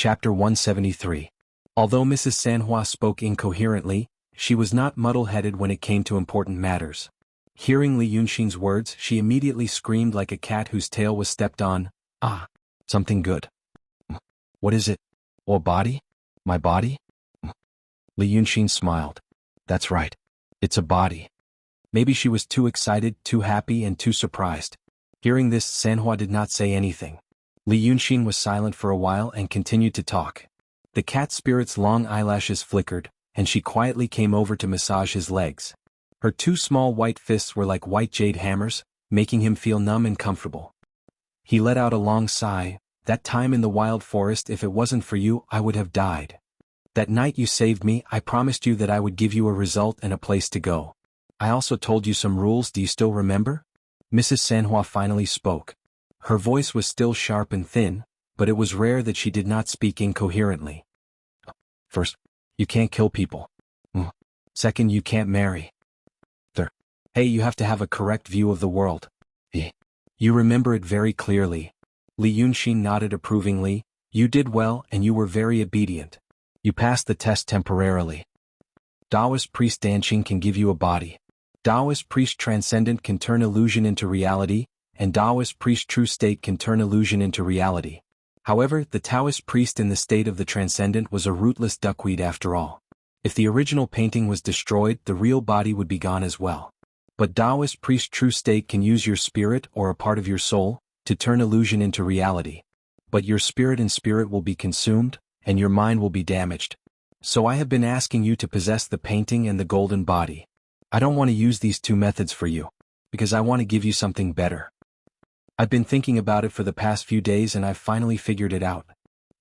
Chapter 173. Although Mrs. Sanhua spoke incoherently, she was not muddle-headed when it came to important matters. Hearing Li Yunxin's words, she immediately screamed like a cat whose tail was stepped on. Ah, something good. What is it? Or body? My body? Li Yunxin smiled. That's right. It's a body. Maybe she was too excited, too happy, and too surprised. Hearing this, Sanhua did not say anything. Li Yunxin was silent for a while and continued to talk. The cat spirit's long eyelashes flickered, and she quietly came over to massage his legs. Her two small white fists were like white jade hammers, making him feel numb and comfortable. He let out a long sigh. That time in the wild forest, if it wasn't for you, I would have died. That night you saved me, I promised you that I would give you a result and a place to go. I also told you some rules, do you still remember? Mrs. Sanhua finally spoke. Her voice was still sharp and thin, but it was rare that she did not speak incoherently. First, you can't kill people. Second, you can't marry. Third, hey, you have to have a correct view of the world. You remember it very clearly. Li Yunxin nodded approvingly. You did well and you were very obedient. You passed the test temporarily. Taoist priest Danqing can give you a body. Taoist priest transcendent can turn illusion into reality, and Taoist priest true state can turn illusion into reality. However, the Taoist priest in the state of the transcendent was a rootless duckweed after all. If the original painting was destroyed, the real body would be gone as well. But Taoist priest true state can use your spirit or a part of your soul to turn illusion into reality. But your spirit and spirit will be consumed, and your mind will be damaged. So I have been asking you to possess the painting and the golden body. I don't want to use these two methods for you, because I want to give you something better. I've been thinking about it for the past few days and I've finally figured it out.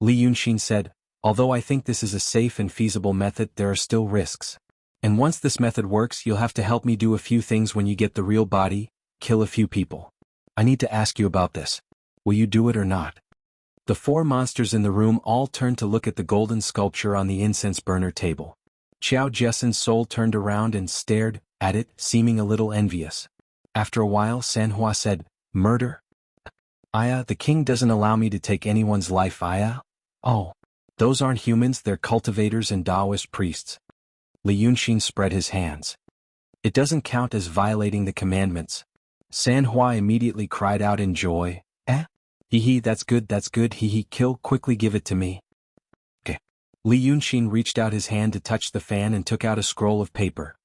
Li Yunxin said, although I think this is a safe and feasible method, there are still risks. And once this method works, you'll have to help me do a few things when you get the real body, kill a few people. I need to ask you about this. Will you do it or not? The four monsters in the room all turned to look at the golden sculpture on the incense burner table. Qiao Jessen's soul turned around and stared at it, seeming a little envious. After a while, Sanhua said, murder? Aya, the king doesn't allow me to take anyone's life, Aya. Oh, those aren't humans, they're cultivators and Taoist priests. Li Yunxin spread his hands. It doesn't count as violating the commandments. Sanhua immediately cried out in joy. Hee, that's good, hee, kill, quickly give it to me. Okay. Li Yunxin reached out his hand to touch the fan and took out a scroll of paper.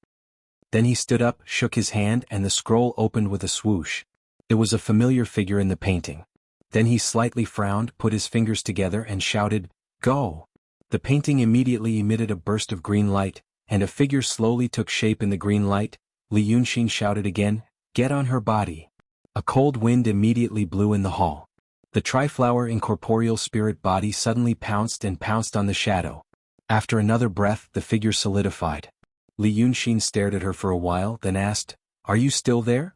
Then he stood up, shook his hand, and the scroll opened with a swoosh. It was a familiar figure in the painting. Then he slightly frowned, put his fingers together and shouted, go! The painting immediately emitted a burst of green light, and a figure slowly took shape in the green light. Li Yunxin shouted again, get on her body. A cold wind immediately blew in the hall. The triflower incorporeal spirit body suddenly pounced on the shadow. After another breath, the figure solidified. Li Yunxin stared at her for a while, then asked, are you still there?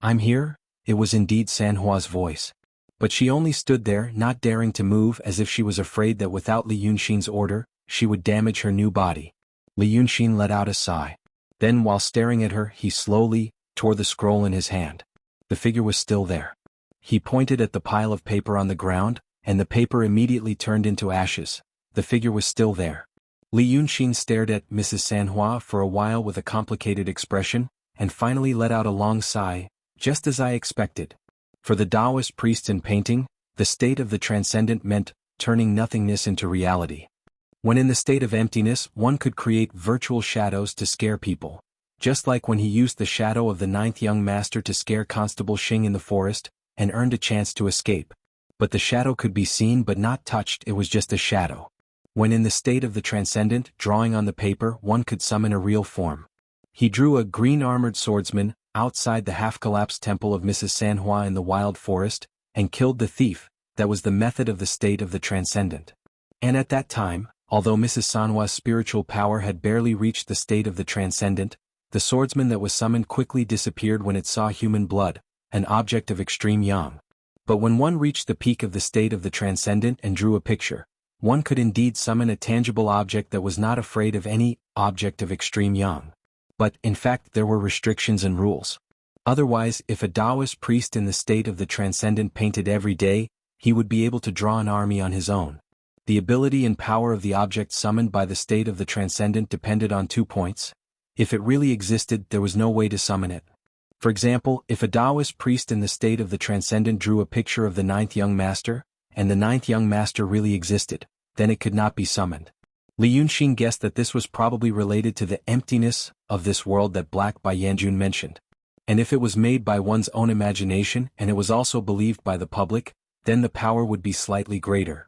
I'm here. It was indeed Sanhua's voice. But she only stood there, not daring to move, as if she was afraid that without Li Yunxin's order, she would damage her new body. Li Yunxin let out a sigh. Then, while staring at her, he slowly tore the scroll in his hand. The figure was still there. He pointed at the pile of paper on the ground, and the paper immediately turned into ashes. The figure was still there. Li Yunxin stared at Mrs. Sanhua for a while with a complicated expression, and finally let out a long sigh. Just as I expected. For the Taoist priests in painting, the state of the transcendent meant turning nothingness into reality. When in the state of emptiness, one could create virtual shadows to scare people. Just like when he used the shadow of the ninth young master to scare Constable Xing in the forest, and earned a chance to escape. But the shadow could be seen but not touched, it was just a shadow. When in the state of the transcendent, drawing on the paper, one could summon a real form. He drew a green-armored swordsman outside the half-collapsed temple of Mrs. Sanhua in the wild forest, and killed the thief. That was the method of the state of the transcendent. And at that time, although Mrs. Sanhua's spiritual power had barely reached the state of the transcendent, the swordsman that was summoned quickly disappeared when it saw human blood, an object of extreme yang. But when one reached the peak of the state of the transcendent and drew a picture, one could indeed summon a tangible object that was not afraid of any object of extreme yang. But, in fact, there were restrictions and rules. Otherwise, if a Taoist priest in the state of the transcendent painted every day, he would be able to draw an army on his own, The ability and power of the object summoned by the state of the transcendent depended on 2 points. If it really existed, there was no way to summon it. For example, if a Taoist priest in the state of the transcendent drew a picture of the 9th young master, and the 9th young master really existed, then it could not be summoned. Li Yunxin guessed that this was probably related to the emptiness of this world that Black Bai Yanjun mentioned. And if it was made by one's own imagination and it was also believed by the public, then the power would be slightly greater.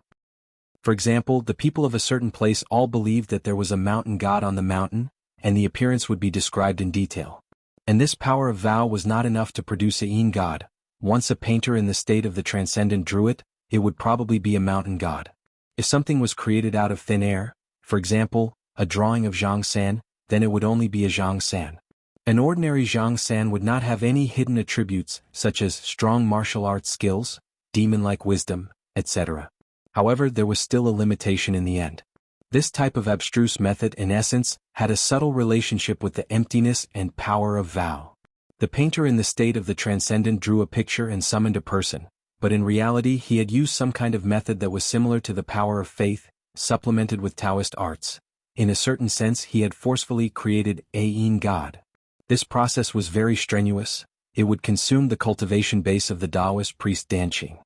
For example, the people of a certain place all believed that there was a mountain god on the mountain, and the appearance would be described in detail. And this power of vow was not enough to produce a yin god. Once a painter in the state of the transcendent drew it, it would probably be a mountain god. If something was created out of thin air, for example, a drawing of Zhang San, then it would only be a Zhang San. An ordinary Zhang San would not have any hidden attributes, such as strong martial arts skills, demon-like wisdom, etc. However, there was still a limitation in the end. This type of abstruse method in essence had a subtle relationship with the emptiness and power of vow. The painter in the state of the transcendent drew a picture and summoned a person, but in reality he had used some kind of method that was similar to the power of faith, supplemented with Taoist arts. In a certain sense he had forcefully created a yin god. This process was very strenuous. It would consume the cultivation base of the Taoist priest Danqing.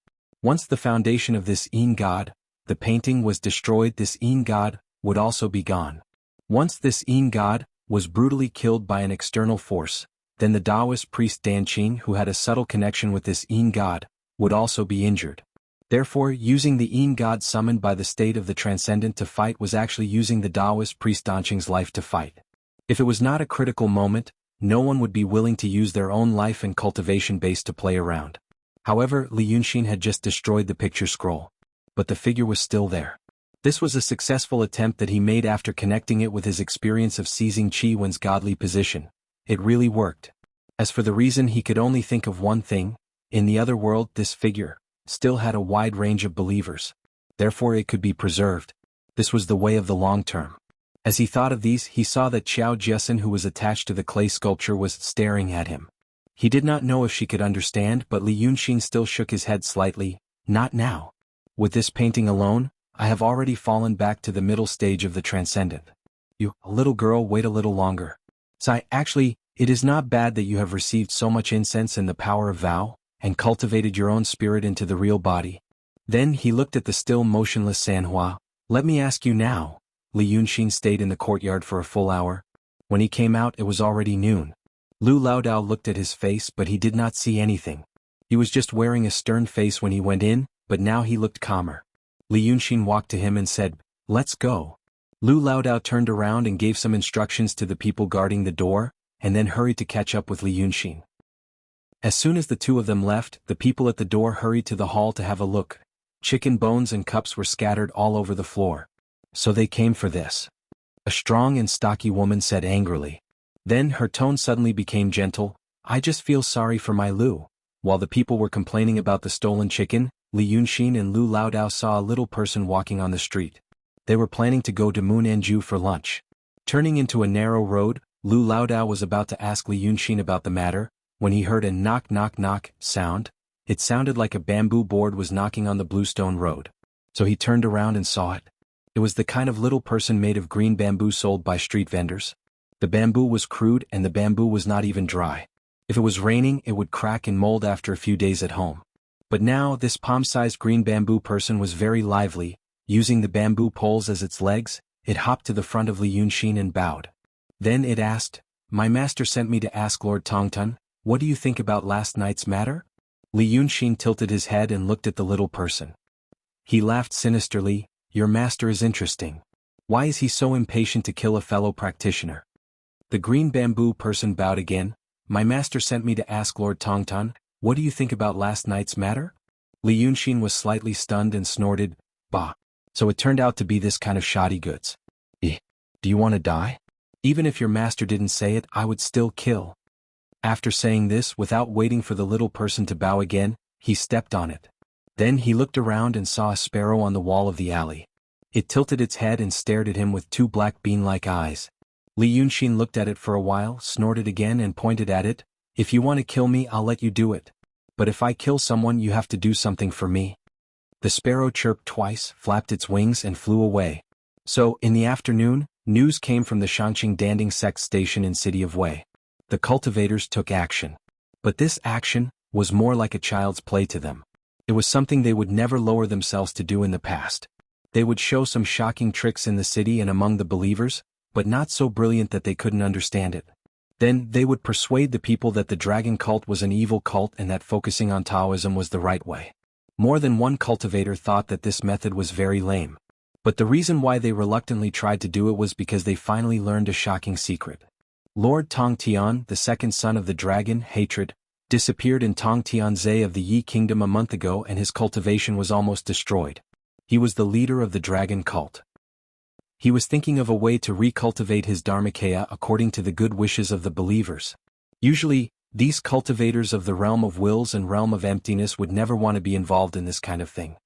Once the foundation of this yin god, the painting was destroyed, this yin god would also be gone. Once this yin god was brutally killed by an external force, then the Taoist priest Danqing, who had a subtle connection with this yin god, would also be injured. Therefore, using the yin god summoned by the state of the transcendent to fight was actually using the Taoist priest Danqing's life to fight. If it was not a critical moment, no one would be willing to use their own life and cultivation base to play around. However, Li Yunxin had just destroyed the picture scroll. But the figure was still there. This was a successful attempt that he made after connecting it with his experience of seizing Qi Wen's godly position. It really worked. As for the reason, he could only think of one thing. In the other world, this figure still had a wide range of believers. Therefore it could be preserved. This was the way of the long term. As he thought of these, he saw that Qiao Jiasen, who was attached to the clay sculpture, was staring at him. He did not know if she could understand, but Li Yunxin still shook his head slightly. Not now. With this painting alone, I have already fallen back to the middle stage of the transcendent. You, little girl, wait a little longer. Actually, it is not bad that you have received so much incense and the power of vow, and cultivated your own spirit into the real body. Then he looked at the still motionless Sanhua. Let me ask you now. Li Yunxin stayed in the courtyard for a full hour. When he came out, it was already noon. Lu Laodao looked at his face, but he did not see anything. He was just wearing a stern face when he went in, but now he looked calmer. Li Yunxin walked to him and said, "Let's go." Lu Laodao turned around and gave some instructions to the people guarding the door, and then hurried to catch up with Li Yunxin. As soon as the two of them left, the people at the door hurried to the hall to have a look. Chicken bones and cups were scattered all over the floor. So they came for this. A strong and stocky woman said angrily. Then her tone suddenly became gentle. I just feel sorry for my Lu. While the people were complaining about the stolen chicken, Li Yunxin and Lu Laodao saw a little person walking on the street. They were planning to go to Munanju for lunch. Turning into a narrow road, Lu Laodao was about to ask Li Yunxin about the matter, when he heard a knock knock knock sound. It sounded like a bamboo board was knocking on the bluestone road. So he turned around and saw it. It was the kind of little person made of green bamboo sold by street vendors. The bamboo was crude and the bamboo was not even dry. If it was raining, it would crack and mold after a few days at home. But now this palm-sized green bamboo person was very lively. Using the bamboo poles as its legs, it hopped to the front of Li Yunxin and bowed. Then it asked, "My master sent me to ask Lord Tongtun, what do you think about last night's matter?" Li Yunxin tilted his head and looked at the little person. He laughed sinisterly. Your master is interesting. Why is he so impatient to kill a fellow practitioner? The green bamboo person bowed again. My master sent me to ask Lord Tongtun, what do you think about last night's matter? Li Yunxin was slightly stunned and snorted, Bah. So it turned out to be this kind of shoddy goods. Do you want to die? Even if your master didn't say it, I would still kill. After saying this, without waiting for the little person to bow again, he stepped on it. Then he looked around and saw a sparrow on the wall of the alley. It tilted its head and stared at him with two black bean-like eyes. Li Yunxin looked at it for a while, snorted again and pointed at it. If you want to kill me, I'll let you do it. But if I kill someone, you have to do something for me. The sparrow chirped twice, flapped its wings and flew away. So, in the afternoon, news came from the Shangqing Danding Sect station in city of Wei. The cultivators took action. But this action was more like a child's play to them. It was something they would never lower themselves to do in the past. They would show some shocking tricks in the city and among the believers, but not so brilliant that they couldn't understand it. Then, they would persuade the people that the dragon cult was an evil cult and that focusing on Taoism was the right way. More than one cultivator thought that this method was very lame. But the reason why they reluctantly tried to do it was because they finally learned a shocking secret. Lord Tong Tian, the second son of the dragon, Hatred, disappeared in Tong Tianzhe of the Yi Kingdom a month ago and his cultivation was almost destroyed. He was the leader of the dragon cult. He was thinking of a way to recultivate his Dharmakaya according to the good wishes of the believers. Usually, these cultivators of the realm of wills and realm of emptiness would never want to be involved in this kind of thing.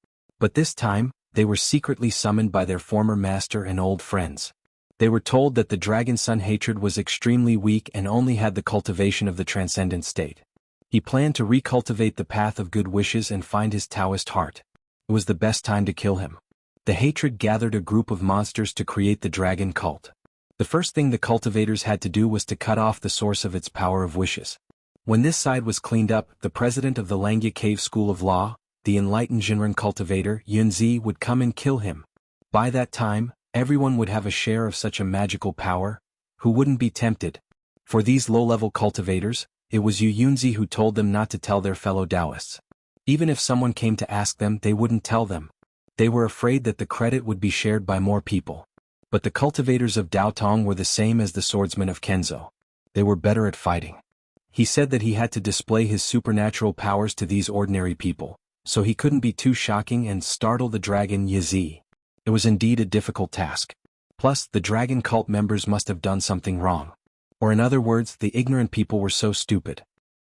But this time, they were secretly summoned by their former master and old friends. They were told that the dragon son Hatred was extremely weak and only had the cultivation of the transcendent state. He planned to recultivate the path of good wishes and find his Taoist heart. It was the best time to kill him. The Hatred gathered a group of monsters to create the dragon cult. The first thing the cultivators had to do was to cut off the source of its power of wishes. When this side was cleaned up, the president of the Langya Cave School of Law, the enlightened Jinren cultivator Yunzi, would come and kill him. By that time, everyone would have a share of such a magical power. Who wouldn't be tempted? For these low-level cultivators, it was Yunzi who told them not to tell their fellow Taoists. Even if someone came to ask them, they wouldn't tell them. They were afraid that the credit would be shared by more people. But the cultivators of Daotong were the same as the swordsmen of Kenzo. They were better at fighting. He said that he had to display his supernatural powers to these ordinary people, so he couldn't be too shocking and startle the dragon Yizi. It was indeed a difficult task. Plus, the dragon cult members must have done something wrong. Or in other words, the ignorant people were so stupid.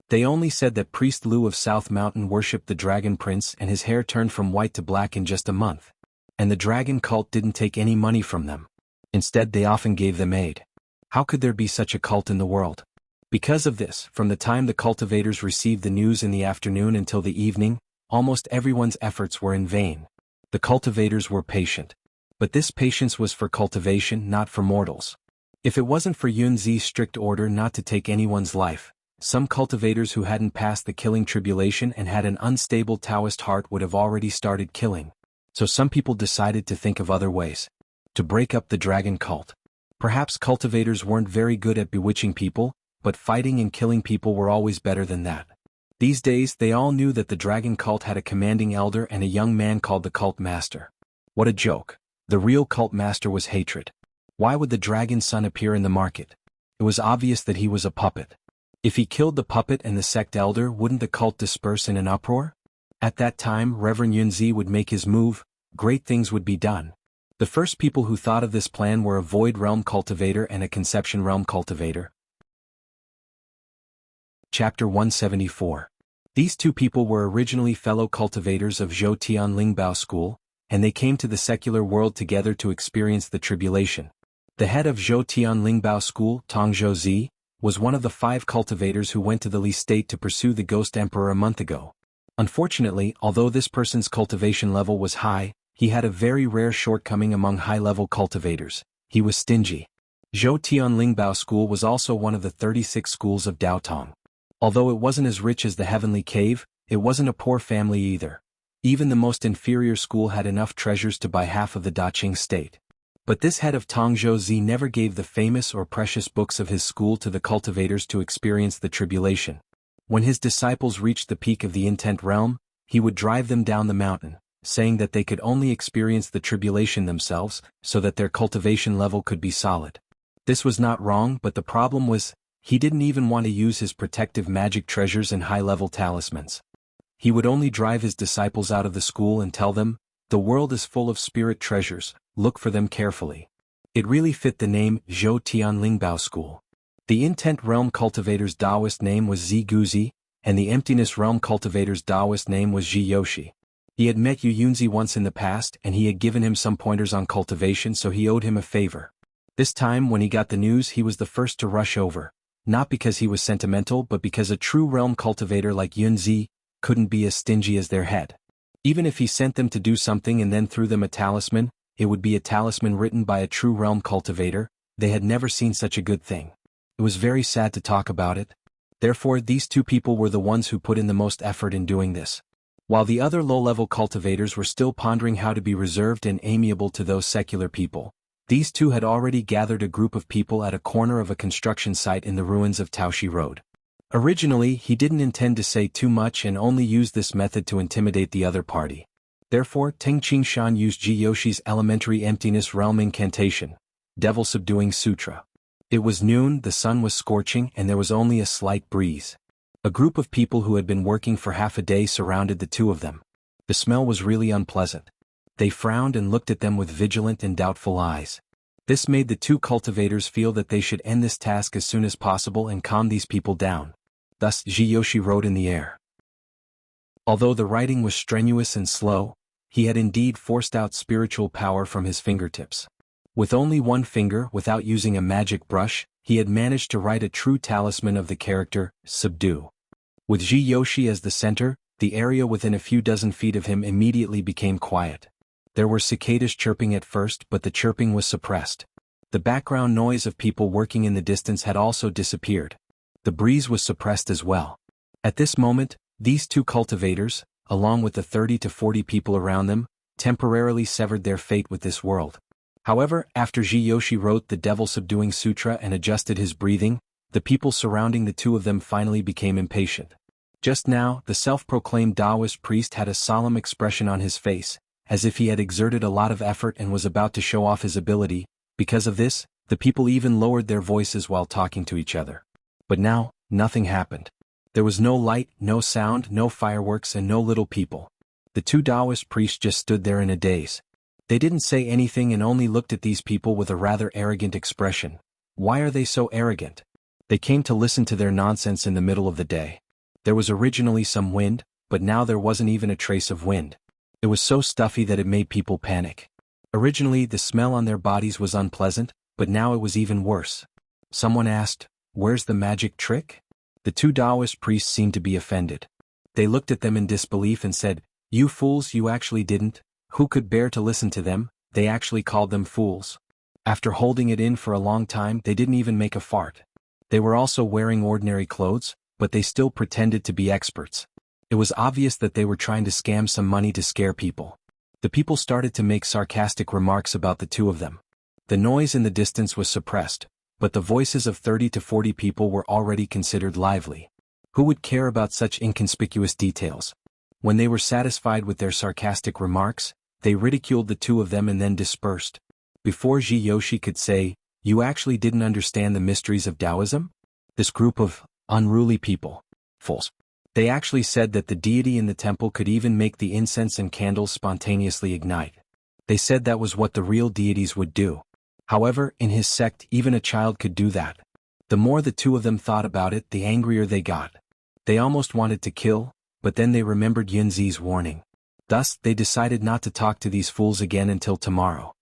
They only said that Priest Liu of South Mountain worshipped the dragon prince and his hair turned from white to black in just a month. And the dragon cult didn't take any money from them. Instead, they often gave them aid. How could there be such a cult in the world? Because of this, from the time the cultivators received the news in the afternoon until the evening, almost everyone's efforts were in vain. The cultivators were patient. But this patience was for cultivation, not for mortals. If it wasn't for Yunzi's strict order not to take anyone's life, some cultivators who hadn't passed the killing tribulation and had an unstable Taoist heart would have already started killing. So some people decided to think of other ways. To break up the dragon cult. Perhaps cultivators weren't very good at bewitching people, but fighting and killing people were always better than that. These days they all knew that the dragon cult had a commanding elder and a young man called the cult master. What a joke. The real cult master was Hatred. Why would the dragon son appear in the market? It was obvious that he was a puppet. If he killed the puppet and the sect elder, wouldn't the cult disperse in an uproar? At that time, Reverend Yunzi would make his move, great things would be done. The first people who thought of this plan were a Void Realm cultivator and a Conception Realm cultivator. Chapter 174. These two people were originally fellow cultivators of Zhou Tian Lingbao School, and they came to the secular world together to experience the tribulation. The head of Zhou Tian Lingbao School, Tong Zhouzi, was one of the 5 cultivators who went to the Li State to pursue the Ghost Emperor a month ago. Unfortunately, although this person's cultivation level was high, he had a very rare shortcoming among high-level cultivators. He was stingy. Zhou Tian Lingbao School was also one of the 36 schools of Daotong. Although it wasn't as rich as the Heavenly Cave, it wasn't a poor family either. Even the most inferior school had enough treasures to buy half of the Daqing state. But this head of Tongzhou never gave the famous or precious books of his school to the cultivators to experience the tribulation. When his disciples reached the peak of the intent realm, he would drive them down the mountain, saying that they could only experience the tribulation themselves, so that their cultivation level could be solid. This was not wrong, but the problem was, he didn't even want to use his protective magic treasures and high-level talismans. He would only drive his disciples out of the school and tell them, "The world is full of spirit treasures, look for them carefully." It really fit the name Zhou Tian Lingbao School. The Intent Realm cultivator's Taoist name was Zi Guzi, and the Emptiness Realm cultivator's Taoist name was Ji Yoshi. He had met Yu Yunzi once in the past and he had given him some pointers on cultivation, so he owed him a favor. This time when he got the news he was the first to rush over, not because he was sentimental but because a true realm cultivator like Yunzi couldn't be as stingy as their head. Even if he sent them to do something and then threw them a talisman, it would be a talisman written by a true realm cultivator. They had never seen such a good thing. It was very sad to talk about it. Therefore, these two people were the ones who put in the most effort in doing this. While the other low-level cultivators were still pondering how to be reserved and amiable to those secular people, these two had already gathered a group of people at a corner of a construction site in the ruins of Taoshi Road. Originally, he didn't intend to say too much and only used this method to intimidate the other party. Therefore, Teng Qingshan used Ji Yoshi's elementary emptiness realm incantation, Devil Subduing Sutra. It was noon, the sun was scorching, and there was only a slight breeze. A group of people who had been working for half a day surrounded the two of them. The smell was really unpleasant. They frowned and looked at them with vigilant and doubtful eyes. This made the two cultivators feel that they should end this task as soon as possible and calm these people down. Thus, Ji Yoshi wrote in the air. Although the writing was strenuous and slow, he had indeed forced out spiritual power from his fingertips. With only one finger, without using a magic brush, he had managed to write a true talisman of the character, subdue. With Ji Yoshi as the center, the area within a few dozen feet of him immediately became quiet. There were cicadas chirping at first, but the chirping was suppressed. The background noise of people working in the distance had also disappeared. The breeze was suppressed as well. At this moment, these two cultivators, along with the 30 to 40 people around them, temporarily severed their fate with this world. However, after Ji Yoshi wrote the Devil Subduing Sutra and adjusted his breathing, the people surrounding the two of them finally became impatient. Just now, the self-proclaimed Taoist priest had a solemn expression on his face, as if he had exerted a lot of effort and was about to show off his ability. Because of this, the people even lowered their voices while talking to each other. But now, nothing happened. There was no light, no sound, no fireworks, and no little people. The two Taoist priests just stood there in a daze. They didn't say anything and only looked at these people with a rather arrogant expression. Why are they so arrogant? They came to listen to their nonsense in the middle of the day. There was originally some wind, but now there wasn't even a trace of wind. It was so stuffy that it made people panic. Originally, the smell on their bodies was unpleasant, but now it was even worse. Someone asked, "Where's the magic trick?" The two Taoist priests seemed to be offended. They looked at them in disbelief and said, "You fools, you actually didn't." Who could bear to listen to them? They actually called them fools. After holding it in for a long time, they didn't even make a fart. They were also wearing ordinary clothes, but they still pretended to be experts. It was obvious that they were trying to scam some money to scare people. The people started to make sarcastic remarks about the two of them. The noise in the distance was suppressed, but the voices of 30 to 40 people were already considered lively. Who would care about such inconspicuous details? When they were satisfied with their sarcastic remarks, they ridiculed the two of them and then dispersed. Before Ji Yoshi could say, "You actually didn't understand the mysteries of Taoism?" This group of unruly people, fools. They actually said that the deity in the temple could even make the incense and candles spontaneously ignite. They said that was what the real deities would do. However, in his sect even a child could do that. The more the two of them thought about it, the angrier they got. They almost wanted to kill, but then they remembered Yunzi's warning. Thus, they decided not to talk to these fools again until tomorrow.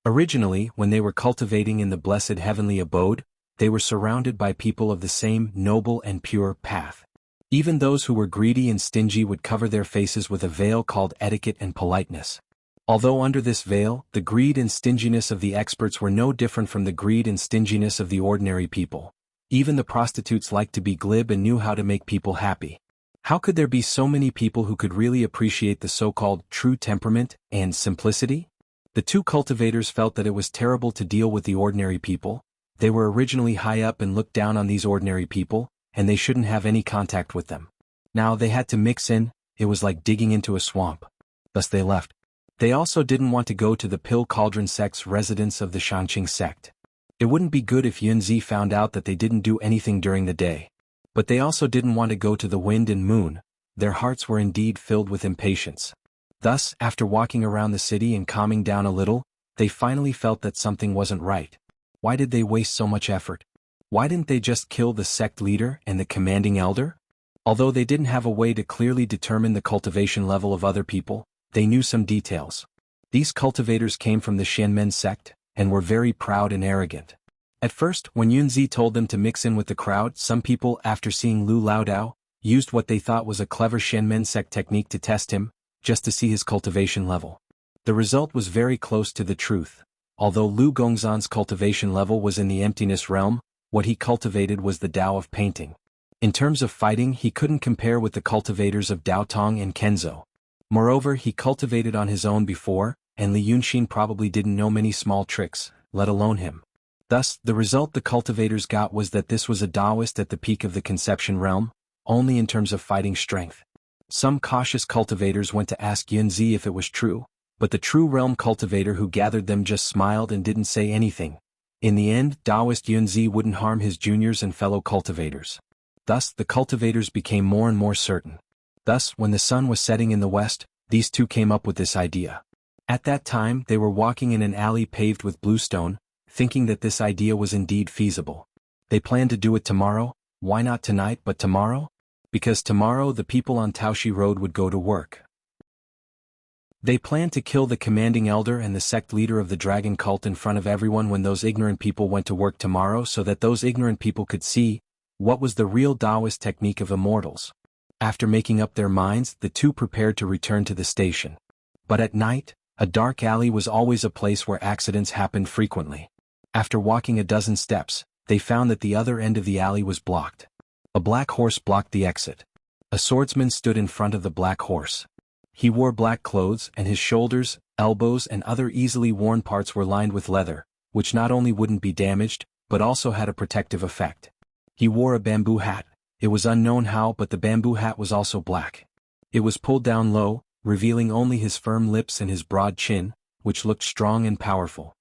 Originally, when they were cultivating in the blessed heavenly abode, they were surrounded by people of the same noble and pure path. Even those who were greedy and stingy would cover their faces with a veil called etiquette and politeness. Although under this veil, the greed and stinginess of the experts were no different from the greed and stinginess of the ordinary people. Even the prostitutes liked to be glib and knew how to make people happy. How could there be so many people who could really appreciate the so-called true temperament and simplicity? The two cultivators felt that it was terrible to deal with the ordinary people. They were originally high up and looked down on these ordinary people, and they shouldn't have any contact with them. Now they had to mix in. It was like digging into a swamp. Thus they left. They also didn't want to go to the Pill Cauldron sect's residence of the Shanqing sect. It wouldn't be good if Yunzi found out that they didn't do anything during the day. But they also didn't want to go to the Wind and Moon. Their hearts were indeed filled with impatience. Thus, after walking around the city and calming down a little, they finally felt that something wasn't right. Why did they waste so much effort? Why didn't they just kill the sect leader and the commanding elder? Although they didn't have a way to clearly determine the cultivation level of other people, they knew some details. These cultivators came from the Xianmen sect, and were very proud and arrogant. At first, when Yunzi told them to mix in with the crowd, some people, after seeing Lu Laodao, used what they thought was a clever Xianmen sect technique to test him. just to see his cultivation level. The result was very close to the truth. Although Lu Gongzhan's cultivation level was in the emptiness realm, what he cultivated was the Tao of painting. In terms of fighting, he couldn't compare with the cultivators of Dao Tong and Kenzo. Moreover, he cultivated on his own before, and Li Yunxin probably didn't know many small tricks, let alone him. Thus, the result the cultivators got was that this was a Taoist at the peak of the conception realm, only in terms of fighting strength. Some cautious cultivators went to ask Yunzi if it was true, but the true realm cultivator who gathered them just smiled and didn't say anything. In the end, Taoist Yunzi wouldn't harm his juniors and fellow cultivators. Thus, the cultivators became more and more certain. Thus, when the sun was setting in the west, these two came up with this idea. At that time, they were walking in an alley paved with bluestone, thinking that this idea was indeed feasible. They planned to do it tomorrow. Why not tonight but tomorrow? Because tomorrow the people on Taoshi Road would go to work. They planned to kill the commanding elder and the sect leader of the dragon cult in front of everyone when those ignorant people went to work tomorrow, so that those ignorant people could see what was the real Taoist technique of immortals. After making up their minds, the two prepared to return to the station. But at night, a dark alley was always a place where accidents happened frequently. After walking a dozen steps, they found that the other end of the alley was blocked. A black horse blocked the exit. A swordsman stood in front of the black horse. He wore black clothes, and his shoulders, elbows and other easily worn parts were lined with leather, which not only wouldn't be damaged, but also had a protective effect. He wore a bamboo hat. It was unknown how, but the bamboo hat was also black. It was pulled down low, revealing only his firm lips and his broad chin, which looked strong and powerful.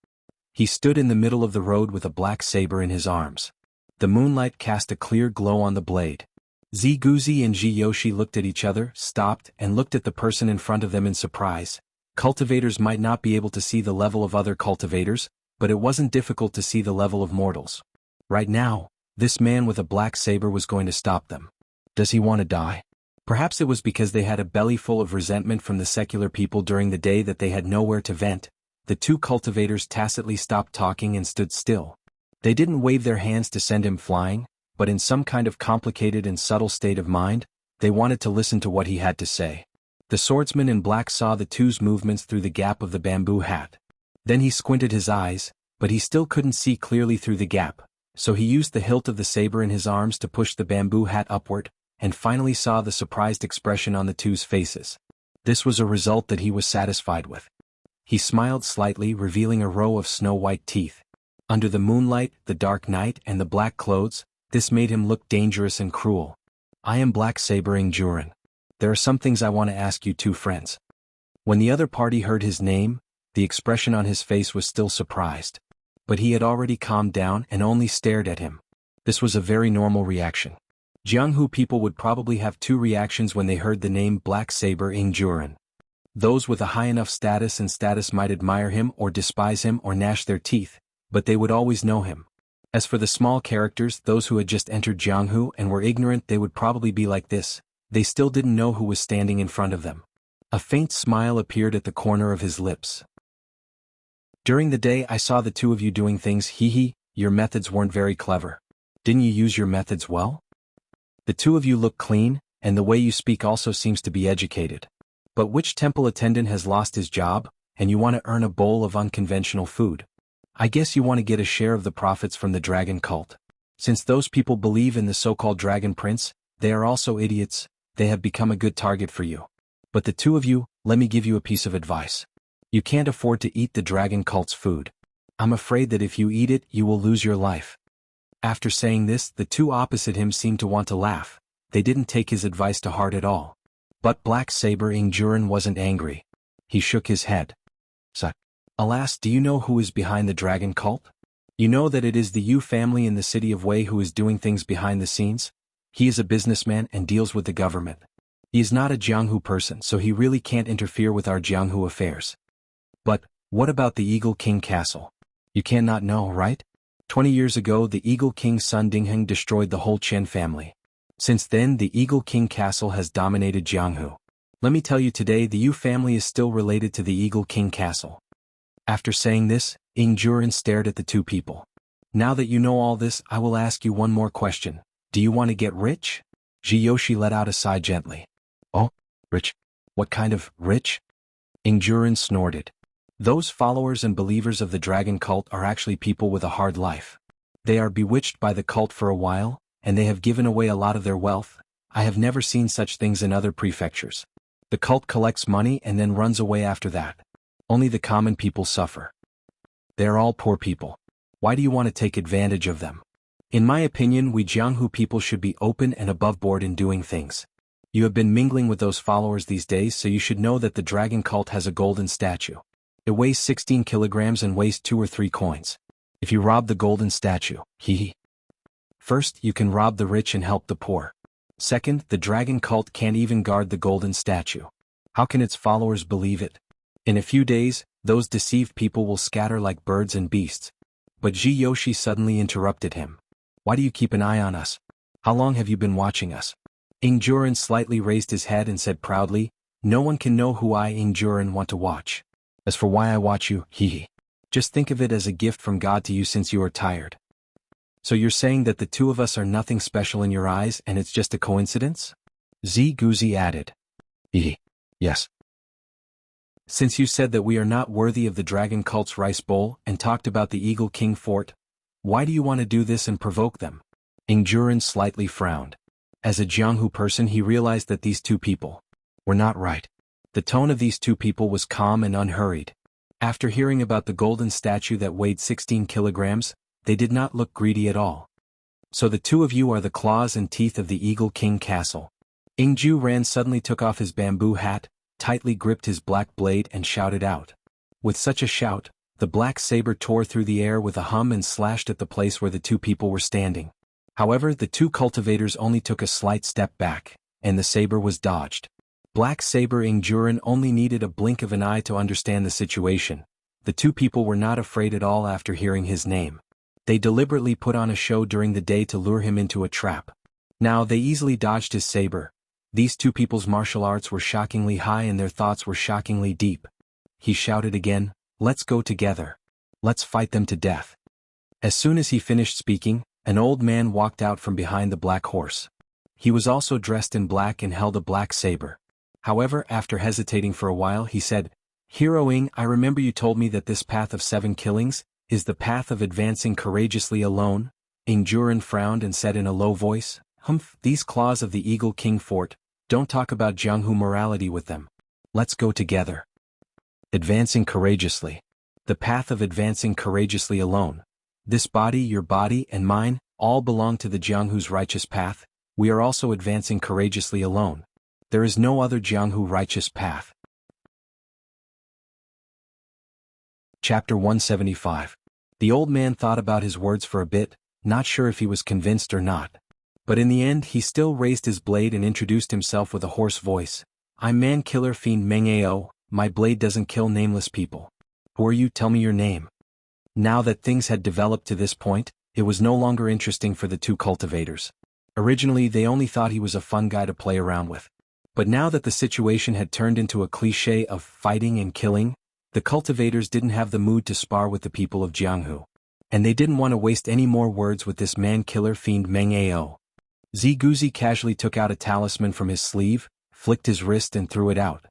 He stood in the middle of the road with a black saber in his arms. The moonlight cast a clear glow on the blade. Ziguzi and Jiyoshi looked at each other, stopped, and looked at the person in front of them in surprise. Cultivators might not be able to see the level of other cultivators, but it wasn't difficult to see the level of mortals. Right now, this man with a black saber was going to stop them. Does he want to die? Perhaps it was because they had a belly full of resentment from the secular people during the day that they had nowhere to vent. The two cultivators tacitly stopped talking and stood still. They didn't wave their hands to send him flying, but in some kind of complicated and subtle state of mind, they wanted to listen to what he had to say. The swordsman in black saw the two's movements through the gap of the bamboo hat. Then he squinted his eyes, but he still couldn't see clearly through the gap, so he used the hilt of the saber in his arms to push the bamboo hat upward, and finally saw the surprised expression on the two's faces. This was a result that he was satisfied with. He smiled slightly, revealing a row of snow-white teeth. Under the moonlight, the dark night, and the black clothes, this made him look dangerous and cruel. I am Black Saber Ingjuren. There are some things I want to ask you two friends. When the other party heard his name, the expression on his face was still surprised. But he had already calmed down and only stared at him. This was a very normal reaction. Jianghu people would probably have two reactions when they heard the name Black Saber Ingjuren. Those with a high enough status might admire him or despise him or gnash their teeth, but they would always know him. As for the small characters, those who had just entered Jianghu and were ignorant, they would probably be like this. They still didn't know who was standing in front of them. A faint smile appeared at the corner of his lips. During the day I saw the two of you doing things, hee. Your methods weren't very clever. Didn't you use your methods well? The two of you look clean, and the way you speak also seems to be educated. But which temple attendant has lost his job, and you want to earn a bowl of unconventional food? I guess you want to get a share of the profits from the dragon cult. Since those people believe in the so-called dragon prince, they are also idiots. They have become a good target for you. But the two of you, let me give you a piece of advice. You can't afford to eat the dragon cult's food. I'm afraid that if you eat it, you will lose your life. After saying this, the two opposite him seemed to want to laugh. They didn't take his advice to heart at all. But Black Saber Ingjuren wasn't angry. He shook his head. Alas, do you know who is behind the dragon cult? You know that it is the Yu family in the city of Wei who is doing things behind the scenes? He is a businessman and deals with the government. He is not a Jianghu person, so he really can't interfere with our Jianghu affairs. But, what about the Eagle King Castle? You cannot know, right? 20 years ago the Eagle King's son Dingheng destroyed the whole Chen family. Since then the Eagle King Castle has dominated Jianghu. Let me tell you, today the Yu family is still related to the Eagle King Castle. After saying this, Ingjuren stared at the two people. Now that you know all this, I will ask you one more question. Do you want to get rich? Jiyoshi let out a sigh gently. Oh, rich? What kind of rich? Ingjuren snorted. Those followers and believers of the dragon cult are actually people with a hard life. They are bewitched by the cult for a while, and they have given away a lot of their wealth. I have never seen such things in other prefectures. The cult collects money and then runs away after that. Only the common people suffer. They are all poor people. Why do you want to take advantage of them? In my opinion, we Jianghu people should be open and above board in doing things. You have been mingling with those followers these days, so you should know that the dragon cult has a golden statue. It weighs 16 kilograms and weighs 2 or 3 coins. If you rob the golden statue, First, you can rob the rich and help the poor. Second, the dragon cult can't even guard the golden statue. How can its followers believe it? In a few days, those deceived people will scatter like birds and beasts. But Ji Yoshi suddenly interrupted him. Why do you keep an eye on us? How long have you been watching us? Ingjuren slightly raised his head and said proudly, no one can know who I Ingjuren want to watch. As for why I watch you, just think of it as a gift from God to you since you are tired. So you're saying that the two of us are nothing special in your eyes and it's just a coincidence? Guzi added. Yes. Since you said that we are not worthy of the dragon cult's rice bowl and talked about the Eagle King fort, why do you want to do this and provoke them? Ingjuren slightly frowned. As a Jianghu person, he realized that these two people were not right. The tone of these two people was calm and unhurried. After hearing about the golden statue that weighed 16 kilograms, they did not look greedy at all. So the two of you are the claws and teeth of the Eagle King castle. Ingjuren suddenly took off his bamboo hat, tightly gripped his black blade and shouted out. With such a shout, the black saber tore through the air with a hum and slashed at the place where the two people were standing. However, the two cultivators only took a slight step back, and the saber was dodged. Black Saber Ingjuren only needed a blink of an eye to understand the situation. The two people were not afraid at all after hearing his name. They deliberately put on a show during the day to lure him into a trap. Now they easily dodged his saber. These two people's martial arts were shockingly high and their thoughts were shockingly deep. He shouted again, let's go together. Let's fight them to death. As soon as he finished speaking, an old man walked out from behind the black horse. He was also dressed in black and held a black saber. However, after hesitating for a while, he said, Hero Ing, I remember you told me that this path of 7 killings is the path of advancing courageously alone. Ingjuren frowned and said in a low voice, Humph, these claws of the Eagle King fort, don't talk about Jianghu morality with them. Let's go together. Advancing courageously. The path of advancing courageously alone. This body, your body, and mine, all belong to the Jianghu's righteous path. We are also advancing courageously alone. There is no other Jianghu righteous path. Chapter 175. The old man thought about his words for a bit, not sure if he was convinced or not. But in the end he still raised his blade and introduced himself with a hoarse voice. I'm man-killer fiend Meng Ao, my blade doesn't kill nameless people. Who are you? Tell me your name. Now that things had developed to this point, it was no longer interesting for the two cultivators. Originally they only thought he was a fun guy to play around with. But now that the situation had turned into a cliché of fighting and killing, the cultivators didn't have the mood to spar with the people of Jianghu. And they didn't want to waste any more words with this man-killer fiend Meng Ao. Guzi casually took out a talisman from his sleeve, flicked his wrist and threw it out.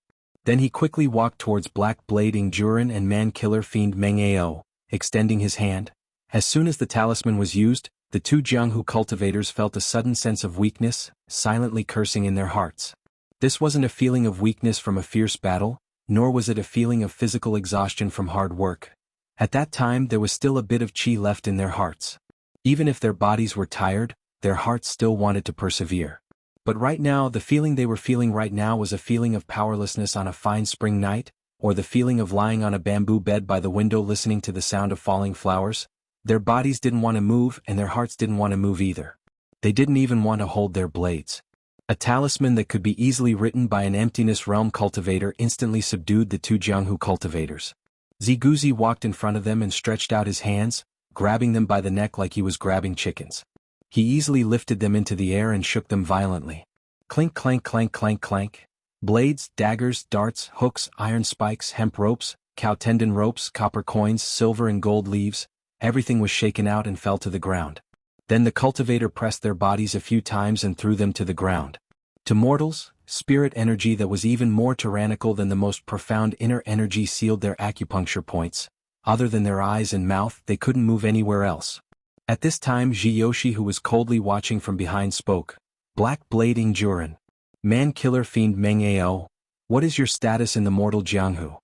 Then he quickly walked towards Black Blade Ingjuren and man-killer fiend Meng Ao, extending his hand. As soon as the talisman was used, the two Jianghu cultivators felt a sudden sense of weakness, silently cursing in their hearts. This wasn't a feeling of weakness from a fierce battle, nor was it a feeling of physical exhaustion from hard work. At that time there was still a bit of chi left in their hearts. Even if their bodies were tired, their hearts still wanted to persevere. But right now the feeling they were feeling right now was a feeling of powerlessness on a fine spring night, or the feeling of lying on a bamboo bed by the window listening to the sound of falling flowers. Their bodies didn't want to move and their hearts didn't want to move either. They didn't even want to hold their blades. A talisman that could be easily written by an emptiness realm cultivator instantly subdued the two Jianghu cultivators. Guzi walked in front of them and stretched out his hands, grabbing them by the neck like he was grabbing chickens. He easily lifted them into the air and shook them violently. Clink clank clank clank clank. Blades, daggers, darts, hooks, iron spikes, hemp ropes, cow tendon ropes, copper coins, silver and gold leaves, everything was shaken out and fell to the ground. Then the cultivator pressed their bodies a few times and threw them to the ground. To mortals, spirit energy that was even more tyrannical than the most profound inner energy sealed their acupuncture points. Other than their eyes and mouth, they couldn't move anywhere else. At this time Jiyoshi, who was coldly watching from behind, spoke. Black Blade Ingjuren. Man-killer fiend Meng Ao. What is your status in the mortal Jianghu?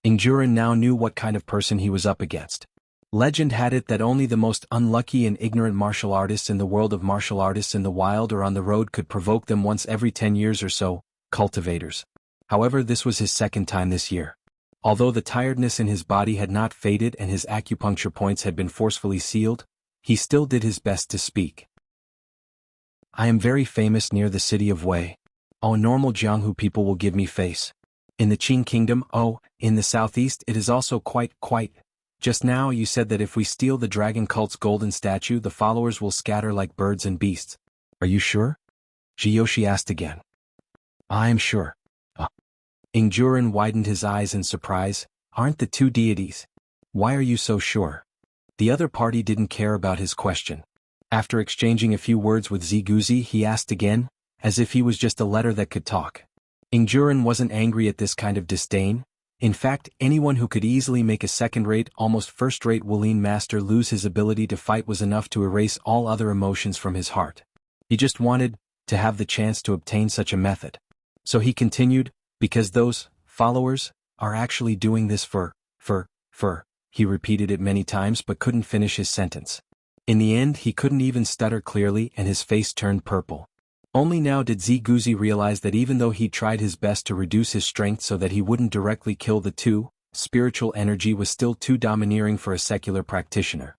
Ingjuren now knew what kind of person he was up against. Legend had it that only the most unlucky and ignorant martial artists in the world of martial artists in the wild or on the road could provoke them once every 10 years or so, cultivators. However, this was his second time this year. Although the tiredness in his body had not faded and his acupuncture points had been forcefully sealed, he still did his best to speak. I am very famous near the city of Wei. All normal Jianghu people will give me face. In the Qing kingdom, in the southeast it is also quite. Just now you said that if we steal the dragon cult's golden statue the followers will scatter like birds and beasts. Are you sure? Jiyoshi asked again. I am sure. Ingjuren widened his eyes in surprise. Aren't the two deities? Why are you so sure? The other party didn't care about his question. After exchanging a few words with Ziguzi, he asked again, as if he was just a letter that could talk. Ingjuren wasn't angry at this kind of disdain. In fact, anyone who could easily make a second-rate, almost first-rate Wuling master lose his ability to fight was enough to erase all other emotions from his heart. He just wanted to have the chance to obtain such a method. So he continued, because those followers are actually doing this for. He repeated it many times but couldn't finish his sentence. In the end he couldn't even stutter clearly and his face turned purple. Only now did Ziguzi realize that even though he tried his best to reduce his strength so that he wouldn't directly kill the two, spiritual energy was still too domineering for a secular practitioner.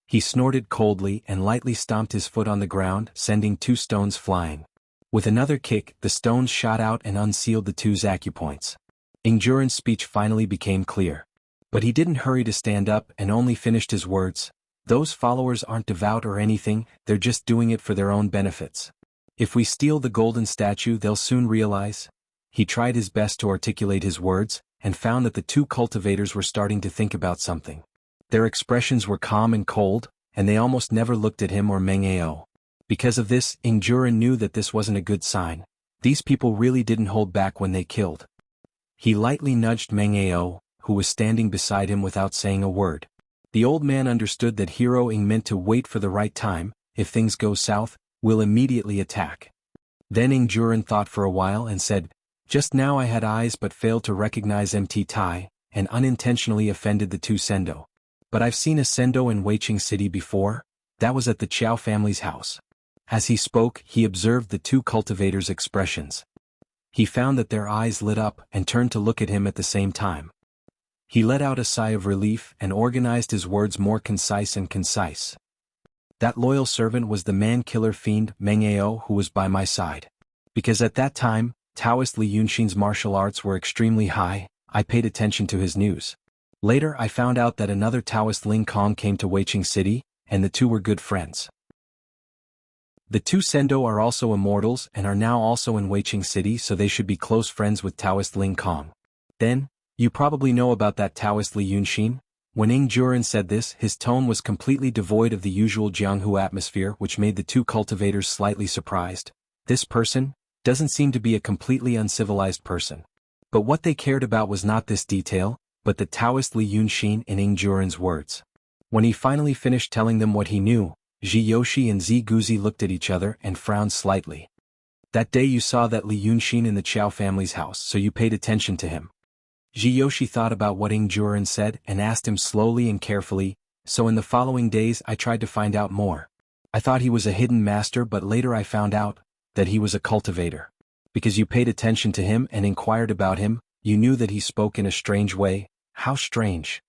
He snorted coldly and lightly stomped his foot on the ground, sending 2 stones flying. With another kick, the stones shot out and unsealed the two's acupoints. Ingjuren's speech finally became clear. But he didn't hurry to stand up and only finished his words. Those followers aren't devout or anything, they're just doing it for their own benefits. If we steal the golden statue they'll soon realize. He tried his best to articulate his words, and found that the two cultivators were starting to think about something. Their expressions were calm and cold, and they almost never looked at him or Meng Ao. Because of this, Ingjuren knew that this wasn't a good sign. These people really didn't hold back when they killed. He lightly nudged Meng Ao, who was standing beside him without saying a word. The old man understood that Hero Ing meant to wait for the right time. If things go south, we'll immediately attack. Then Ingjuren thought for a while and said, just now I had eyes but failed to recognize MT Tai, and unintentionally offended the two Sendo. But I've seen a Sendo in Weiqing City before. That was at the Chow family's house. As he spoke, he observed the two cultivators' expressions. He found that their eyes lit up and turned to look at him at the same time. He let out a sigh of relief and organized his words more concise and concise. That loyal servant was the man-killer fiend Meng Ao who was by my side. Because at that time, Taoist Li Yunxin's martial arts were extremely high, I paid attention to his news. Later I found out that another Taoist Ling Kong came to Weiqing City, and the two were good friends. The two Sendo are also immortals and are now also in Weiqing City, so they should be close friends with Taoist Ling Kong. Then, you probably know about that Taoist Li Yunxin? When Ingjuren said this, his tone was completely devoid of the usual Jianghu atmosphere, which made the two cultivators slightly surprised. This person doesn't seem to be a completely uncivilized person. But what they cared about was not this detail, but the Taoist Li Yunxin in Ingjuren's words. When he finally finished telling them what he knew, Jiyoshi and Ziguzi looked at each other and frowned slightly. That day you saw that Li Yunxin in the Chow family's house, so you paid attention to him. Jiyoshi thought about what Ingjuren said and asked him slowly and carefully, so in the following days I tried to find out more. I thought he was a hidden master, but later I found out that he was a cultivator. Because you paid attention to him and inquired about him, you knew that he spoke in a strange way. How strange.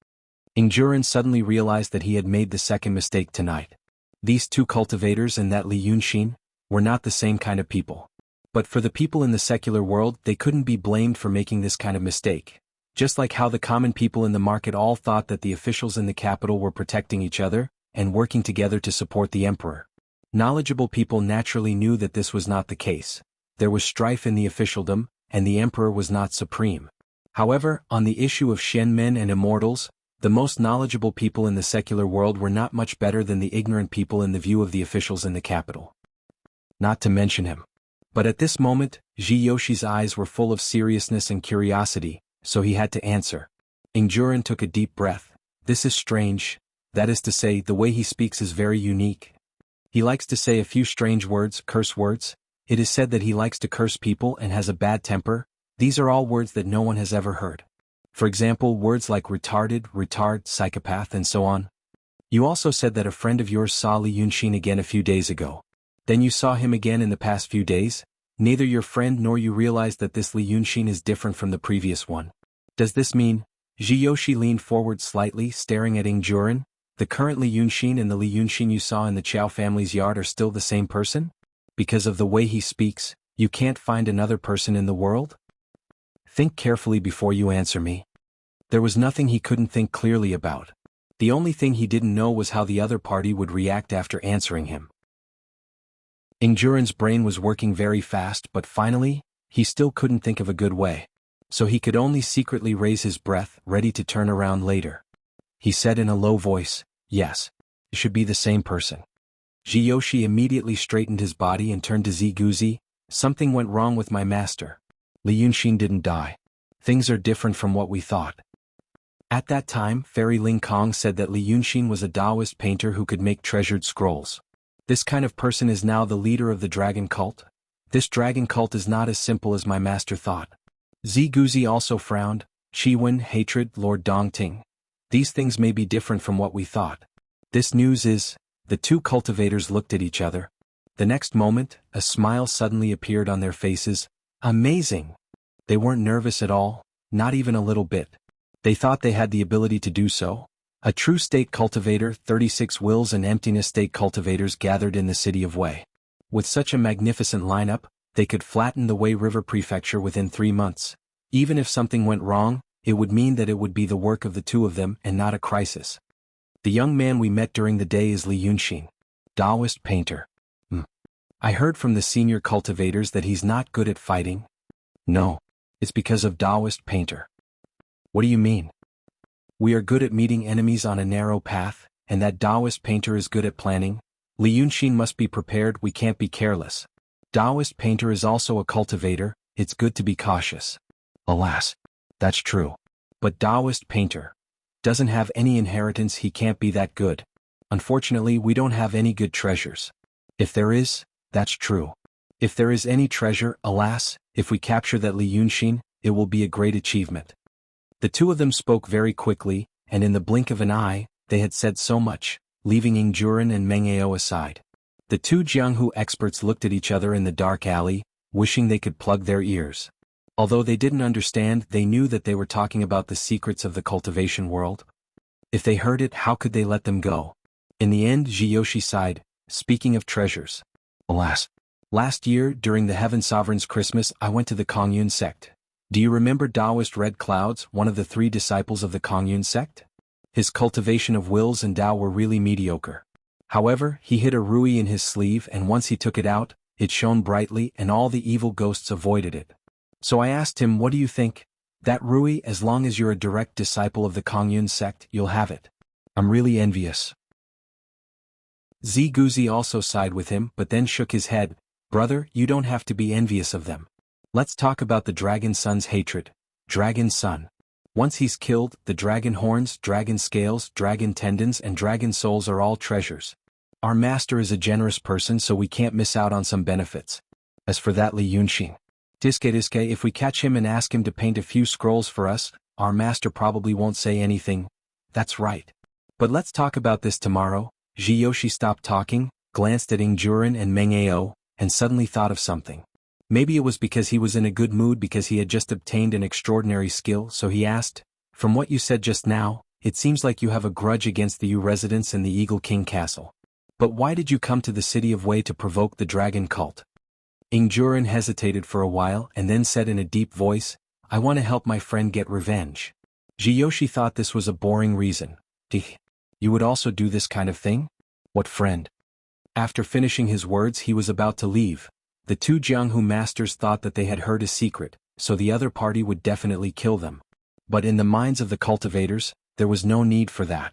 Ingjuren suddenly realized that he had made the second mistake tonight. These two cultivators and that Li Yunxin were not the same kind of people. But for the people in the secular world, they couldn't be blamed for making this kind of mistake. Just like how the common people in the market all thought that the officials in the capital were protecting each other and working together to support the emperor. Knowledgeable people naturally knew that this was not the case. There was strife in the officialdom, and the emperor was not supreme. However, on the issue of Shenmen and immortals, the most knowledgeable people in the secular world were not much better than the ignorant people in the view of the officials in the capital. Not to mention him. But at this moment, Yoshi's eyes were full of seriousness and curiosity, so he had to answer. Ingjuren took a deep breath. This is strange. That is to say, the way he speaks is very unique. He likes to say a few strange words, curse words. It is said that he likes to curse people and has a bad temper. These are all words that no one has ever heard. For example, words like retarded, retard, psychopath, and so on. You also said that a friend of yours saw Li Yunxin again a few days ago. Then you saw him again in the past few days? Neither your friend nor you realized that this Li Yunxin is different from the previous one. Does this mean? Yoshi leaned forward slightly, staring at Ingjuren. The current Li Yunxin and the Li Yunxin you saw in the Chao family's yard are still the same person? Because of the way he speaks, you can't find another person in the world? Think carefully before you answer me. There was nothing he couldn't think clearly about. The only thing he didn't know was how the other party would react after answering him. Ingjuren's brain was working very fast, but finally, he still couldn't think of a good way. So he could only secretly raise his breath, ready to turn around later. He said in a low voice, "Yes. It should be the same person." Yoshi immediately straightened his body and turned to Ziguzi. "Something went wrong with my master. Li Yunxin didn't die. Things are different from what we thought." At that time, Fairy Ling Kong said that Li Yunxin was a Taoist painter who could make treasured scrolls. This kind of person is now the leader of the dragon cult. This dragon cult is not as simple as my master thought. Ziguzi also frowned. Shiwen, hatred, Lord Dongting. These things may be different from what we thought. This news is... The two cultivators looked at each other. The next moment, a smile suddenly appeared on their faces. Amazing! They weren't nervous at all, not even a little bit. They thought they had the ability to do so. A true state cultivator, 36 wills and emptiness state cultivators gathered in the city of Wei. With such a magnificent lineup, they could flatten the Wei River Prefecture within 3 months. Even if something went wrong, it would mean that it would be the work of the two of them and not a crisis. The young man we met during the day is Li Yunxin. Taoist painter. I heard from the senior cultivators that he's not good at fighting. No. It's because of Taoist painter. What do you mean? We are good at meeting enemies on a narrow path, and that Taoist painter is good at planning. Li Yunxin must be prepared, we can't be careless. Taoist painter is also a cultivator, it's good to be cautious. Alas. That's true. But Taoist painter doesn't have any inheritance, he can't be that good. Unfortunately, we don't have any good treasures. If there is, that's true. If there is any treasure, alas, if we capture that Li Yunxin, it will be a great achievement. The two of them spoke very quickly, and in the blink of an eye, they had said so much, leaving Ingjuren and Mengao aside. The two Jianghu experts looked at each other in the dark alley, wishing they could plug their ears. Although they didn't understand, they knew that they were talking about the secrets of the cultivation world. If they heard it, how could they let them go? In the end, Yoshi sighed, speaking of treasures. Alas. Last year, during the Heaven Sovereign's Christmas, I went to the Kongyun sect. Do you remember Taoist Red Clouds, one of the 3 disciples of the Kongyun sect? His cultivation of wills and Tao were really mediocre. However, he hid a rui in his sleeve, and once he took it out, it shone brightly and all the evil ghosts avoided it. So I asked him, what do you think? That rui, as long as you're a direct disciple of the Kongyun sect, you'll have it. I'm really envious. Ziguzi also sighed with him, but then shook his head. Brother, you don't have to be envious of them. Let's talk about the Dragon Son's hatred. Dragon Son. Once he's killed, the dragon horns, dragon scales, dragon tendons and dragon souls are all treasures. Our master is a generous person, so we can't miss out on some benefits. As for that Li Yunxin. Diske, if we catch him and ask him to paint a few scrolls for us, our master probably won't say anything. That's right. But let's talk about this tomorrow. Yoshi stopped talking, glanced at Ingjuren and Mengao, and suddenly thought of something. Maybe it was because he was in a good mood because he had just obtained an extraordinary skill, so he asked, from what you said just now, it seems like you have a grudge against the Yu residents in the Eagle King Castle. But why did you come to the city of Wei to provoke the dragon cult? Ingjuren hesitated for a while and then said in a deep voice, I want to help my friend get revenge. Yoshi thought this was a boring reason. You would also do this kind of thing? What friend? After finishing his words, he was about to leave. The 2 Jianghu masters thought that they had heard a secret, so the other party would definitely kill them. But in the minds of the cultivators, there was no need for that.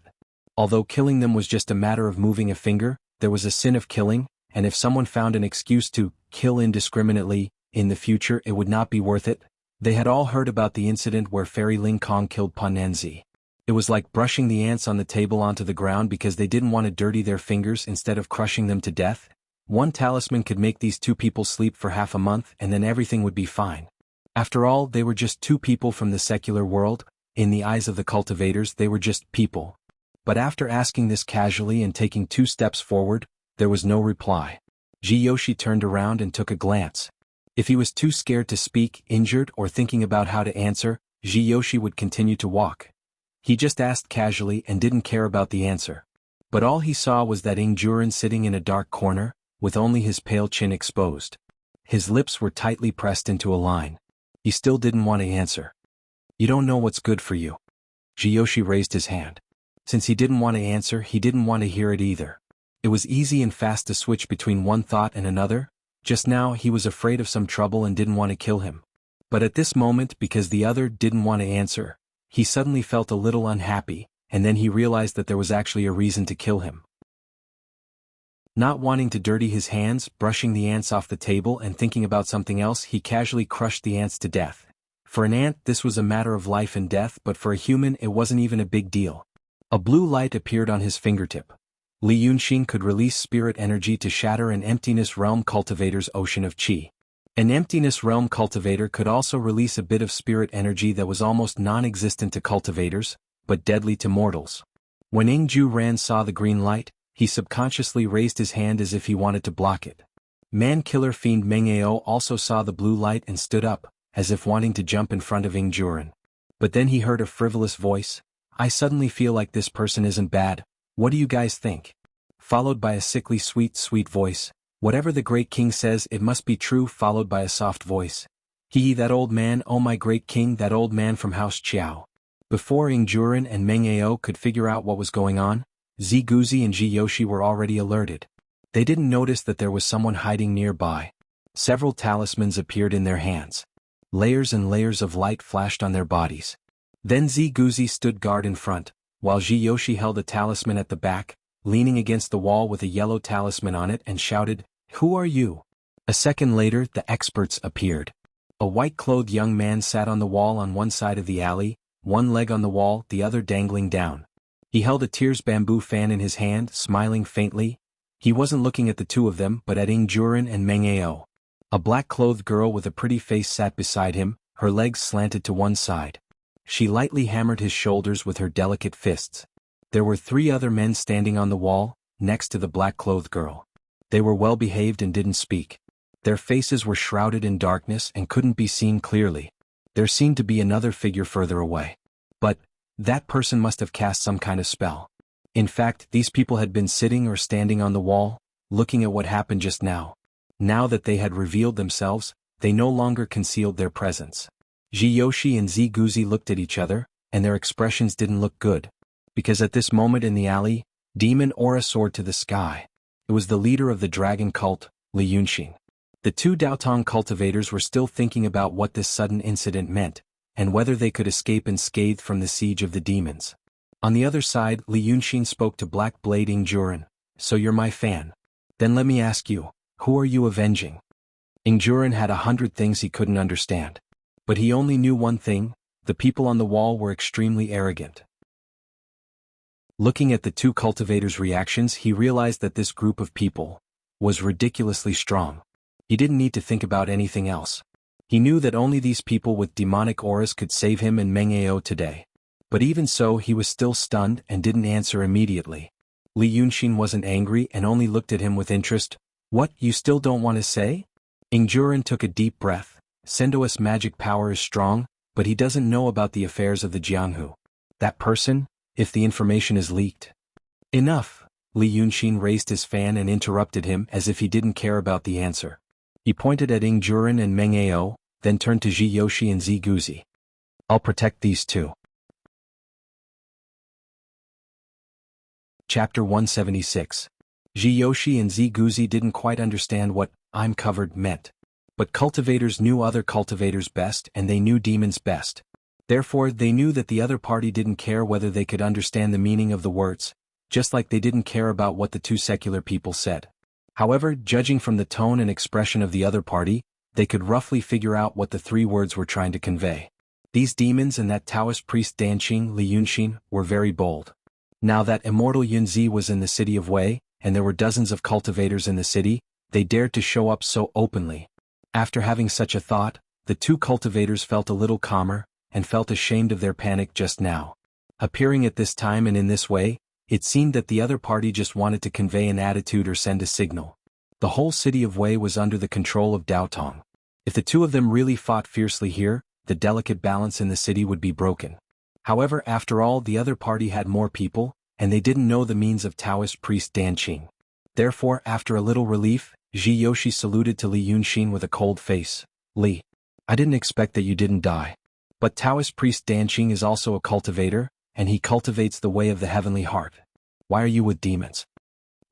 Although killing them was just a matter of moving a finger, there was a sin of killing, and if someone found an excuse to kill indiscriminately, in the future it would not be worth it. They had all heard about the incident where Fairy Ling Kong killed Panenzi. It was like brushing the ants on the table onto the ground because they didn't want to dirty their fingers instead of crushing them to death. One talisman could make these two people sleep for half a month and then everything would be fine. After all, they were just two people from the secular world. In the eyes of the cultivators, they were just people. But after asking this casually and taking 2 steps forward, there was no reply. Jiyoshi turned around and took a glance. If he was too scared to speak, injured, or thinking about how to answer, Jiyoshi would continue to walk. He just asked casually and didn't care about the answer. But all he saw was that Ingjuren sitting in a dark corner, with only his pale chin exposed. His lips were tightly pressed into a line. He still didn't want to answer. You don't know what's good for you. Jiyoshi raised his hand. Since he didn't want to answer, he didn't want to hear it either. It was easy and fast to switch between one thought and another. Just now he was afraid of some trouble and didn't want to kill him. But at this moment, because the other didn't want to answer, he suddenly felt a little unhappy, and then he realized that there was actually a reason to kill him. Not wanting to dirty his hands, brushing the ants off the table and thinking about something else, he casually crushed the ants to death. For an ant, this was a matter of life and death, but for a human it wasn't even a big deal. A blue light appeared on his fingertip. Li Yunxin could release spirit energy to shatter an emptiness realm cultivator's ocean of qi. An emptiness realm cultivator could also release a bit of spirit energy that was almost non-existent to cultivators, but deadly to mortals. When Ingjuren saw the green light, he subconsciously raised his hand as if he wanted to block it. Man-killer fiend Mengao also saw the blue light and stood up, as if wanting to jump in front of Ingjuren. But then he heard a frivolous voice. I suddenly feel like this person isn't bad. What do you guys think? Followed by a sickly sweet voice. Whatever the great king says, it must be true. Followed by a soft voice. He, that old man, oh my great king, that old man from House Chiao. Before Ingjuren and Mengao could figure out what was going on, Ziguzi and Jiyoshi were already alerted. They didn't notice that there was someone hiding nearby. Several talismans appeared in their hands. Layers and layers of light flashed on their bodies. Then Ziguzi stood guard in front, while Jiyoshi held a talisman at the back, leaning against the wall with a yellow talisman on it, and shouted, "Who are you?" A second later, the experts appeared. A white-clothed young man sat on the wall on one side of the alley, one leg on the wall, the other dangling down. He held a tears bamboo fan in his hand, smiling faintly. He wasn't looking at the two of them but at Ingjuren and Mengao. A black-clothed girl with a pretty face sat beside him, her legs slanted to one side. She lightly hammered his shoulders with her delicate fists. There were 3 other men standing on the wall, next to the black-clothed girl. They were well-behaved and didn't speak. Their faces were shrouded in darkness and couldn't be seen clearly. There seemed to be another figure further away. But that person must have cast some kind of spell. In fact, these people had been sitting or standing on the wall, looking at what happened just now. Now that they had revealed themselves, they no longer concealed their presence. Jiyoshi and Ziguzi looked at each other, and their expressions didn't look good. Because at this moment in the alley, demon aura soared to the sky. It was the leader of the dragon cult, Li Yunxin. The 2 Daotong cultivators were still thinking about what this sudden incident meant, and whether they could escape unscathed from the siege of the demons. On the other side, Li Yunxin spoke to Black Blade Ingjuren. So you're my fan. Then let me ask you, who are you avenging? Ingjuren had 100 things he couldn't understand. But he only knew one thing: the people on the wall were extremely arrogant. Looking at the 2 cultivators' reactions, he realized that this group of people was ridiculously strong. He didn't need to think about anything else. He knew that only these people with demonic auras could save him and Mengao today. But even so, he was still stunned and didn't answer immediately. Li Yunxin wasn't angry and only looked at him with interest. What, you still don't want to say? Ingjuren took a deep breath. Sendo's magic power is strong, but he doesn't know about the affairs of the Jianghu. That person, if the information is leaked. Enough! Li Yunxin raised his fan and interrupted him as if he didn't care about the answer. He pointed at Ingjuren and Mengao, then turned to Jiyoshi and Ziguzi. I'll protect these 2. Chapter 176. Jiyoshi and Ziguzi didn't quite understand what "I'm covered" meant. But cultivators knew other cultivators best, and they knew demons best. Therefore, they knew that the other party didn't care whether they could understand the meaning of the words, just like they didn't care about what the 2 secular people said. However, judging from the tone and expression of the other party, they could roughly figure out what the three words were trying to convey. These demons and that Taoist priest Danqing Li Yunxin were very bold. Now that immortal Yunzi was in the city of Wei, and there were dozens of cultivators in the city, they dared to show up so openly. After having such a thought, the two cultivators felt a little calmer, and felt ashamed of their panic just now. Appearing at this time and in this way, it seemed that the other party just wanted to convey an attitude or send a signal. The whole city of Wei was under the control of Dao Tong. If the two of them really fought fiercely here, the delicate balance in the city would be broken. However, after all, the other party had more people, and they didn't know the means of Taoist priest Danqing. Therefore, after a little relief, Ji Yoshi saluted to Li Yunxin with a cold face. Li, I didn't expect that you didn't die. But Taoist priest Danqing is also a cultivator, and he cultivates the way of the heavenly heart. Why are you with demons?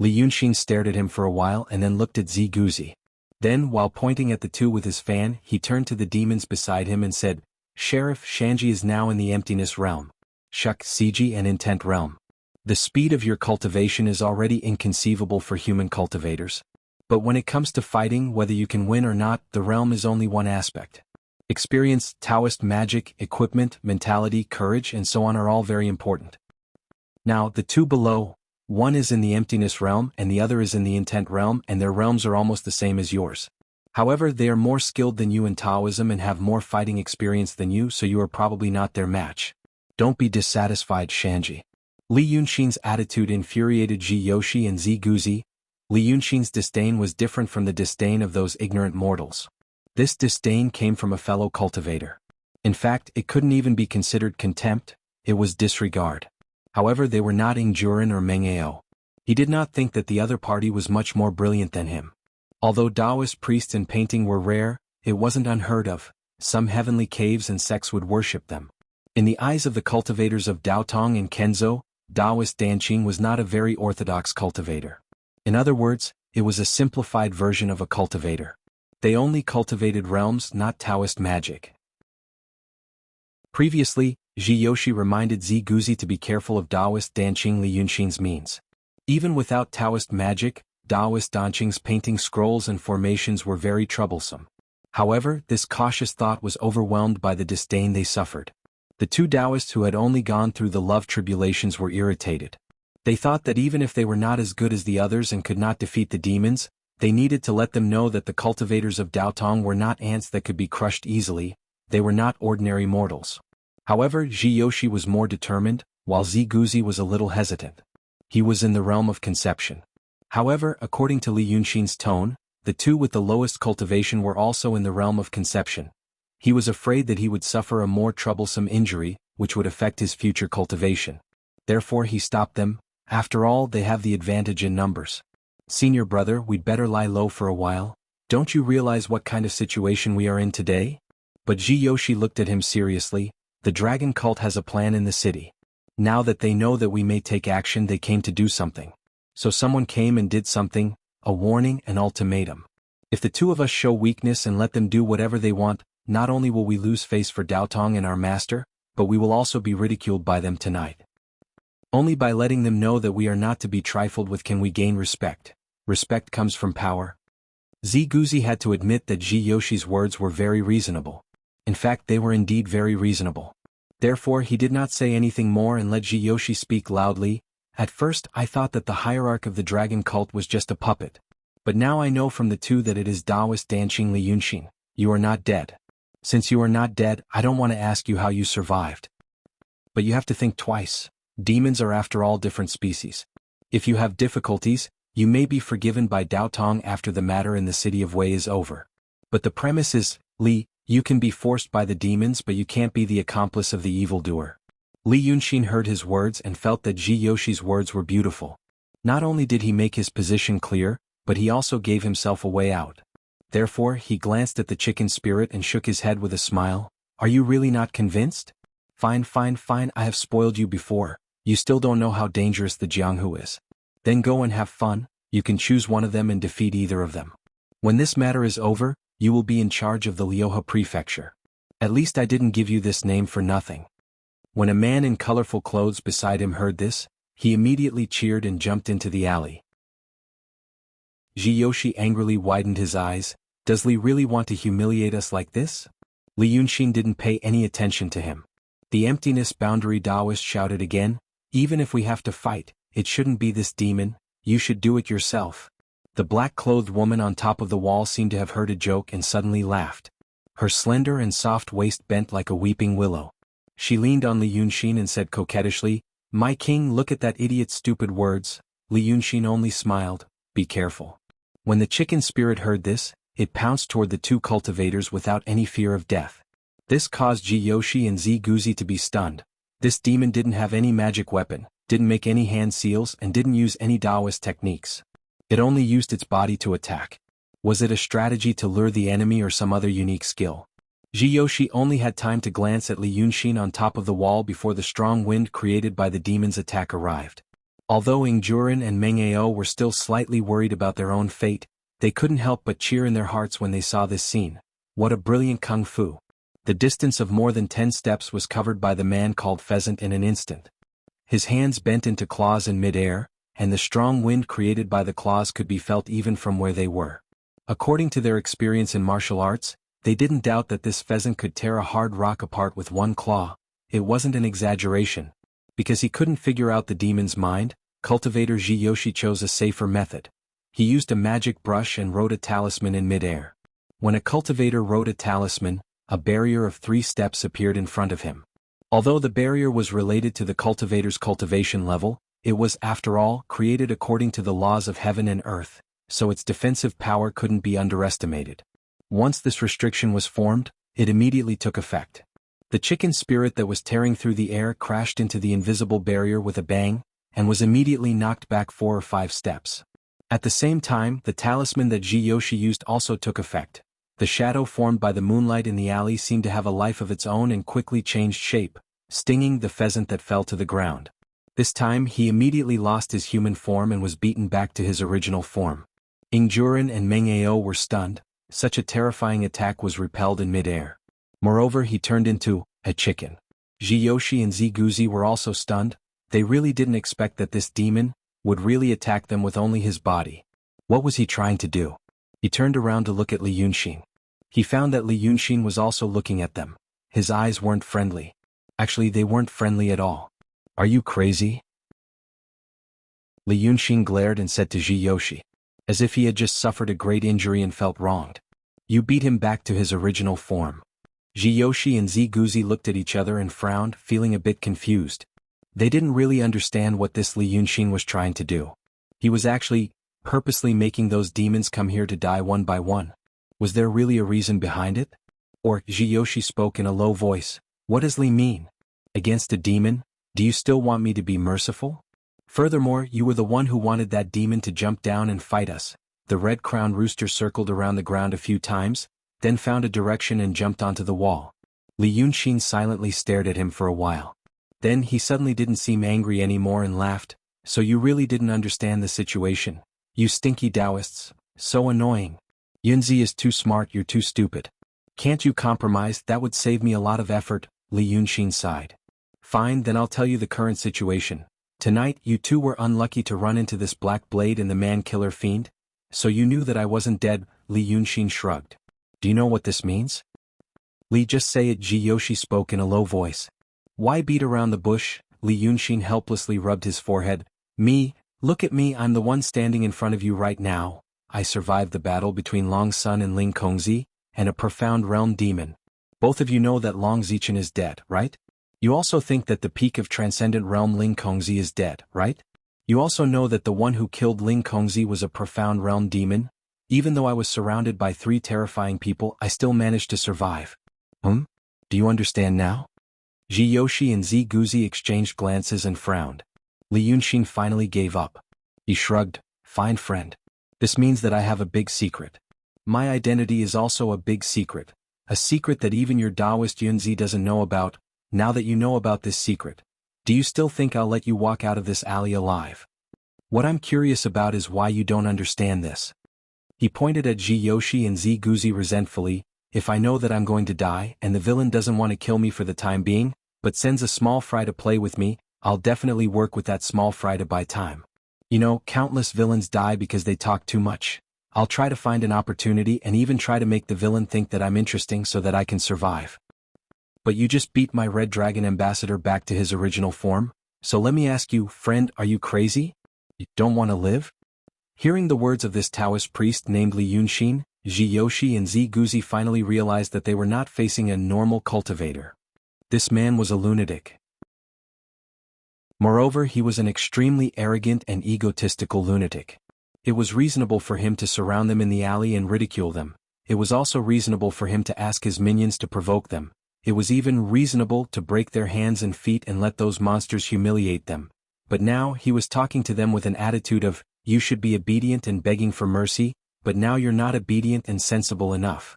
Li Yunxin stared at him for a while and then looked at Zi Guzi. Then, while pointing at the two with his fan, he turned to the demons beside him and said, Sheriff Shanji is now in the emptiness realm. Shuk Siji and intent realm. The speed of your cultivation is already inconceivable for human cultivators. But when it comes to fighting, whether you can win or not, the realm is only one aspect. Experience, Taoist magic, equipment, mentality, courage, and so on are all very important. Now, the two below, one is in the emptiness realm and the other is in the intent realm, and their realms are almost the same as yours. However, they are more skilled than you in Taoism and have more fighting experience than you, so you are probably not their match. Don't be dissatisfied, Shanji. Li Yunxin's attitude infuriated Ji Yoshi and Zi Guzi. Li Yunxin's disdain was different from the disdain of those ignorant mortals. This disdain came from a fellow cultivator. In fact, it couldn't even be considered contempt, it was disregard. However, they were not Ing Juran or Meng Ao. He did not think that the other party was much more brilliant than him. Although Taoist priests and painting were rare, it wasn't unheard of. Some heavenly caves and sects would worship them. In the eyes of the cultivators of Daotong and Kenzo, Taoist Danqing was not a very orthodox cultivator. In other words, it was a simplified version of a cultivator. They only cultivated realms, not Taoist magic. Previously, Ji Yoshi reminded Zi Guzi to be careful of Taoist Danqing Li Yunxin's means. Even without Taoist magic, Taoist Danqing's painting scrolls and formations were very troublesome. However, this cautious thought was overwhelmed by the disdain they suffered. The two Taoists who had only gone through the love tribulations were irritated. They thought that even if they were not as good as the others and could not defeat the demons, they needed to let them know that the cultivators of Daotong were not ants that could be crushed easily, they were not ordinary mortals. However, Ji Yoshi was more determined, while Zi Guzi was a little hesitant. He was in the realm of conception. However, according to Li Yunxin's tone, the two with the lowest cultivation were also in the realm of conception. He was afraid that he would suffer a more troublesome injury, which would affect his future cultivation. Therefore he stopped them. After all, they have the advantage in numbers. Senior brother, we'd better lie low for a while. Don't you realize what kind of situation we are in today? But Ji Yoshi looked at him seriously. The dragon cult has a plan in the city. Now that they know that we may take action, they came to do something. So someone came and did something, a warning, an ultimatum. If the two of us show weakness and let them do whatever they want, not only will we lose face for Daotong and our master, but we will also be ridiculed by them tonight. Only by letting them know that we are not to be trifled with can we gain respect. Respect comes from power. Zi Guzi had to admit that Ji Yoshi's words were very reasonable. In fact, they were indeed very reasonable. Therefore, he did not say anything more and let Ji Yoshi speak loudly. At first, I thought that the hierarch of the dragon cult was just a puppet. But now I know from the two that it is Taoist Danqing Li Yunxin. You are not dead. Since you are not dead, I don't want to ask you how you survived. But you have to think twice. Demons are after all different species. If you have difficulties, you may be forgiven by Daotong after the matter in the city of Wei is over. But the premise is, Li, you can be forced by the demons but you can't be the accomplice of the evildoer. Li Yunxin heard his words and felt that Ji Yoshi's words were beautiful. Not only did he make his position clear, but he also gave himself a way out. Therefore, he glanced at the chicken spirit and shook his head with a smile. Are you really not convinced? Fine, I have spoiled you before. You still don't know how dangerous the Jianghu is. Then go and have fun, you can choose one of them and defeat either of them. When this matter is over, you will be in charge of the Liuhe prefecture. At least I didn't give you this name for nothing. When a man in colorful clothes beside him heard this, he immediately cheered and jumped into the alley. Jiyoshi angrily widened his eyes. Does Li really want to humiliate us like this? Li Yunxin didn't pay any attention to him. The emptiness boundary Taoist shouted again, even if we have to fight, it shouldn't be this demon, you should do it yourself. The black-clothed woman on top of the wall seemed to have heard a joke and suddenly laughed. Her slender and soft waist bent like a weeping willow. She leaned on Li Yunxin and said coquettishly, "My king, look at that idiot's stupid words." Li Yunxin only smiled, "Be careful." When the chicken spirit heard this, it pounced toward the two cultivators without any fear of death. This caused Jiyoshi and Ziguzi to be stunned. This demon didn't have any magic weapon, didn't make any hand seals and didn't use any Taoist techniques. It only used its body to attack. Was it a strategy to lure the enemy or some other unique skill? Jiyoshi only had time to glance at Li Yunxin on top of the wall before the strong wind created by the demon's attack arrived. Although Ingjuren and Mengao were still slightly worried about their own fate, they couldn't help but cheer in their hearts when they saw this scene. What a brilliant kung fu! The distance of more than 10 steps was covered by the man called Pheasant in an instant. His hands bent into claws in mid-air, and the strong wind created by the claws could be felt even from where they were. According to their experience in martial arts, they didn't doubt that this pheasant could tear a hard rock apart with one claw. It wasn't an exaggeration. Because he couldn't figure out the demon's mind, cultivator Jiyoshi chose a safer method. He used a magic brush and wrote a talisman in mid-air. When a cultivator wrote a talisman, a barrier of 3 steps appeared in front of him. Although the barrier was related to the cultivator's cultivation level, it was, after all, created according to the laws of heaven and earth, so its defensive power couldn't be underestimated. Once this restriction was formed, it immediately took effect. The chicken spirit that was tearing through the air crashed into the invisible barrier with a bang, and was immediately knocked back 4 or 5 steps. At the same time, the talisman that Jiyoshi used also took effect. The shadow formed by the moonlight in the alley seemed to have a life of its own and quickly changed shape, stinging the pheasant that fell to the ground. This time he immediately lost his human form and was beaten back to his original form. Ingjuren and Mengao were stunned. Such a terrifying attack was repelled in mid-air. Moreover, he turned into a chicken. Jiyoshi and Ziguzi were also stunned. They really didn't expect that this demon would really attack them with only his body. What was he trying to do? He turned around to look at Li Yunxin. He found that Li Yunxin was also looking at them. His eyes weren't friendly. Actually, they weren't friendly at all. "Are you crazy?" Li Yunxin glared and said to Jiyoshi, as if he had just suffered a great injury and felt wronged. "You beat him back to his original form." Jiyoshi and Ziguzi looked at each other and frowned, feeling a bit confused. They didn't really understand what this Li Yunxin was trying to do. He was actually purposely making those demons come here to die one by one. Was there really a reason behind it? Or, Jiyoshi spoke in a low voice, "What does Li mean? Against a demon? Do you still want me to be merciful? Furthermore, you were the one who wanted that demon to jump down and fight us." The red-crowned rooster circled around the ground a few times, then found a direction and jumped onto the wall. Li Yunxin silently stared at him for a while. Then he suddenly didn't seem angry anymore and laughed. "So you really didn't understand the situation? You stinky Taoists, so annoying. Yunzi is too smart, you're too stupid. Can't you compromise? That would save me a lot of effort." Li Yunxin sighed. "Fine, then I'll tell you the current situation. Tonight you two were unlucky to run into this Black Blade and the man-killer fiend. So you knew that I wasn't dead." Li Yunxin shrugged. "Do you know what this means?" "Li, just say it." Jiyoshi spoke in a low voice. "Why beat around the bush?" Li Yunxin helplessly rubbed his forehead. "Me? Look at me, I'm the one standing in front of you right now. I survived the battle between Long Sun and Ling Kongzi, and a profound realm demon. Both of you know that Long Zichen is dead, right? You also think that the peak of transcendent realm Ling Kongzi is dead, right? You also know that the one who killed Ling Kongzi was a profound realm demon. Even though I was surrounded by 3 terrifying people, I still managed to survive. Do you understand now?" Jiyoshi and Ziguzi exchanged glances and frowned. Li Yunxin finally gave up. He shrugged. "Fine, friend. This means that I have a big secret. My identity is also a big secret. A secret that even your Taoist Yunzi doesn't know about. Now that you know about this secret, do you still think I'll let you walk out of this alley alive? What I'm curious about is why you don't understand this." He pointed at Jiyoshi and Ziguzi resentfully. "If I know that I'm going to die and the villain doesn't want to kill me for the time being, but sends a small fry to play with me, I'll definitely work with that small fry to buy time. You know, countless villains die because they talk too much. I'll try to find an opportunity and even try to make the villain think that I'm interesting so that I can survive. But you just beat my Red Dragon ambassador back to his original form, so let me ask you, friend, are you crazy? You don't want to live? Hearing the words of this Taoist priest named Li Yunxin, Ji Yoshi and Zi Guzi finally realized that they were not facing a normal cultivator. This man was a lunatic. Moreover, he was an extremely arrogant and egotistical lunatic. It was reasonable for him to surround them in the alley and ridicule them. It was also reasonable for him to ask his minions to provoke them. It was even reasonable to break their hands and feet and let those monsters humiliate them. But now he was talking to them with an attitude of, you should be obedient and begging for mercy, but now you're not obedient and sensible enough.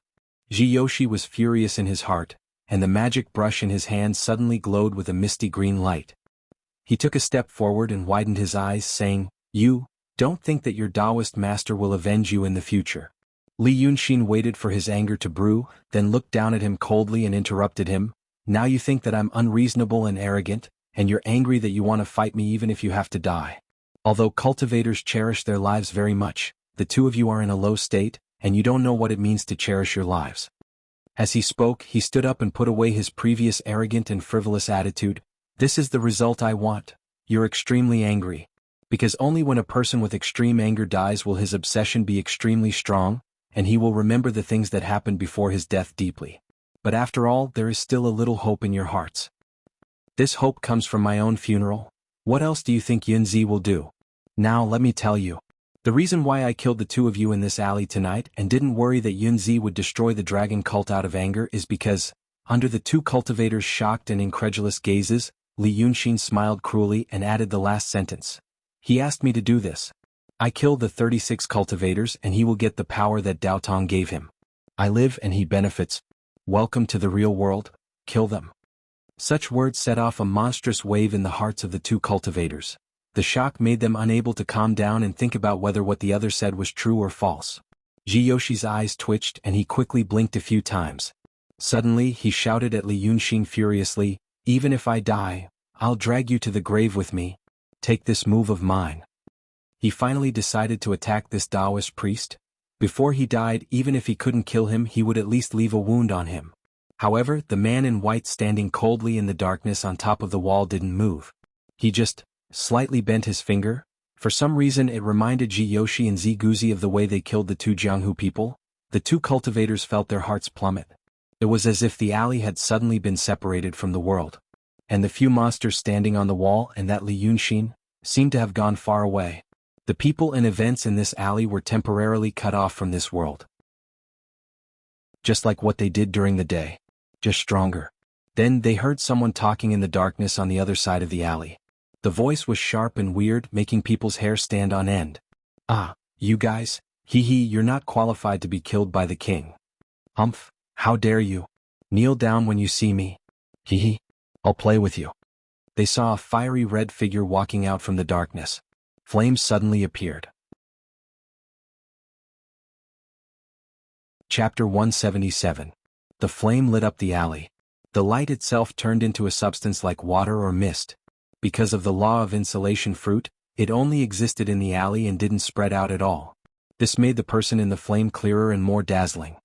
Ji Yoshi was furious in his heart, and the magic brush in his hand suddenly glowed with a misty green light. He took a step forward and widened his eyes, saying, You don't think that your Taoist master will avenge you in the future. Li Yunxin waited for his anger to brew, then looked down at him coldly and interrupted him. Now you think that I'm unreasonable and arrogant, and you're angry that you want to fight me even if you have to die. Although cultivators cherish their lives very much, the two of you are in a low state, and you don't know what it means to cherish your lives. As he spoke, he stood up and put away his previous arrogant and frivolous attitude. This is the result I want. You're extremely angry. Because only when a person with extreme anger dies will his obsession be extremely strong, and he will remember the things that happened before his death deeply. But after all, there is still a little hope in your hearts. This hope comes from my own funeral. What else do you think Yunzi will do? Now let me tell you. The reason why I killed the two of you in this alley tonight and didn't worry that Yunzi would destroy the dragon cult out of anger is because, under the two cultivators' shocked and incredulous gazes, Li Yunxin smiled cruelly and added the last sentence. He asked me to do this. I killed the 36 cultivators and he will get the power that Dao Tong gave him. I live and he benefits. Welcome to the real world, kill them. Such words set off a monstrous wave in the hearts of the two cultivators. The shock made them unable to calm down and think about whether what the other said was true or false. Ji Yoshi's eyes twitched and he quickly blinked a few times. Suddenly he shouted at Li Yunxin furiously, Even if I die, I'll drag you to the grave with me. Take this move of mine. He finally decided to attack this Taoist priest. Before he died, even if he couldn't kill him, he would at least leave a wound on him. However, the man in white standing coldly in the darkness on top of the wall didn't move. He just slightly bent his finger. For some reason it reminded Ji Yoshi and Zi Guzi of the way they killed the two Jianghu people. The two cultivators felt their hearts plummet. It was as if the alley had suddenly been separated from the world. And the few monsters standing on the wall and that Li Yunxin seemed to have gone far away. The people and events in this alley were temporarily cut off from this world. Just like what they did during the day. Just stronger. Then they heard someone talking in the darkness on the other side of the alley. The voice was sharp and weird, making people's hair stand on end. Ah, you guys, you're not qualified to be killed by the king. Humph, how dare you? Kneel down when you see me. I'll play with you. They saw a fiery red figure walking out from the darkness. Flames suddenly appeared. Chapter 177. The flame lit up the alley. The light itself turned into a substance like water or mist. Because of the law of insulation fruit, it only existed in the alley and didn't spread out at all. This made the person in the flame clearer and more dazzling.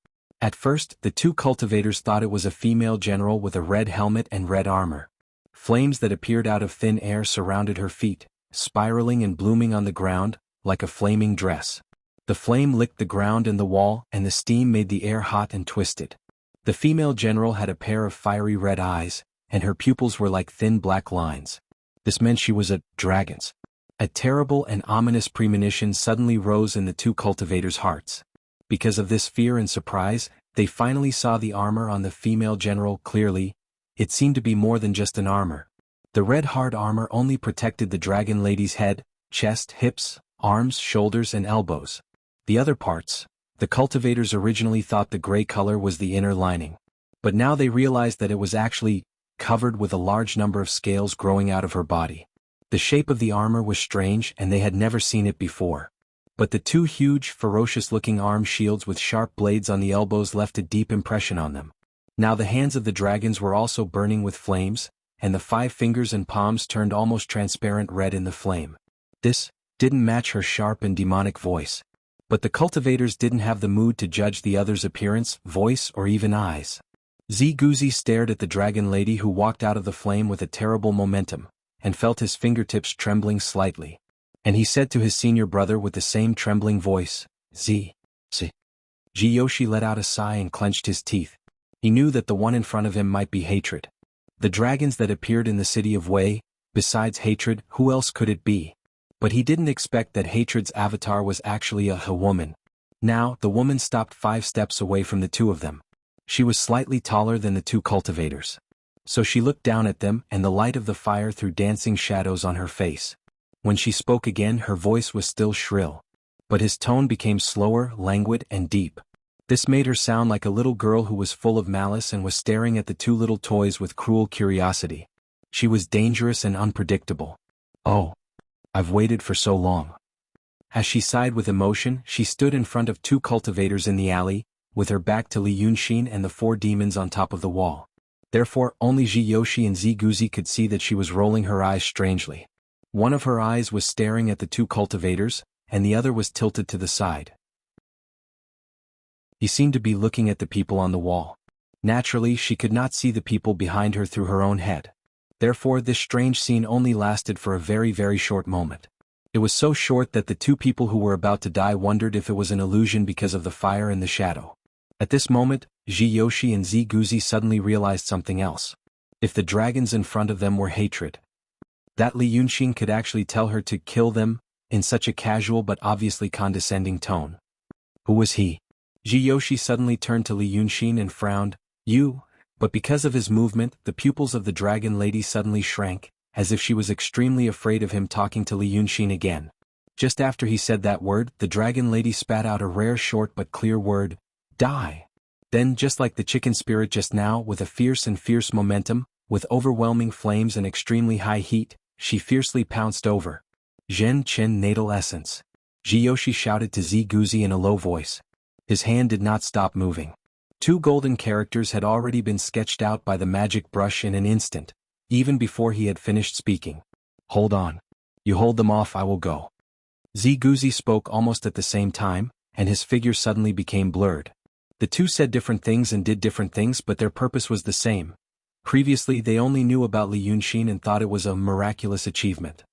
At first, the two cultivators thought it was a female general with a red helmet and red armor. Flames that appeared out of thin air surrounded her feet, spiraling and blooming on the ground, like a flaming dress. The flame licked the ground and the wall, and the steam made the air hot and twisted. The female general had a pair of fiery red eyes, and her pupils were like thin black lines. This meant she was a dragon's. A terrible and ominous premonition suddenly rose in the two cultivators' hearts. Because of this fear and surprise, they finally saw the armor on the female general clearly. It seemed to be more than just an armor. The red hard armor only protected the dragon lady's head, chest, hips, arms, shoulders, and elbows. The other parts, the cultivators originally thought the gray color was the inner lining. But now they realized that it was actually covered with a large number of scales growing out of her body. The shape of the armor was strange and they had never seen it before. But the two huge, ferocious-looking arm shields with sharp blades on the elbows left a deep impression on them. Now the hands of the dragons were also burning with flames, and the 5 fingers and palms turned almost transparent red in the flame. This didn't match her sharp and demonic voice. But the cultivators didn't have the mood to judge the other's appearance, voice, or even eyes. Ziguzi stared at the dragon lady who walked out of the flame with a terrible momentum, and felt his fingertips trembling slightly. And he said to his senior brother with the same trembling voice, Z. Jiyoshi let out a sigh and clenched his teeth. He knew that the one in front of him might be hatred. The dragons that appeared in the city of Wei, besides hatred, who else could it be? But he didn't expect that hatred's avatar was actually a woman. Now, the woman stopped 5 steps away from the two of them. She was slightly taller than the two cultivators. So she looked down at them, and the light of the fire threw dancing shadows on her face. When she spoke again, her voice was still shrill. But his tone became slower, languid, and deep. This made her sound like a little girl who was full of malice and was staring at the two little toys with cruel curiosity. She was dangerous and unpredictable. Oh, I've waited for so long. As she sighed with emotion, she stood in front of 2 cultivators in the alley, with her back to Li Yunxin and the 4 demons on top of the wall. Therefore, only Jiyoshi and Ziguzi could see that she was rolling her eyes strangely. One of her eyes was staring at the 2 cultivators, and the other was tilted to the side. He seemed to be looking at the people on the wall. Naturally, she could not see the people behind her through her own head. Therefore, this strange scene only lasted for a very, very short moment. It was so short that the 2 people who were about to die wondered if it was an illusion because of the fire and the shadow. At this moment, Jiyoshi and Ziguzi suddenly realized something else. If the dragons in front of them were hatred, that Li Yunxin could actually tell her to kill them, in such a casual but obviously condescending tone. Who was he? Jiyoshi suddenly turned to Li Yunxin and frowned. You? But because of his movement, the pupils of the dragon lady suddenly shrank, as if she was extremely afraid of him talking to Li Yunxin again. Just after he said that word, the dragon lady spat out a rare short but clear word, die. Then, just like the chicken spirit just now, with a fierce momentum, with overwhelming flames and extremely high heat, she fiercely pounced over. Zhen Chen Natal Essence. Jiyoshi shouted to Ziguzi in a low voice. His hand did not stop moving. 2 golden characters had already been sketched out by the magic brush in an instant, even before he had finished speaking. Hold on. You hold them off, I will go. Ziguzi spoke almost at the same time, and his figure suddenly became blurred. The 2 said different things and did different things, but their purpose was the same. Previously, they only knew about Li Yunxin and thought it was a miraculous achievement.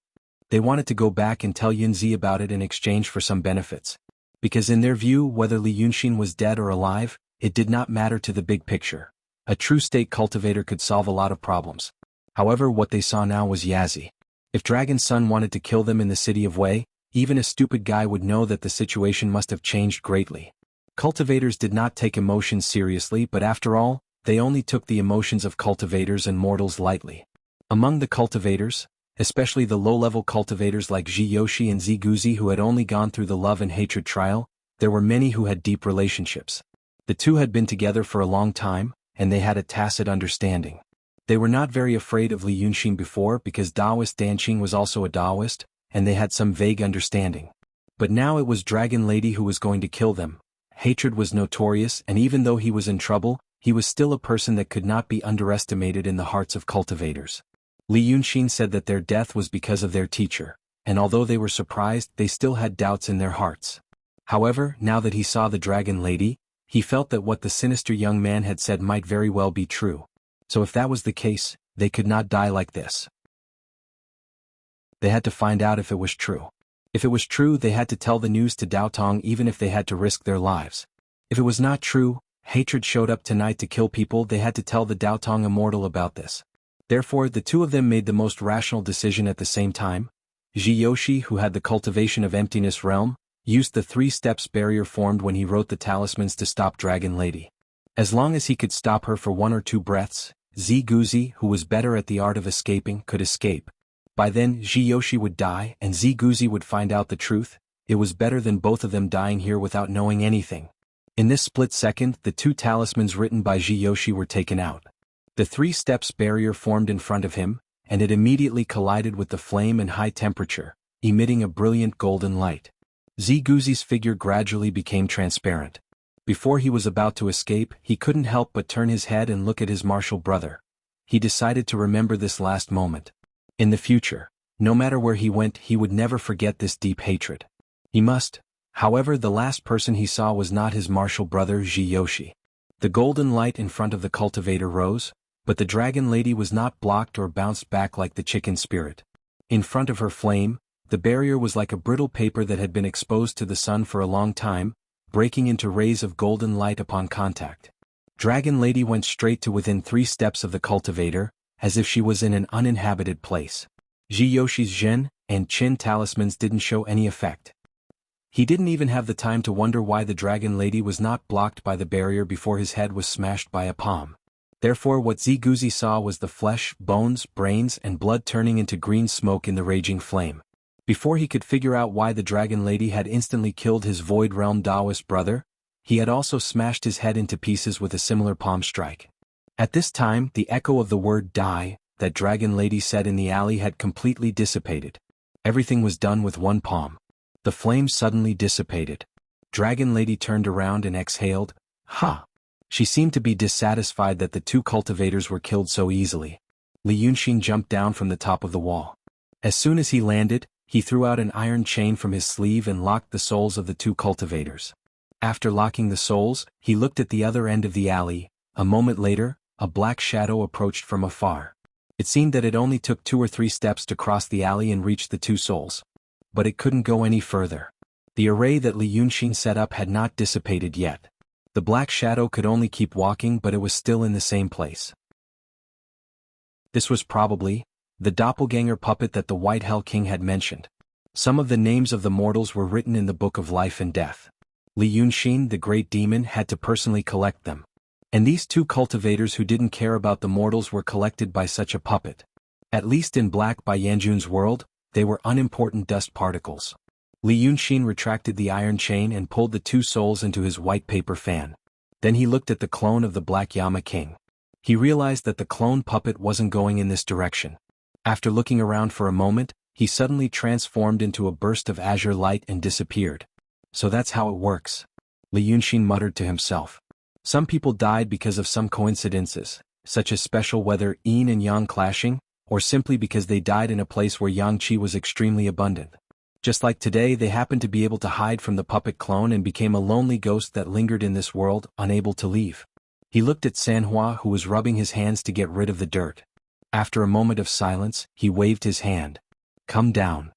They wanted to go back and tell Yunzi about it in exchange for some benefits. Because in their view, whether Li Yunxin was dead or alive, it did not matter to the big picture. A true state cultivator could solve a lot of problems. However, what they saw now was Yazi. If Dragon's son wanted to kill them in the city of Wei, even a stupid guy would know that the situation must have changed greatly. Cultivators did not take emotions seriously, but after all, they only took the emotions of cultivators and mortals lightly. Among the cultivators, especially the low-level cultivators like Jiyoshi and Ziguzi who had only gone through the love and hatred trial, there were many who had deep relationships. The 2 had been together for a long time, and they had a tacit understanding. They were not very afraid of Li Yunxin before because Taoist Danqing was also a Taoist, and they had some vague understanding. But now it was Dragon Lady who was going to kill them. Hatred was notorious, and even though he was in trouble, he was still a person that could not be underestimated in the hearts of cultivators. Li Yunxin said that their death was because of their teacher, and although they were surprised, they still had doubts in their hearts. However, now that he saw the Dragon Lady, he felt that what the sinister young man had said might very well be true. So if that was the case, they could not die like this. They had to find out if it was true. If it was true, they had to tell the news to Dao Tong even if they had to risk their lives. If it was not true, hatred showed up tonight to kill people, they had to tell the Dao Tong immortal about this. Therefore, the 2 of them made the most rational decision at the same time. Jiyoshi, who had the cultivation of emptiness realm, used the 3 steps barrier formed when he wrote the talismans to stop Dragon Lady. As long as he could stop her for 1 or 2 breaths, Ziguzi, who was better at the art of escaping, could escape. By then, Jiyoshi would die and Ziguzi would find out the truth. It was better than both of them dying here without knowing anything. In this split second, the 2 talismans written by Jiyoshi were taken out. The 3 steps barrier formed in front of him, and it immediately collided with the flame and high temperature, emitting a brilliant golden light. Ziguzi's figure gradually became transparent. Before he was about to escape, he couldn't help but turn his head and look at his martial brother. He decided to remember this last moment. In the future, no matter where he went, he would never forget this deep hatred. He must. However, the last person he saw was not his martial brother Jiyoshi. The golden light in front of the cultivator rose, but the dragon lady was not blocked or bounced back like the chicken spirit. In front of her flame, the barrier was like a brittle paper that had been exposed to the sun for a long time, breaking into rays of golden light upon contact. Dragon lady went straight to within 3 steps of the cultivator, as if she was in an uninhabited place. Jiyoshi's Zhen and Qin talismans didn't show any effect. He didn't even have the time to wonder why the dragon lady was not blocked by the barrier before his head was smashed by a palm. Therefore what Ziguzi saw was the flesh, bones, brains and blood turning into green smoke in the raging flame. Before he could figure out why the dragon lady had instantly killed his Void Realm Taoist brother, he had also smashed his head into pieces with a similar palm strike. At this time, the echo of the word die, that dragon lady said in the alley had completely dissipated. Everything was done with one palm. The flame suddenly dissipated. Dragon lady turned around and exhaled, "Ha!" She seemed to be dissatisfied that the 2 cultivators were killed so easily. Li Yunxin jumped down from the top of the wall. As soon as he landed, he threw out an iron chain from his sleeve and locked the souls of the 2 cultivators. After locking the souls, he looked at the other end of the alley. A moment later, a black shadow approached from afar. It seemed that it only took 2 or 3 steps to cross the alley and reach the 2 souls. But it couldn't go any further. The array that Li Yunxin set up had not dissipated yet. The black shadow could only keep walking, but it was still in the same place. This was probably the doppelganger puppet that the White Hell King had mentioned. Some of the names of the mortals were written in the Book of Life and Death. Li Yunxin, the great demon, had to personally collect them. And these 2 cultivators who didn't care about the mortals were collected by such a puppet. At least in Black by Yanjun's world, they were unimportant dust particles. Li Yunxin retracted the iron chain and pulled the 2 souls into his white paper fan. Then he looked at the clone of the Black Yama King. He realized that the clone puppet wasn't going in this direction. After looking around for a moment, he suddenly transformed into a burst of azure light and disappeared. So that's how it works. Li Yunxin muttered to himself. Some people died because of some coincidences, such as special weather, yin and yang clashing, or simply because they died in a place where yang qi was extremely abundant. Just like today, they happened to be able to hide from the puppet clone and became a lonely ghost that lingered in this world, unable to leave. He looked at Sanhua, who was rubbing his hands to get rid of the dirt. After a moment of silence, he waved his hand. "Come down."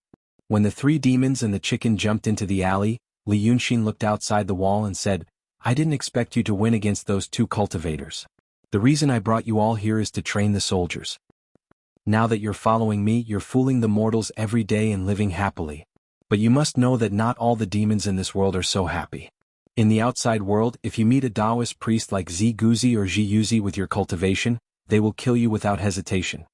When the 3 demons and the chicken jumped into the alley, Li Yunxin looked outside the wall and said, "I didn't expect you to win against those 2 cultivators. The reason I brought you all here is to train the soldiers. Now that you're following me, you're fooling the mortals every day and living happily. But you must know that not all the demons in this world are so happy. In the outside world, if you meet a Taoist priest like Ziguzi or Jiyuzi with your cultivation, they will kill you without hesitation.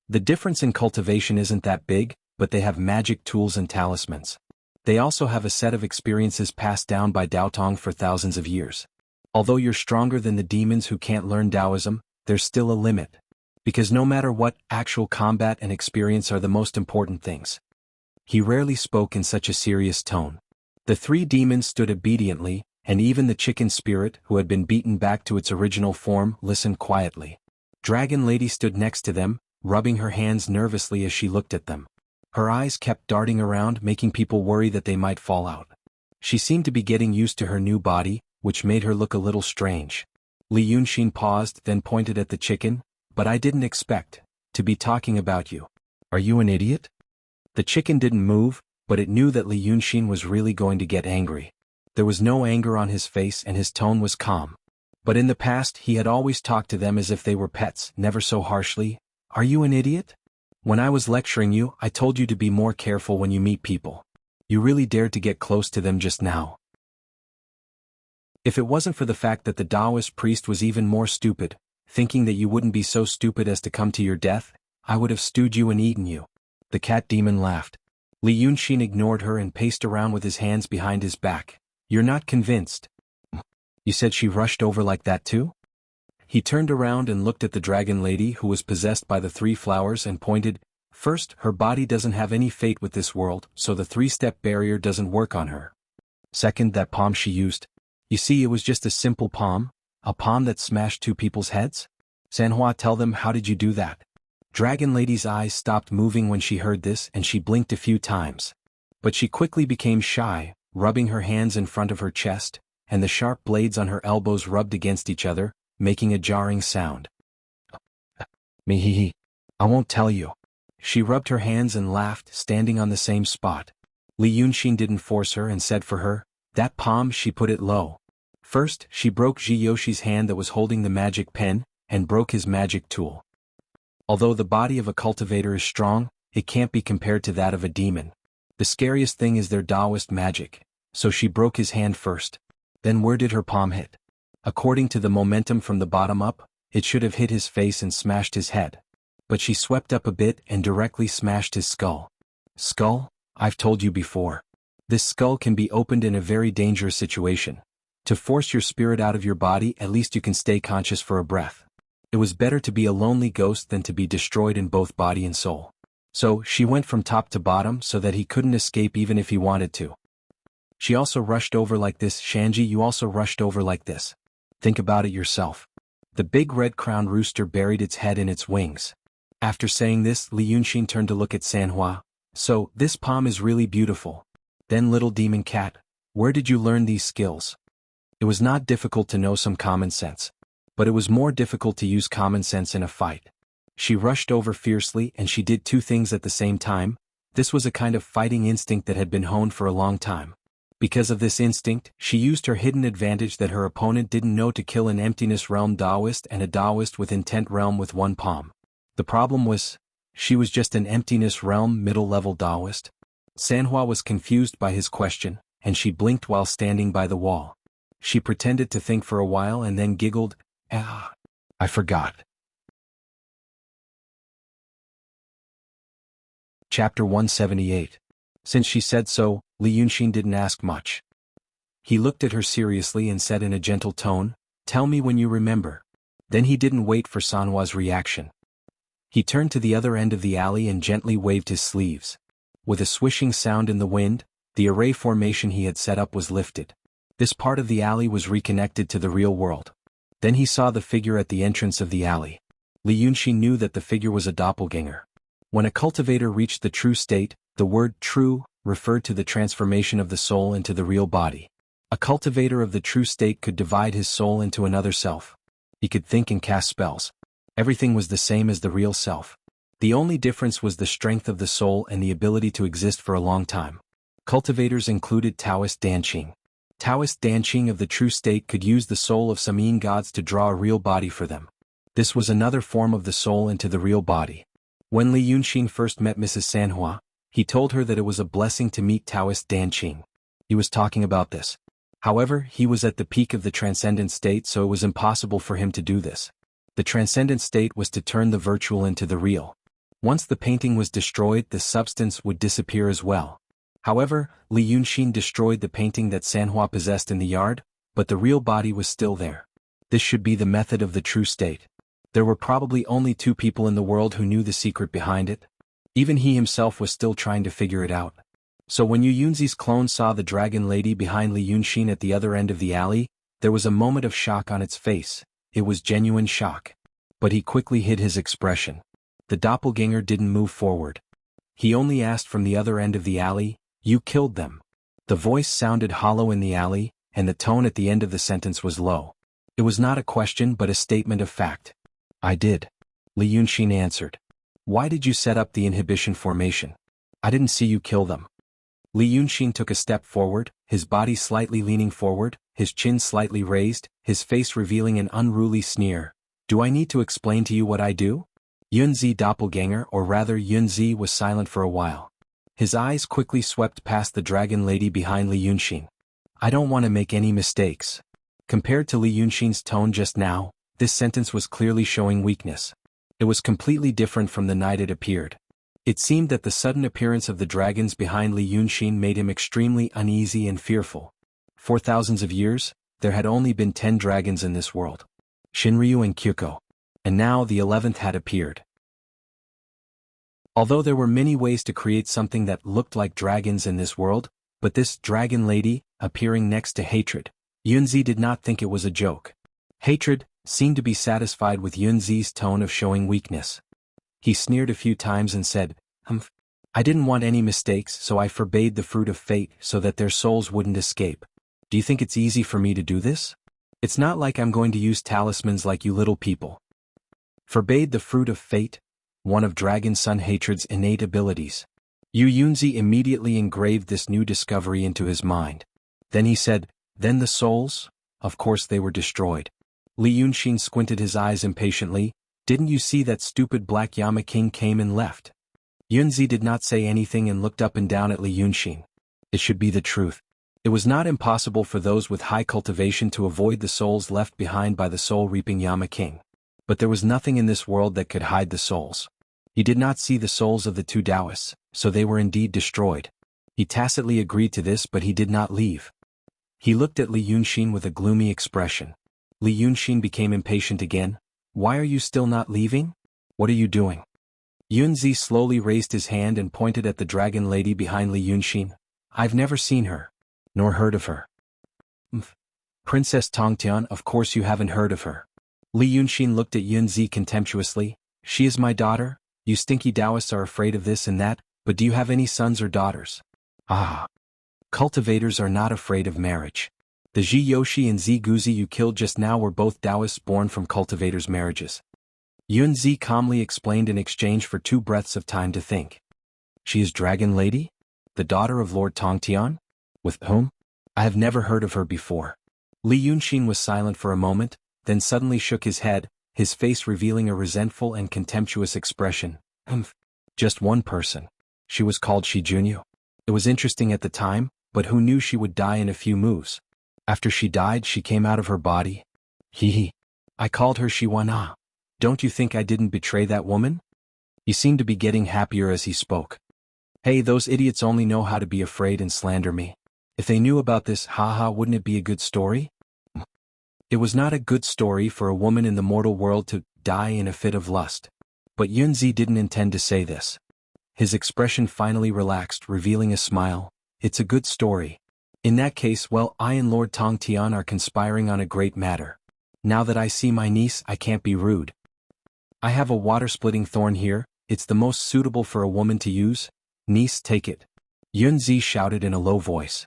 The difference in cultivation isn't that big, but they have magic tools and talismans. They also have a set of experiences passed down by Daotong for thousands of years. Although you're stronger than the demons who can't learn Taoism, there's still a limit. Because no matter what, actual combat and experience are the most important things." He rarely spoke in such a serious tone. The 3 demons stood obediently, and even the chicken spirit, who had been beaten back to its original form, listened quietly. Dragon Lady stood next to them, rubbing her hands nervously as she looked at them. Her eyes kept darting around, making people worry that they might fall out. She seemed to be getting used to her new body, which made her look a little strange. Li Yunxin paused, then pointed at the chicken. "But I didn't expect to be talking about you. Are you an idiot?" The chicken didn't move, but it knew that Li Yunxin was really going to get angry. There was no anger on his face and his tone was calm. But in the past he had always talked to them as if they were pets, never so harshly. "Are you an idiot? When I was lecturing you, I told you to be more careful when you meet people. You really dared to get close to them just now." If it wasn't for the fact that the Taoist priest was even more stupid, thinking that you wouldn't be so stupid as to come to your death, I would have stewed you and eaten you. The cat demon laughed. Li Yunxin ignored her and paced around with his hands behind his back. "You're not convinced? You said she rushed over like that too?" He turned around and looked at the dragon lady who was possessed by the 3 flowers and pointed. "First, her body doesn't have any fate with this world, so the 3-step barrier doesn't work on her. Second, that palm she used. You see, it was just a simple palm, a palm that smashed 2 people's heads. Sanhua, tell them, how did you do that?" Dragon Lady's eyes stopped moving when she heard this and she blinked a few times. But she quickly became shy, rubbing her hands in front of her chest, and the sharp blades on her elbows rubbed against each other, making a jarring sound. Me, I won't tell you. She rubbed her hands and laughed, standing on the same spot. Li Yunxin didn't force her and said for her, that palm she put it low. First, she broke Ji Yoshi's hand that was holding the magic pen, and broke his magic tool. Although the body of a cultivator is strong, it can't be compared to that of a demon. The scariest thing is their Taoist magic, so she broke his hand first. Then where did her palm hit? According to the momentum from the bottom up, it should have hit his face and smashed his head. But she swept up a bit and directly smashed his skull. Skull? I've told you before. This skull can be opened in a very dangerous situation. To force your spirit out of your body, at least you can stay conscious for a breath. It was better to be a lonely ghost than to be destroyed in both body and soul. So, she went from top to bottom so that he couldn't escape even if he wanted to. She also rushed over like this. Shanji, you also rushed over like this. Think about it yourself. The big red-crowned rooster buried its head in its wings. After saying this, Li Yunxin turned to look at Sanhua. So, this palm is really beautiful. Then little demon cat, where did you learn these skills? It was not difficult to know some common sense. But it was more difficult to use common sense in a fight. She rushed over fiercely and she did two things at the same time. This was a kind of fighting instinct that had been honed for a long time. Because of this instinct, she used her hidden advantage that her opponent didn't know to kill an emptiness realm Taoist and a Taoist with intent realm with one palm. The problem was, she was just an emptiness realm middle-level Taoist. Sanhua was confused by his question, and she blinked while standing by the wall. She pretended to think for a while and then giggled, I forgot. Chapter 178. Since she said so, Li Yunxin didn't ask much. He looked at her seriously and said in a gentle tone, tell me when you remember. Then he didn't wait for Sanhua's reaction. He turned to the other end of the alley and gently waved his sleeves. With a swishing sound in the wind, the array formation he had set up was lifted. This part of the alley was reconnected to the real world. Then he saw the figure at the entrance of the alley. Li Yunxin knew that the figure was a doppelganger. When a cultivator reached the true state, the word true referred to the transformation of the soul into the real body. A cultivator of the true state could divide his soul into another self. He could think and cast spells. Everything was the same as the real self. The only difference was the strength of the soul and the ability to exist for a long time. Cultivators included Taoist Danqing. Taoist Danqing of the true state could use the soul of some yin gods to draw a real body for them. This was another form of the soul into the real body. When Li Yunxin first met Mrs. Sanhua, he told her that it was a blessing to meet Taoist Danqing. He was talking about this. However, he was at the peak of the transcendent state, so it was impossible for him to do this. The transcendent state was to turn the virtual into the real. Once the painting was destroyed, the substance would disappear as well. However, Li Yunxin destroyed the painting that Sanhua possessed in the yard, but the real body was still there. This should be the method of the true state. There were probably only two people in the world who knew the secret behind it. Even he himself was still trying to figure it out. So when Yu Yunzi's clone saw the dragon lady behind Li Yunxin at the other end of the alley, there was a moment of shock on its face. It was genuine shock. But he quickly hid his expression. The doppelganger didn't move forward. He only asked from the other end of the alley, "You killed them." The voice sounded hollow in the alley, and the tone at the end of the sentence was low. It was not a question but a statement of fact. "I did," Li Yunxin answered. "Why did you set up the inhibition formation? I didn't see you kill them." Li Yunxin took a step forward, his body slightly leaning forward, his chin slightly raised, his face revealing an unruly sneer. "Do I need to explain to you what I do?" Yunzi doppelganger, or rather Yunzi, was silent for a while. His eyes quickly swept past the dragon lady behind Li Yunxin. "I don't want to make any mistakes." Compared to Li Yunxin's tone just now, this sentence was clearly showing weakness. It was completely different from the night it appeared. It seemed that the sudden appearance of the dragons behind Li Yunxin made him extremely uneasy and fearful. For thousands of years, there had only been 10 dragons in this world. Shinryu and Kyuko. And now the 11th had appeared. Although there were many ways to create something that looked like dragons in this world, but this dragon lady, appearing next to Hatred, Yunzi did not think it was a joke. Hatred seemed to be satisfied with Yunzi's tone of showing weakness. He sneered a few times and said, I didn't want any mistakes, so I forbade the fruit of fate so that their souls wouldn't escape. Do you think it's easy for me to do this? It's not like I'm going to use talismans like you little people. Forbade the fruit of fate, one of Dragon Sun Hatred's innate abilities. Yu Yunzi immediately engraved this new discovery into his mind. Then he said, then the souls? Of course they were destroyed. Li Yunxin squinted his eyes impatiently. Didn't you see that stupid Black Yama King came and left? Yunzi did not say anything and looked up and down at Li Yunxin. It should be the truth. It was not impossible for those with high cultivation to avoid the souls left behind by the soul-reaping Yama King. But there was nothing in this world that could hide the souls. He did not see the souls of the two Taoists, so they were indeed destroyed. He tacitly agreed to this, but he did not leave. He looked at Li Yunxin with a gloomy expression. Li Yunxin became impatient again. Why are you still not leaving? What are you doing? Yunzi slowly raised his hand and pointed at the dragon lady behind Li Yunxin. I've never seen her, nor heard of her. Princess Tongtian, of course you haven't heard of her. Li Yunxin looked at Yunzi contemptuously. She is my daughter. You stinky Taoists are afraid of this and that, but do you have any sons or daughters? Ah. Cultivators are not afraid of marriage. The Ji Yoshi and Zi Guzi you killed just now were both Taoists born from cultivators' marriages. Yunzi calmly explained in exchange for 2 breaths of time to think. She is Dragon Lady? The daughter of Lord Tongtian? With whom? I have never heard of her before. Li Yunxin was silent for a moment, then suddenly shook his head, his face revealing a resentful and contemptuous expression. Just one person. She was called Shijunyu. It was interesting at the time, but who knew she would die in a few moves? After she died, she came out of her body. I called her Shiwana. Don't you think I didn't betray that woman? He seemed to be getting happier as he spoke. Hey, those idiots only know how to be afraid and slander me. If they knew about this, haha, wouldn't it be a good story? It was not a good story for a woman in the mortal world to die in a fit of lust. But Yunzi didn't intend to say this. His expression finally relaxed, revealing a smile. It's a good story. In that case, well, I and Lord Tongtian are conspiring on a great matter. Now that I see my niece, I can't be rude. I have a water-splitting thorn here. It's the most suitable for a woman to use. Niece, take it. Yunzi shouted in a low voice.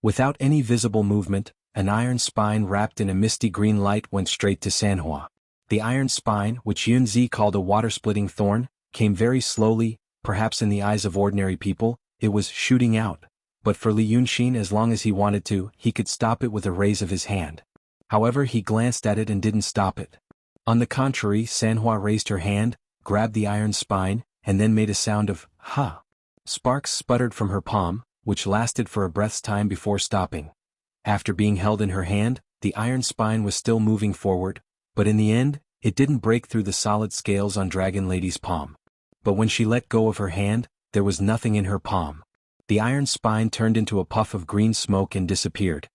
Without any visible movement, an iron spine wrapped in a misty green light went straight to Sanhua. The iron spine, which Yunzi called a water-splitting thorn, came very slowly. Perhaps in the eyes of ordinary people, it was shooting out. But for Li Yunxin, as long as he wanted to, he could stop it with a raise of his hand. However, he glanced at it and didn't stop it. On the contrary, Sanhua raised her hand, grabbed the iron spine, and then made a sound of, ha. Sparks sputtered from her palm, which lasted for a breath's time before stopping. After being held in her hand, the iron spine was still moving forward, but in the end, it didn't break through the solid scales on Dragon Lady's palm. But when she let go of her hand, there was nothing in her palm. The iron spine turned into a puff of green smoke and disappeared.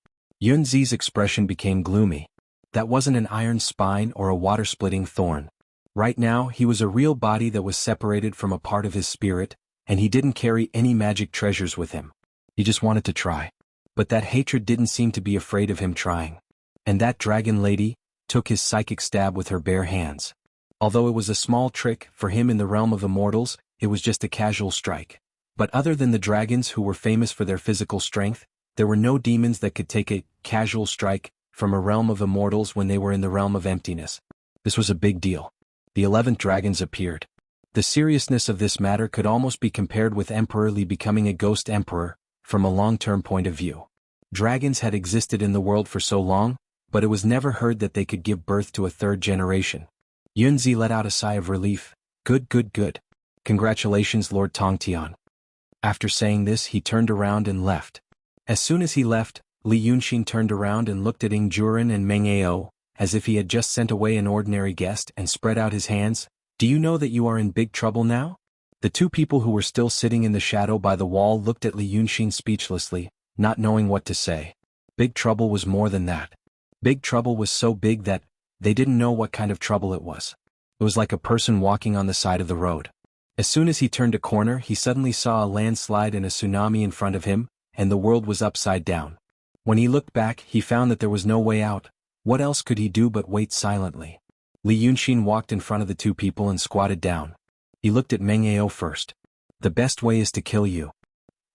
Yunzi's expression became gloomy. That wasn't an iron spine or a water-splitting thorn. Right now, he was a real body that was separated from a part of his spirit, and he didn't carry any magic treasures with him. He just wanted to try. But that hatred didn't seem to be afraid of him trying. And that dragon lady took his psychic stab with her bare hands. Although it was a small trick, for him in the realm of immortals, it was just a casual strike. But other than the dragons who were famous for their physical strength, there were no demons that could take a casual strike from a realm of immortals when they were in the realm of emptiness. This was a big deal. The 11th dragons appeared. The seriousness of this matter could almost be compared with Emperor Li becoming a ghost emperor, from a long-term point of view. Dragons had existed in the world for so long, but it was never heard that they could give birth to a 3rd generation. Yunzi let out a sigh of relief. Good, good, good. Congratulations, Lord Tongtian. After saying this, he turned around and left. As soon as he left, Li Yunxin turned around and looked at Ing Juren and Meng Ao, as if he had just sent away an ordinary guest, and spread out his hands. Do you know that you are in big trouble now? The 2 people who were still sitting in the shadow by the wall looked at Li Yunxin speechlessly, not knowing what to say. Big trouble was more than that. Big trouble was so big that they didn't know what kind of trouble it was. It was like a person walking on the side of the road. As soon as he turned a corner, he suddenly saw a landslide and a tsunami in front of him, and the world was upside down. When he looked back, he found that there was no way out. What else could he do but wait silently? Li Yunxin walked in front of the 2 people and squatted down. He looked at Meng Ao first. The best way is to kill you.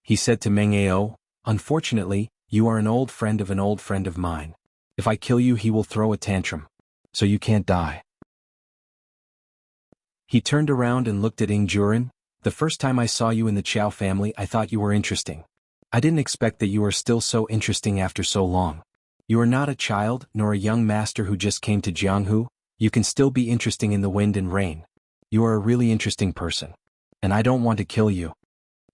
He said to Meng Ao, unfortunately, you are an old friend of mine. If I kill you he will throw a tantrum. So you can't die. He turned around and looked at Ing Juren. The first time I saw you in the Chow family I thought you were interesting. I didn't expect that you are still so interesting after so long. You are not a child, nor a young master who just came to Jianghu. You can still be interesting in the wind and rain. You are a really interesting person. And I don't want to kill you.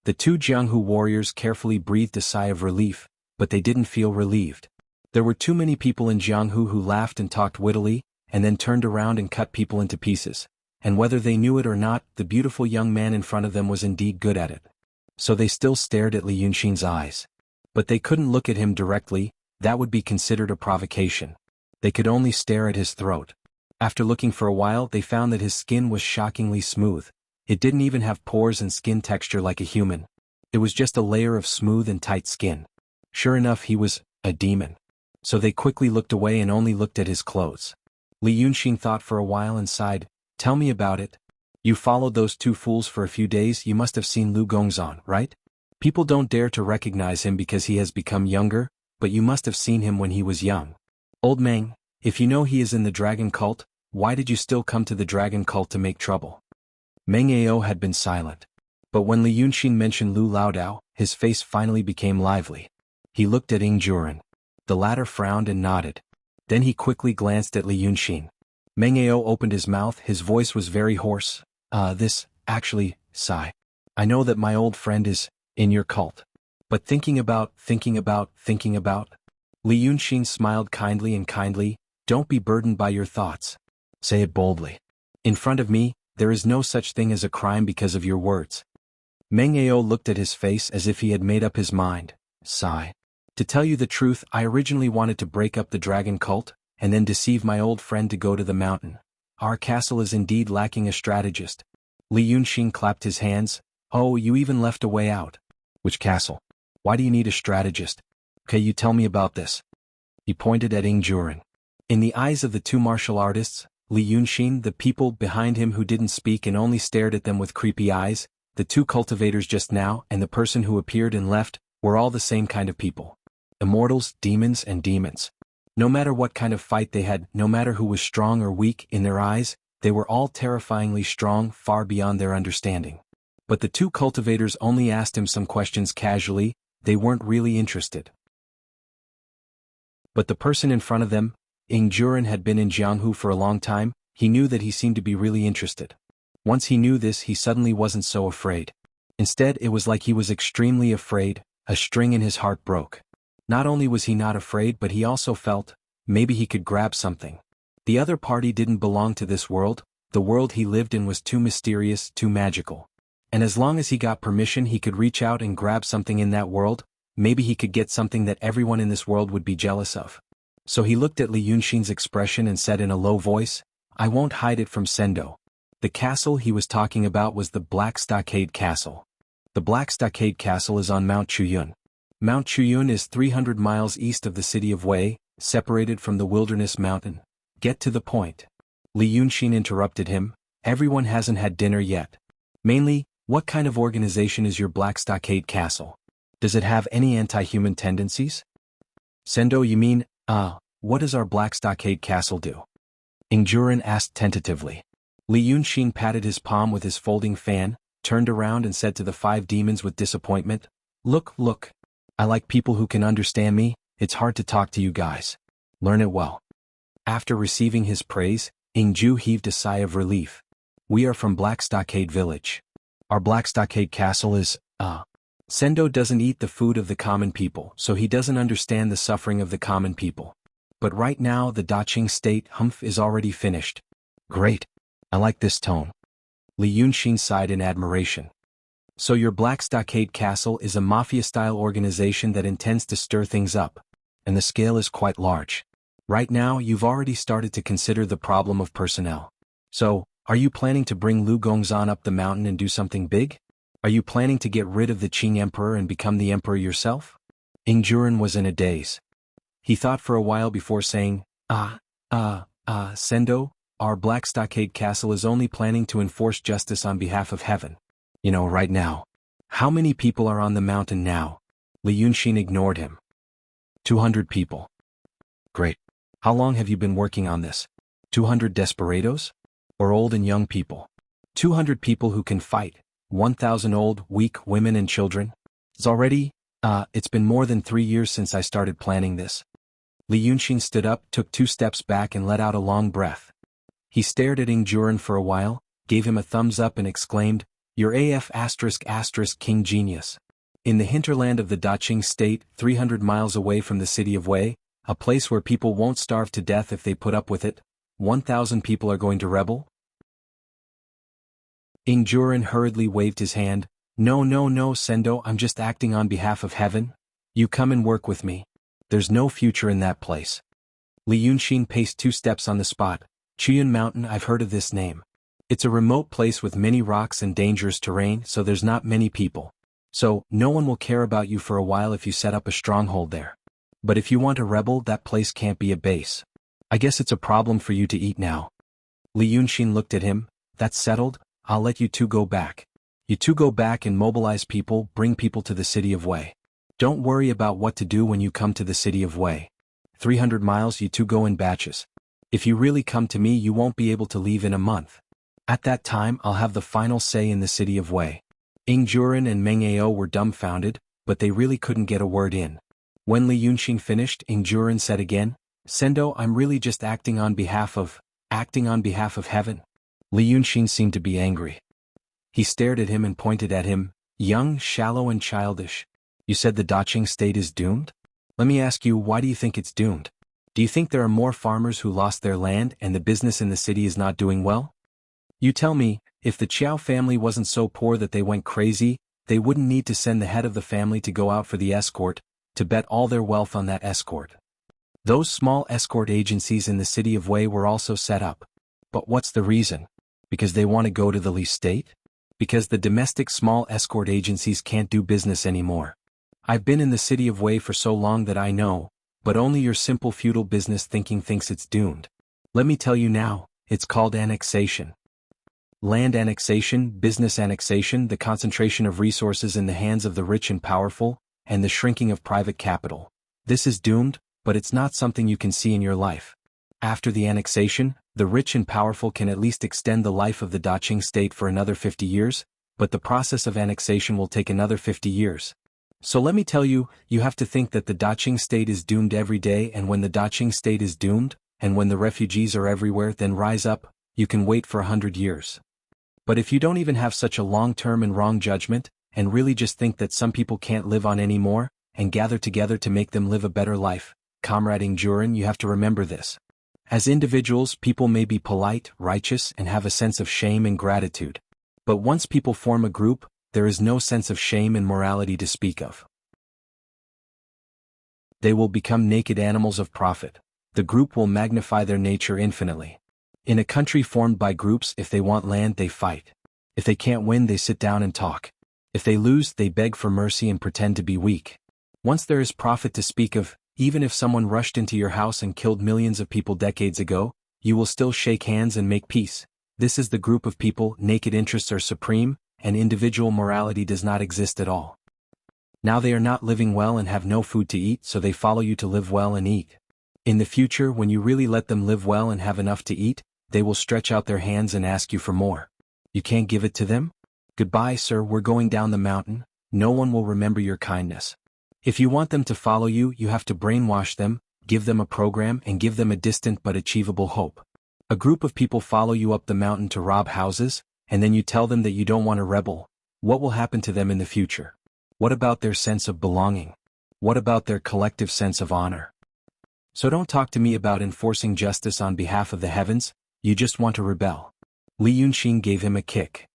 The two Jianghu warriors carefully breathed a sigh of relief, but they didn't feel relieved. There were too many people in Jianghu who laughed and talked wittily, and then turned around and cut people into pieces. And whether they knew it or not, the beautiful young man in front of them was indeed good at it. So they still stared at Li Yunxin's eyes. But they couldn't look at him directly, that would be considered a provocation. They could only stare at his throat. After looking for a while they found that his skin was shockingly smooth. It didn't even have pores and skin texture like a human. It was just a layer of smooth and tight skin. Sure enough he was a demon. So they quickly looked away and only looked at his clothes. Li Yunxin thought for a while and sighed, tell me about it. You followed those two fools for a few days, you must have seen Lu Gongzan, right? People don't dare to recognize him because he has become younger, but you must have seen him when he was young. Old Meng, if you know he is in the dragon cult, why did you still come to the dragon cult to make trouble? Meng Ao had been silent. But when Li Yunxin mentioned Lu Laodao, his face finally became lively. He looked at Ing Juren. The latter frowned and nodded. Then he quickly glanced at Li Yunxin. Meng Ao opened his mouth, his voice was very hoarse. Actually, Sai. I know that my old friend is in your cult. But thinking about. Li Yunxin smiled kindly, don't be burdened by your thoughts. Say it boldly. In front of me, there is no such thing as a crime because of your words. Meng Ao looked at his face as if he had made up his mind. Sigh. To tell you the truth, I originally wanted to break up the dragon cult, and then deceive my old friend to go to the mountain. Our castle is indeed lacking a strategist. Li Yunxin clapped his hands. Oh, you even left a way out. Which castle? Why do you need a strategist? Okay, you tell me about this. He pointed at Ing Juren. In the eyes of the two martial artists, Li Yunxin, the people behind him who didn't speak and only stared at them with creepy eyes, the two cultivators just now and the person who appeared and left, were all the same kind of people. Immortals, demons and demons. No matter what kind of fight they had, no matter who was strong or weak, in their eyes, they were all terrifyingly strong, far beyond their understanding. But the two cultivators only asked him some questions casually, they weren't really interested. But the person in front of them, Ing Juren, had been in Jianghu for a long time, he knew that he seemed to be really interested. Once he knew this, he suddenly wasn't so afraid. Instead, it was like he was extremely afraid, a string in his heart broke. Not only was he not afraid, but he also felt, maybe he could grab something. The other party didn't belong to this world, the world he lived in was too mysterious, too magical. And as long as he got permission he could reach out and grab something in that world, maybe he could get something that everyone in this world would be jealous of. So he looked at Li Yunxin's expression and said in a low voice, I won't hide it from Sendo. The castle he was talking about was the Black Stockade Castle. The Black Stockade Castle is on Mount Chuyun. Mount Chuyun is 300 miles east of the city of Wei, separated from the Wilderness Mountain. Get to the point. Li Yunxin interrupted him, everyone hasn't had dinner yet. Mainly, what kind of organization is your Black Stockade Castle? Does it have any anti-human tendencies? Sendo, you mean, what does our Black Stockade Castle do? Ing Juren asked tentatively. Li Yunxin patted his palm with his folding fan, turned around and said to the 5 demons with disappointment, Look. I like people who can understand me, it's hard to talk to you guys. Learn it well. After receiving his praise, Ing Ju heaved a sigh of relief. We are from Black Stockade Village. Our Black Stockade Castle is, Sendo doesn't eat the food of the common people, so he doesn't understand the suffering of the common people. But right now the Daqing state humph is already finished. Great. I like this tone. Li Yunxin sighed in admiration. So your Black Stockade Castle is a mafia-style organization that intends to stir things up. And the scale is quite large. Right now you've already started to consider the problem of personnel. So, are you planning to bring Lu Gongzan up the mountain and do something big? Are you planning to get rid of the Qing Emperor and become the Emperor yourself? Ing Juren was in a daze. He thought for a while before saying, Sendo, our Black Stockade Castle is only planning to enforce justice on behalf of heaven. Right now. How many people are on the mountain now? Li Yunxin ignored him. 200 people. Great. How long have you been working on this? 200 desperados? Or old and young people? 200 people who can fight. 1,000 old, weak women and children? It's been more than 3 years since I started planning this. Li Yunxin stood up, took 2 steps back and let out a long breath. He stared at Ing Juren for a while, gave him a thumbs up and exclaimed, "You're AF*** King Genius." In the hinterland of the Daqing state, 300 miles away from the city of Wei, a place where people won't starve to death if they put up with it, 1,000 people are going to rebel? Ing Juren hurriedly waved his hand. No, Sendo, I'm just acting on behalf of heaven. You come and work with me. There's no future in that place. Li Yunxin paced 2 steps on the spot. Chiyun Mountain, I've heard of this name. It's a remote place with many rocks and dangerous terrain, so there's not many people. So, no one will care about you for a while if you set up a stronghold there. But if you want to rebel, that place can't be a base. I guess it's a problem for you to eat now. Li Yunxin looked at him. That's settled, I'll let you 2 go back. You 2 go back and mobilize people, bring people to the city of Wei. Don't worry about what to do when you come to the city of Wei. 300 miles, you 2 go in batches. If you really come to me, you won't be able to leave in a month. At that time, I'll have the final say in the city of Wei. Ing Juren and Meng Ao were dumbfounded, but they really couldn't get a word in. When Li Yunxin finished, Ing Juren said again, Sendo, I'm really just acting on behalf of heaven. Li Yunxin seemed to be angry. He stared at him and pointed at him, young, shallow and childish. You said the Daqing state is doomed? Let me ask you, why do you think it's doomed? Do you think there are more farmers who lost their land and the business in the city is not doing well? You tell me, if the Qiao family wasn't so poor that they went crazy, they wouldn't need to send the head of the family to go out for the escort, to bet all their wealth on that escort. Those small escort agencies in the city of Wei were also set up. But what's the reason? Because they want to go to the Li state? Because the domestic small escort agencies can't do business anymore. I've been in the city of Wei for so long that I know, but only your simple feudal business thinking thinks it's doomed. Let me tell you now, it's called annexation. Land annexation, business annexation, the concentration of resources in the hands of the rich and powerful, and the shrinking of private capital. This is doomed, but it's not something you can see in your life. After the annexation, the rich and powerful can at least extend the life of the Daqing state for another 50 years, but the process of annexation will take another 50 years. So let me tell you, you have to think that the Daqing state is doomed every day, and when the Daqing state is doomed, and when the refugees are everywhere, then rise up, you can wait for 100 years. But if you don't even have such a long-term and wrong judgment, and really just think that some people can't live on anymore, and gather together to make them live a better life, Comrade Ing Juren, you have to remember this. As individuals, people may be polite, righteous, and have a sense of shame and gratitude. But once people form a group, there is no sense of shame and morality to speak of. They will become naked animals of profit. The group will magnify their nature infinitely. In a country formed by groups, if they want land, they fight. If they can't win, they sit down and talk. If they lose, they beg for mercy and pretend to be weak. Once there is profit to speak of, even if someone rushed into your house and killed millions of people decades ago, you will still shake hands and make peace. This is the group of people. Naked interests are supreme, and individual morality does not exist at all. Now they are not living well and have no food to eat, so they follow you to live well and eat. In the future, when you really let them live well and have enough to eat, they will stretch out their hands and ask you for more. You can't give it to them? Goodbye, sir, we're going down the mountain. No one will remember your kindness. If you want them to follow you, you have to brainwash them, give them a program, and give them a distant but achievable hope. A group of people follow you up the mountain to rob houses, and then you tell them that you don't want to rebel. What will happen to them in the future? What about their sense of belonging? What about their collective sense of honor? So don't talk to me about enforcing justice on behalf of the heavens, you just want to rebel. Li Yunxin gave him a kick.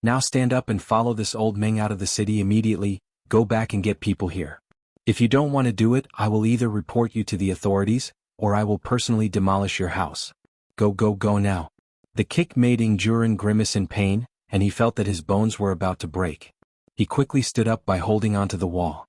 Now stand up and follow this old Meng out of the city immediately, go back and get people here. If you don't want to do it, I will either report you to the authorities, or I will personally demolish your house. Go now. The kick made Ing Juren grimace in pain, and he felt that his bones were about to break. He quickly stood up by holding onto the wall.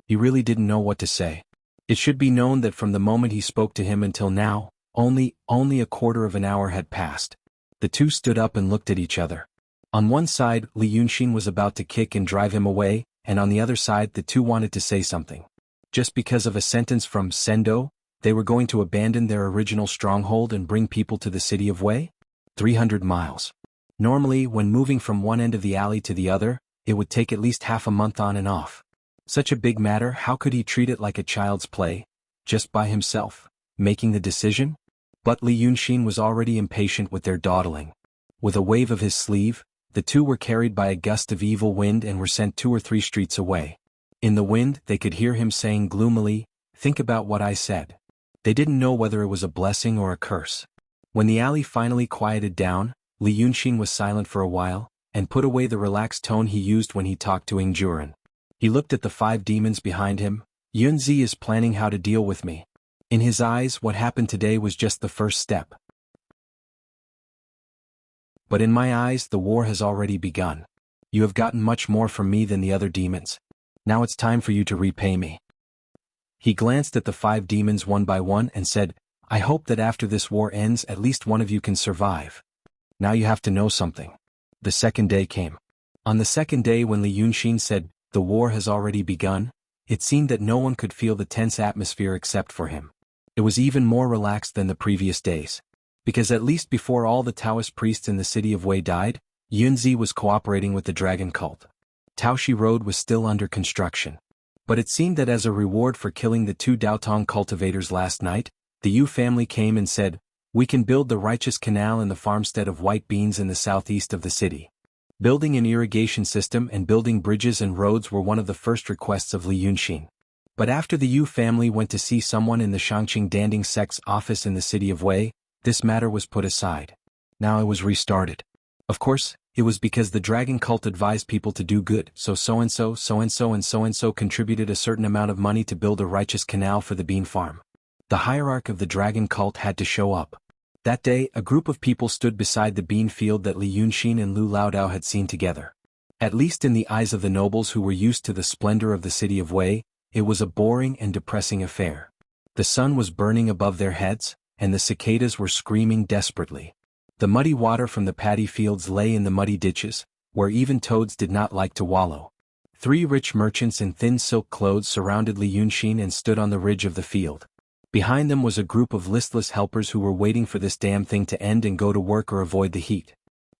He really didn't know what to say. It should be known that from the moment he spoke to him until now, Only a quarter of an hour had passed. The two stood up and looked at each other. On one side, Li Yunxin was about to kick and drive him away, and on the other side the two wanted to say something. Just because of a sentence from Sendo, they were going to abandon their original stronghold and bring people to the city of Wei? 300 miles. Normally, when moving from one end of the alley to the other, it would take at least half a month on and off. Such a big matter, how could he treat it like a child's play? Just by himself, making the decision? But Li Yunxin was already impatient with their dawdling. With a wave of his sleeve, the two were carried by a gust of evil wind and were sent 2 or 3 streets away. In the wind, they could hear him saying gloomily, "Think about what I said." They didn't know whether it was a blessing or a curse. When the alley finally quieted down, Li Yunxin was silent for a while, and put away the relaxed tone he used when he talked to Ing Juren. He looked at the 5 demons behind him. Yunzi is planning how to deal with me. In his eyes, what happened today was just the first step. But in my eyes, the war has already begun. You have gotten much more from me than the other demons. Now it's time for you to repay me. He glanced at the 5 demons one by one and said, "I hope that after this war ends at least one of you can survive. Now you have to know something." The second day came. On the second day when Li Yunxin said, "The war has already begun," it seemed that no one could feel the tense atmosphere except for him. It was even more relaxed than the previous days. Because at least before all the Taoist priests in the city of Wei died, Yunzi was cooperating with the dragon cult. Taoshi Road was still under construction. But it seemed that as a reward for killing the 2 Daotong cultivators last night, the Yu family came and said, "We can build the righteous canal in the farmstead of white beans in the southeast of the city." Building an irrigation system and building bridges and roads were one of the first requests of Li Yunxin. But after the Yu family went to see someone in the Shangqing Danding sect's office in the city of Wei, this matter was put aside. Now it was restarted. Of course, it was because the dragon cult advised people to do good, so so-and-so, so-and-so and so-and-so contributed a certain amount of money to build a righteous canal for the bean farm. The hierarch of the dragon cult had to show up. That day, a group of people stood beside the bean field that Li Yunxin and Lu Laodao had seen together. At least in the eyes of the nobles who were used to the splendor of the city of Wei, it was a boring and depressing affair. The sun was burning above their heads, and the cicadas were screaming desperately. The muddy water from the paddy fields lay in the muddy ditches, where even toads did not like to wallow. 3 rich merchants in thin silk clothes surrounded Li Yunxin and stood on the ridge of the field. Behind them was a group of listless helpers who were waiting for this damn thing to end and go to work or avoid the heat.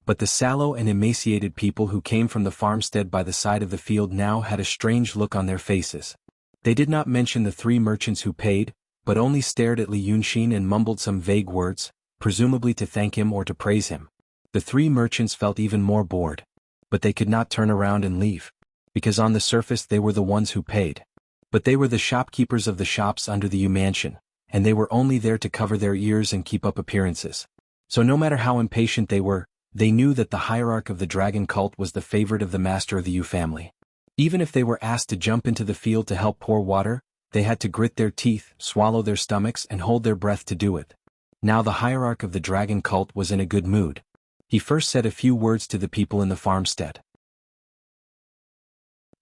But the sallow and emaciated people who came from the farmstead by the side of the field now had a strange look on their faces. They did not mention the 3 merchants who paid, but only stared at Li Yunxin and mumbled some vague words, presumably to thank him or to praise him. The 3 merchants felt even more bored. But they could not turn around and leave. Because on the surface they were the ones who paid. But they were the shopkeepers of the shops under the Yu mansion, and they were only there to cover their ears and keep up appearances. So no matter how impatient they were, they knew that the hierarch of the dragon cult was the favorite of the master of the Yu family. Even if they were asked to jump into the field to help pour water, they had to grit their teeth, swallow their stomachs and hold their breath to do it. Now the hierarch of the dragon cult was in a good mood. He first said a few words to the people in the farmstead.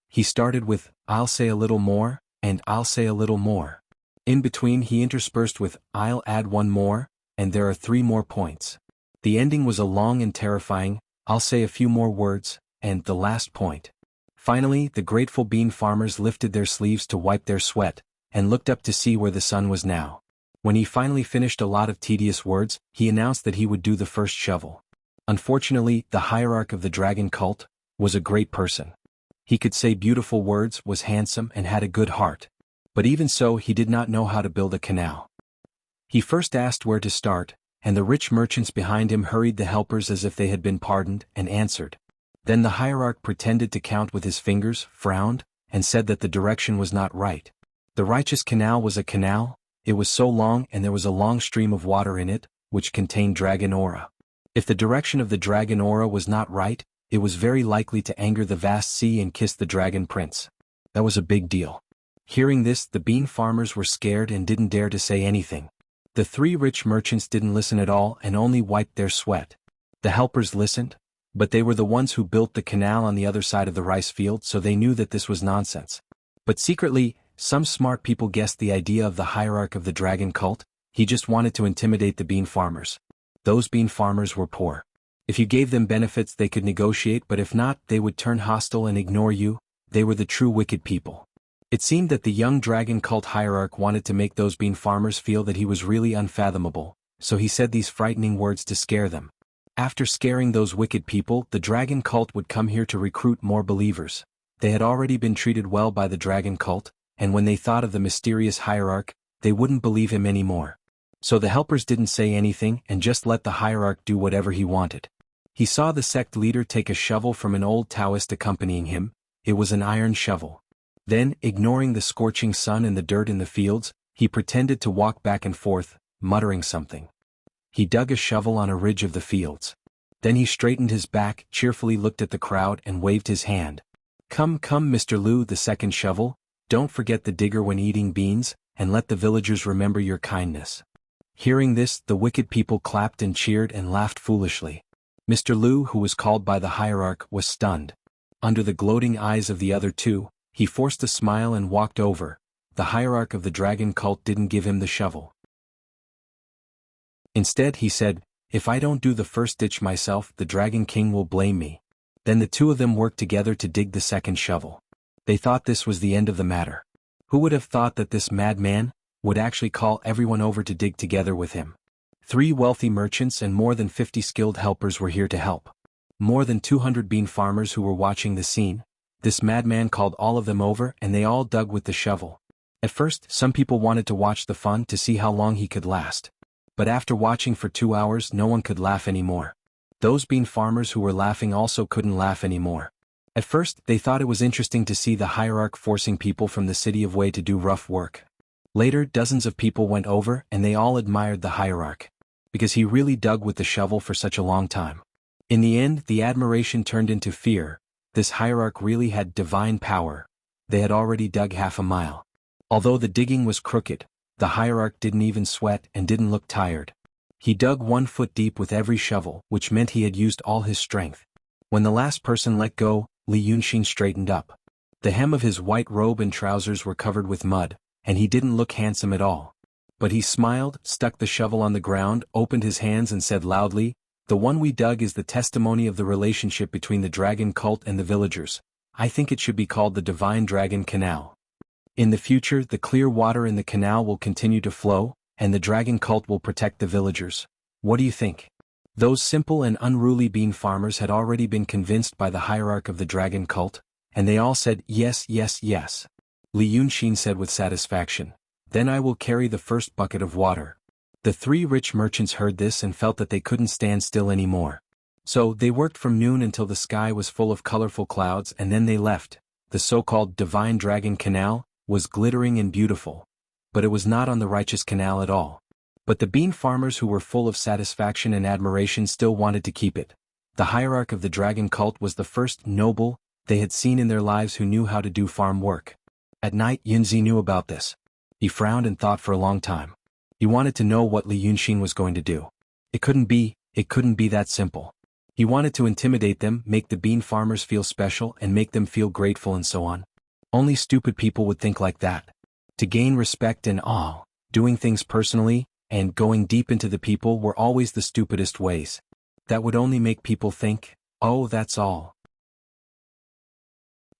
He started with, "I'll say a little more," and "I'll say a little more." In between he interspersed with, "I'll add one more," and "There are 3 more points." The ending was a long and terrifying, "I'll say a few more words," and "the last point." Finally, the grateful bean farmers lifted their sleeves to wipe their sweat, and looked up to see where the sun was now. When he finally finished a lot of tedious words, he announced that he would do the first shovel. Unfortunately, the hierarch of the dragon cult was a great person. He could say beautiful words, was handsome and had a good heart. But even so he did not know how to build a canal. He first asked where to start, and the rich merchants behind him hurried the helpers as if they had been pardoned, and answered. Then the hierarch pretended to count with his fingers, frowned, and said that the direction was not right. The righteous canal was a canal, it was so long and there was a long stream of water in it, which contained dragon aura. If the direction of the dragon aura was not right, it was very likely to anger the vast sea and kiss the dragon prince. That was a big deal. Hearing this, the bean farmers were scared and didn't dare to say anything. The 3 rich merchants didn't listen at all and only wiped their sweat. The helpers listened, but they were the ones who built the canal on the other side of the rice field, so they knew that this was nonsense. But secretly, some smart people guessed the idea of the hierarch of the dragon cult. He just wanted to intimidate the bean farmers. Those bean farmers were poor. If you gave them benefits they could negotiate, but if not, they would turn hostile and ignore you. They were the true wicked people. It seemed that the young dragon cult hierarch wanted to make those bean farmers feel that he was really unfathomable, so he said these frightening words to scare them. After scaring those wicked people, the dragon cult would come here to recruit more believers. They had already been treated well by the dragon cult, and when they thought of the mysterious hierarch, they wouldn't believe him anymore. So the helpers didn't say anything and just let the hierarch do whatever he wanted. He saw the sect leader take a shovel from an old Taoist accompanying him. It was an iron shovel. Then, ignoring the scorching sun and the dirt in the fields, he pretended to walk back and forth, muttering something. He dug a shovel on a ridge of the fields. Then he straightened his back, cheerfully looked at the crowd and waved his hand. Come, come, Mr. Liu, the second shovel, don't forget the digger when eating beans, and let the villagers remember your kindness. Hearing this, the wicked people clapped and cheered and laughed foolishly. Mr. Liu, who was called by the hierarch, was stunned. Under the gloating eyes of the other two, he forced a smile and walked over. The hierarch of the dragon cult didn't give him the shovel. Instead, he said, "If I don't do the first ditch myself, the Dragon King will blame me." Then the two of them worked together to dig the second shovel. They thought this was the end of the matter. Who would have thought that this madman would actually call everyone over to dig together with him? 3 wealthy merchants and more than 50 skilled helpers were here to help. More than 200 bean farmers who were watching the scene. This madman called all of them over and they all dug with the shovel. At first, some people wanted to watch the fun to see how long he could last. But after watching for 2 hours, no one could laugh anymore. Those bean farmers who were laughing also couldn't laugh anymore. At first, they thought it was interesting to see the hierarch forcing people from the city of Wei to do rough work. Later, dozens of people went over and they all admired the hierarch, because he really dug with the shovel for such a long time. In the end, the admiration turned into fear. This hierarch really had divine power. They had already dug half a mile. Although the digging was crooked, the hierarch didn't even sweat and didn't look tired. He dug 1 foot deep with every shovel, which meant he had used all his strength. When the last person let go, Li Yunxin straightened up. The hem of his white robe and trousers were covered with mud, and he didn't look handsome at all. But he smiled, stuck the shovel on the ground, opened his hands and said loudly, "The one we dug is the testimony of the relationship between the dragon cult and the villagers. I think it should be called the Divine Dragon Canal. In the future, the clear water in the canal will continue to flow, and the dragon cult will protect the villagers. What do you think?" Those simple and unruly bean farmers had already been convinced by the hierarch of the dragon cult, and they all said, "Yes, yes, yes." Li Yunxin said with satisfaction, "Then I will carry the first bucket of water." The 3 rich merchants heard this and felt that they couldn't stand still anymore. So they worked from noon until the sky was full of colorful clouds and then they left. The so-called Divine Dragon Canal was glittering and beautiful. But it was not on the righteous canal at all. But the bean farmers who were full of satisfaction and admiration still wanted to keep it. The hierarch of the dragon cult was the first noble they had seen in their lives who knew how to do farm work. At night, Yunzi knew about this. He frowned and thought for a long time. He wanted to know what Li Yunxin was going to do. It couldn't be that simple. He wanted to intimidate them, make the bean farmers feel special and make them feel grateful and so on. Only stupid people would think like that. To gain respect and awe, doing things personally, and going deep into the people were always the stupidest ways. That would only make people think, "Oh, that's all."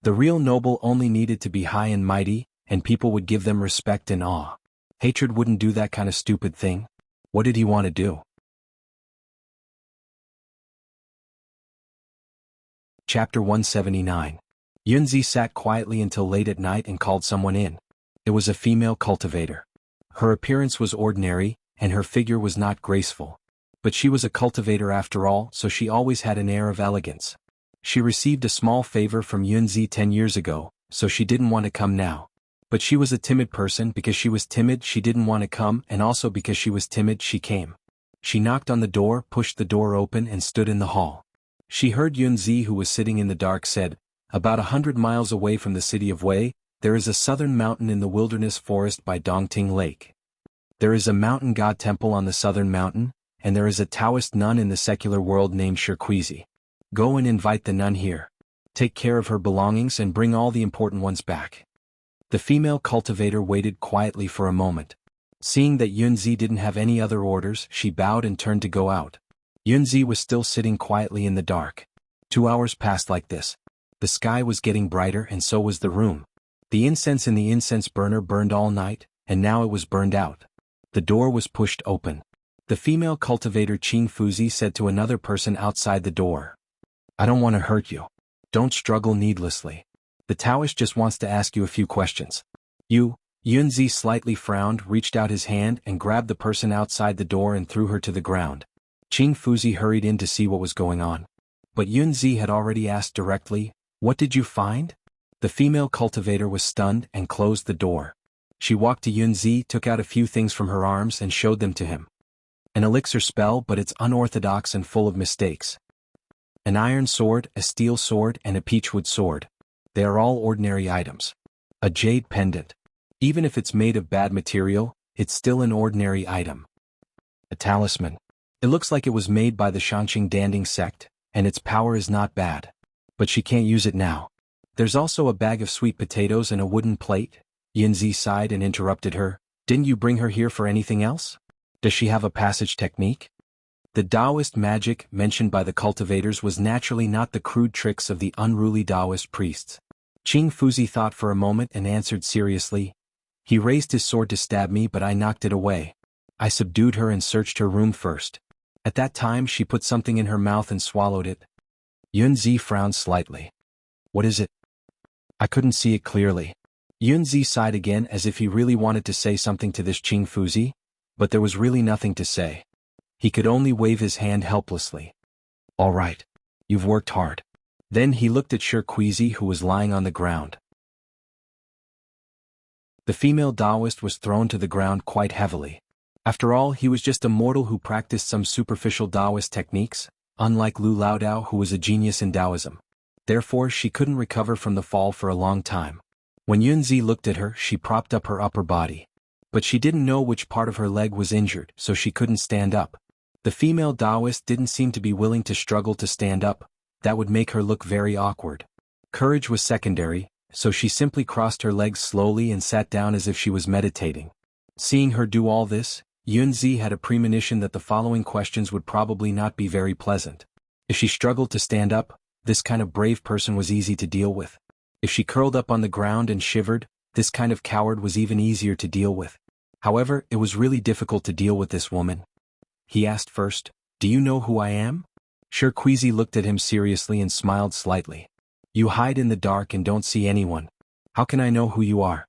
The real noble only needed to be high and mighty, and people would give them respect and awe. Hatred wouldn't do that kind of stupid thing. What did he want to do? Chapter 179. Yunzi sat quietly until late at night and called someone in. It was a female cultivator. Her appearance was ordinary, and her figure was not graceful. But she was a cultivator after all, so she always had an air of elegance. She received a small favor from Yunzi 10 years ago, so she didn't want to come now. But she was a timid person. Because she was timid she didn't want to come, and also because she was timid she came. She knocked on the door, pushed the door open and stood in the hall. She heard Yunzi, who was sitting in the dark, said, "About 100 miles away from the city of Wei, there is a southern mountain in the wilderness forest by Dongting Lake. There is a mountain god temple on the southern mountain, and there is a Taoist nun in the secular world named Shirquizi. Go and invite the nun here. Take care of her belongings and bring all the important ones back." The female cultivator waited quietly for a moment. Seeing that Yunzi didn't have any other orders, she bowed and turned to go out. Yunzi was still sitting quietly in the dark. 2 hours passed like this. The sky was getting brighter and so was the room. The incense in the incense burner burned all night, and now it was burned out. The door was pushed open. The female cultivator Qing Fuzi said to another person outside the door, "I don't want to hurt you. Don't struggle needlessly. The Taoist just wants to ask you a few questions." Yunzi slightly frowned, reached out his hand and grabbed the person outside the door and threw her to the ground. Qing Fuzi hurried in to see what was going on. But Yunzi had already asked directly, "What did you find?" The female cultivator was stunned and closed the door. She walked to Yunzi, took out a few things from her arms and showed them to him. An elixir spell, but it's unorthodox and full of mistakes. An iron sword, a steel sword and a peachwood sword. They are all ordinary items. A jade pendant. Even if it's made of bad material, it's still an ordinary item. A talisman. It looks like it was made by the Shanqing Danding sect, and its power is not bad. But she can't use it now. There's also a bag of sweet potatoes and a wooden plate. Yunzi sighed and interrupted her. "Didn't you bring her here for anything else? Does she have a passage technique?" The Taoist magic mentioned by the cultivators was naturally not the crude tricks of the unruly Taoist priests. Qing Fuzi thought for a moment and answered seriously, "He raised his sword to stab me, but I knocked it away. I subdued her and searched her room first. At that time she put something in her mouth and swallowed it." Yunzi frowned slightly. "What is it?" "I couldn't see it clearly." Yunzi sighed again as if he really wanted to say something to this Qing Fuzi, but there was really nothing to say. He could only wave his hand helplessly. "All right. You've worked hard." Then he looked at Shirquizi, who was lying on the ground. The female Taoist was thrown to the ground quite heavily. After all, he was just a mortal who practiced some superficial Taoist techniques, unlike Lu Laodao, who was a genius in Taoism. Therefore she couldn't recover from the fall for a long time. When Yunzi looked at her, she propped up her upper body. But she didn't know which part of her leg was injured, so she couldn't stand up. The female Taoist didn't seem to be willing to struggle to stand up. That would make her look very awkward. Courage was secondary, so she simply crossed her legs slowly and sat down as if she was meditating. Seeing her do all this, Yunzi had a premonition that the following questions would probably not be very pleasant. If she struggled to stand up, this kind of brave person was easy to deal with. If she curled up on the ground and shivered, this kind of coward was even easier to deal with. However, it was really difficult to deal with this woman. He asked first, "Do you know who I am?" Shirquizi looked at him seriously and smiled slightly. "You hide in the dark and don't see anyone. How can I know who you are?"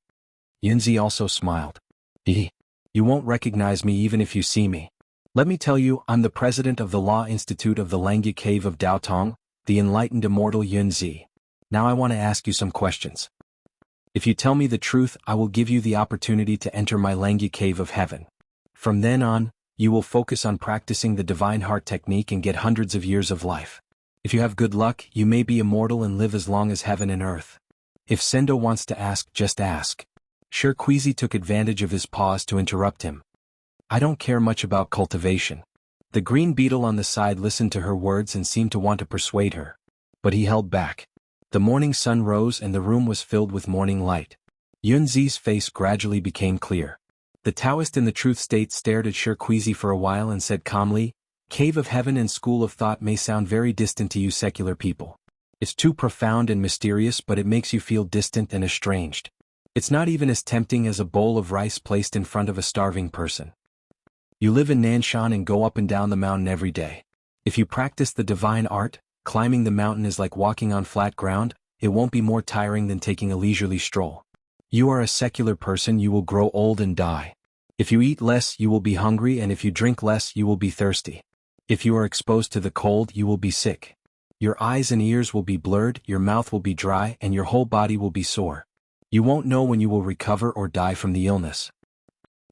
Yunzi also smiled. You won't recognize me even if you see me. Let me tell you, I'm the president of the Law Institute of the Langya Cave of Daotong, the enlightened immortal Yunzi. Now I want to ask you some questions. If you tell me the truth, I will give you the opportunity to enter my Langya Cave of Heaven. From then on, you will focus on practicing the divine heart technique and get hundreds of years of life. If you have good luck, you may be immortal and live as long as heaven and earth. If Sendo wants to ask, just ask. Shirquizi took advantage of his pause to interrupt him. "I don't care much about cultivation." The green beetle on the side listened to her words and seemed to want to persuade her. But he held back. The morning sun rose and the room was filled with morning light. Yunzi's face gradually became clear. The Taoist in the truth state stared at Shirquizi for a while and said calmly, "Cave of Heaven and School of Thought may sound very distant to you secular people. It's too profound and mysterious, but it makes you feel distant and estranged. It's not even as tempting as a bowl of rice placed in front of a starving person. You live in Nanshan and go up and down the mountain every day. If you practice the divine art, climbing the mountain is like walking on flat ground. It won't be more tiring than taking a leisurely stroll. You are a secular person, you will grow old and die. If you eat less, you will be hungry, and if you drink less, you will be thirsty. If you are exposed to the cold, you will be sick. Your eyes and ears will be blurred, your mouth will be dry, and your whole body will be sore. You won't know when you will recover or die from the illness.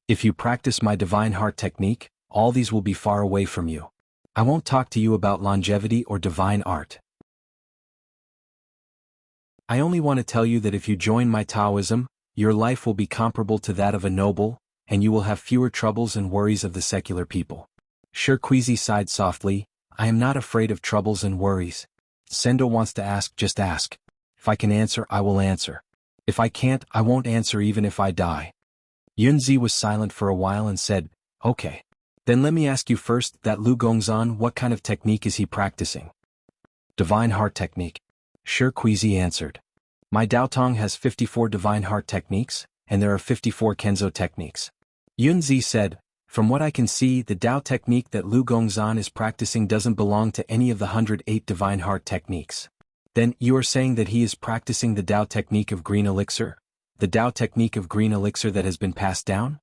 If you practice my divine heart technique, all these will be far away from you. I won't talk to you about longevity or divine art. I only want to tell you that if you join my Taoism, your life will be comparable to that of a noble, and you will have fewer troubles and worries of the secular people." Shirquizi sighed softly. "I am not afraid of troubles and worries. Sendo wants to ask, just ask. If I can answer, I will answer. If I can't, I won't answer even if I die." Yunzi was silent for a while and said, "Okay. Then let me ask you first, that Lu Gongzan, what kind of technique is he practicing?" "Divine heart technique," Shi Kuizi answered. "My Daotong has 54 divine heart techniques, and there are 54 Kenzo techniques." Yunzi said, "From what I can see, the Dao technique that Lu Gongzan is practicing doesn't belong to any of the 108 divine heart techniques." "Then, you are saying that he is practicing the Dao technique of green elixir? The Dao technique of green elixir that has been passed down?"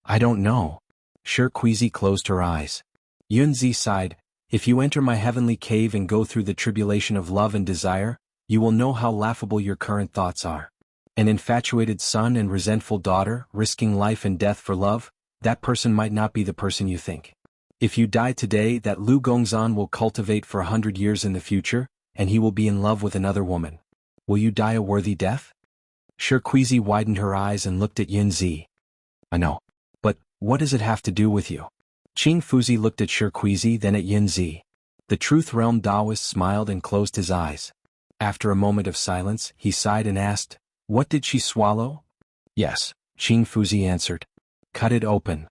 "I don't know." Shi Kuizi closed her eyes. Yunzi sighed, "If you enter my heavenly cave and go through the tribulation of love and desire, you will know how laughable your current thoughts are. An infatuated son and resentful daughter, risking life and death for love, that person might not be the person you think. If you die today, that Lu Gongzan will cultivate for 100 years in the future, and he will be in love with another woman. Will you die a worthy death?" Shi Kuizi widened her eyes and looked at Yunzi. "I know. But, what does it have to do with you?" Qing Fuzi looked at Shi Kuizi, then at Yunzi. The Truth Realm Taoist smiled and closed his eyes. After a moment of silence, he sighed and asked, "What did she swallow?" "Yes," Qing Fuzi answered. "Cut it open."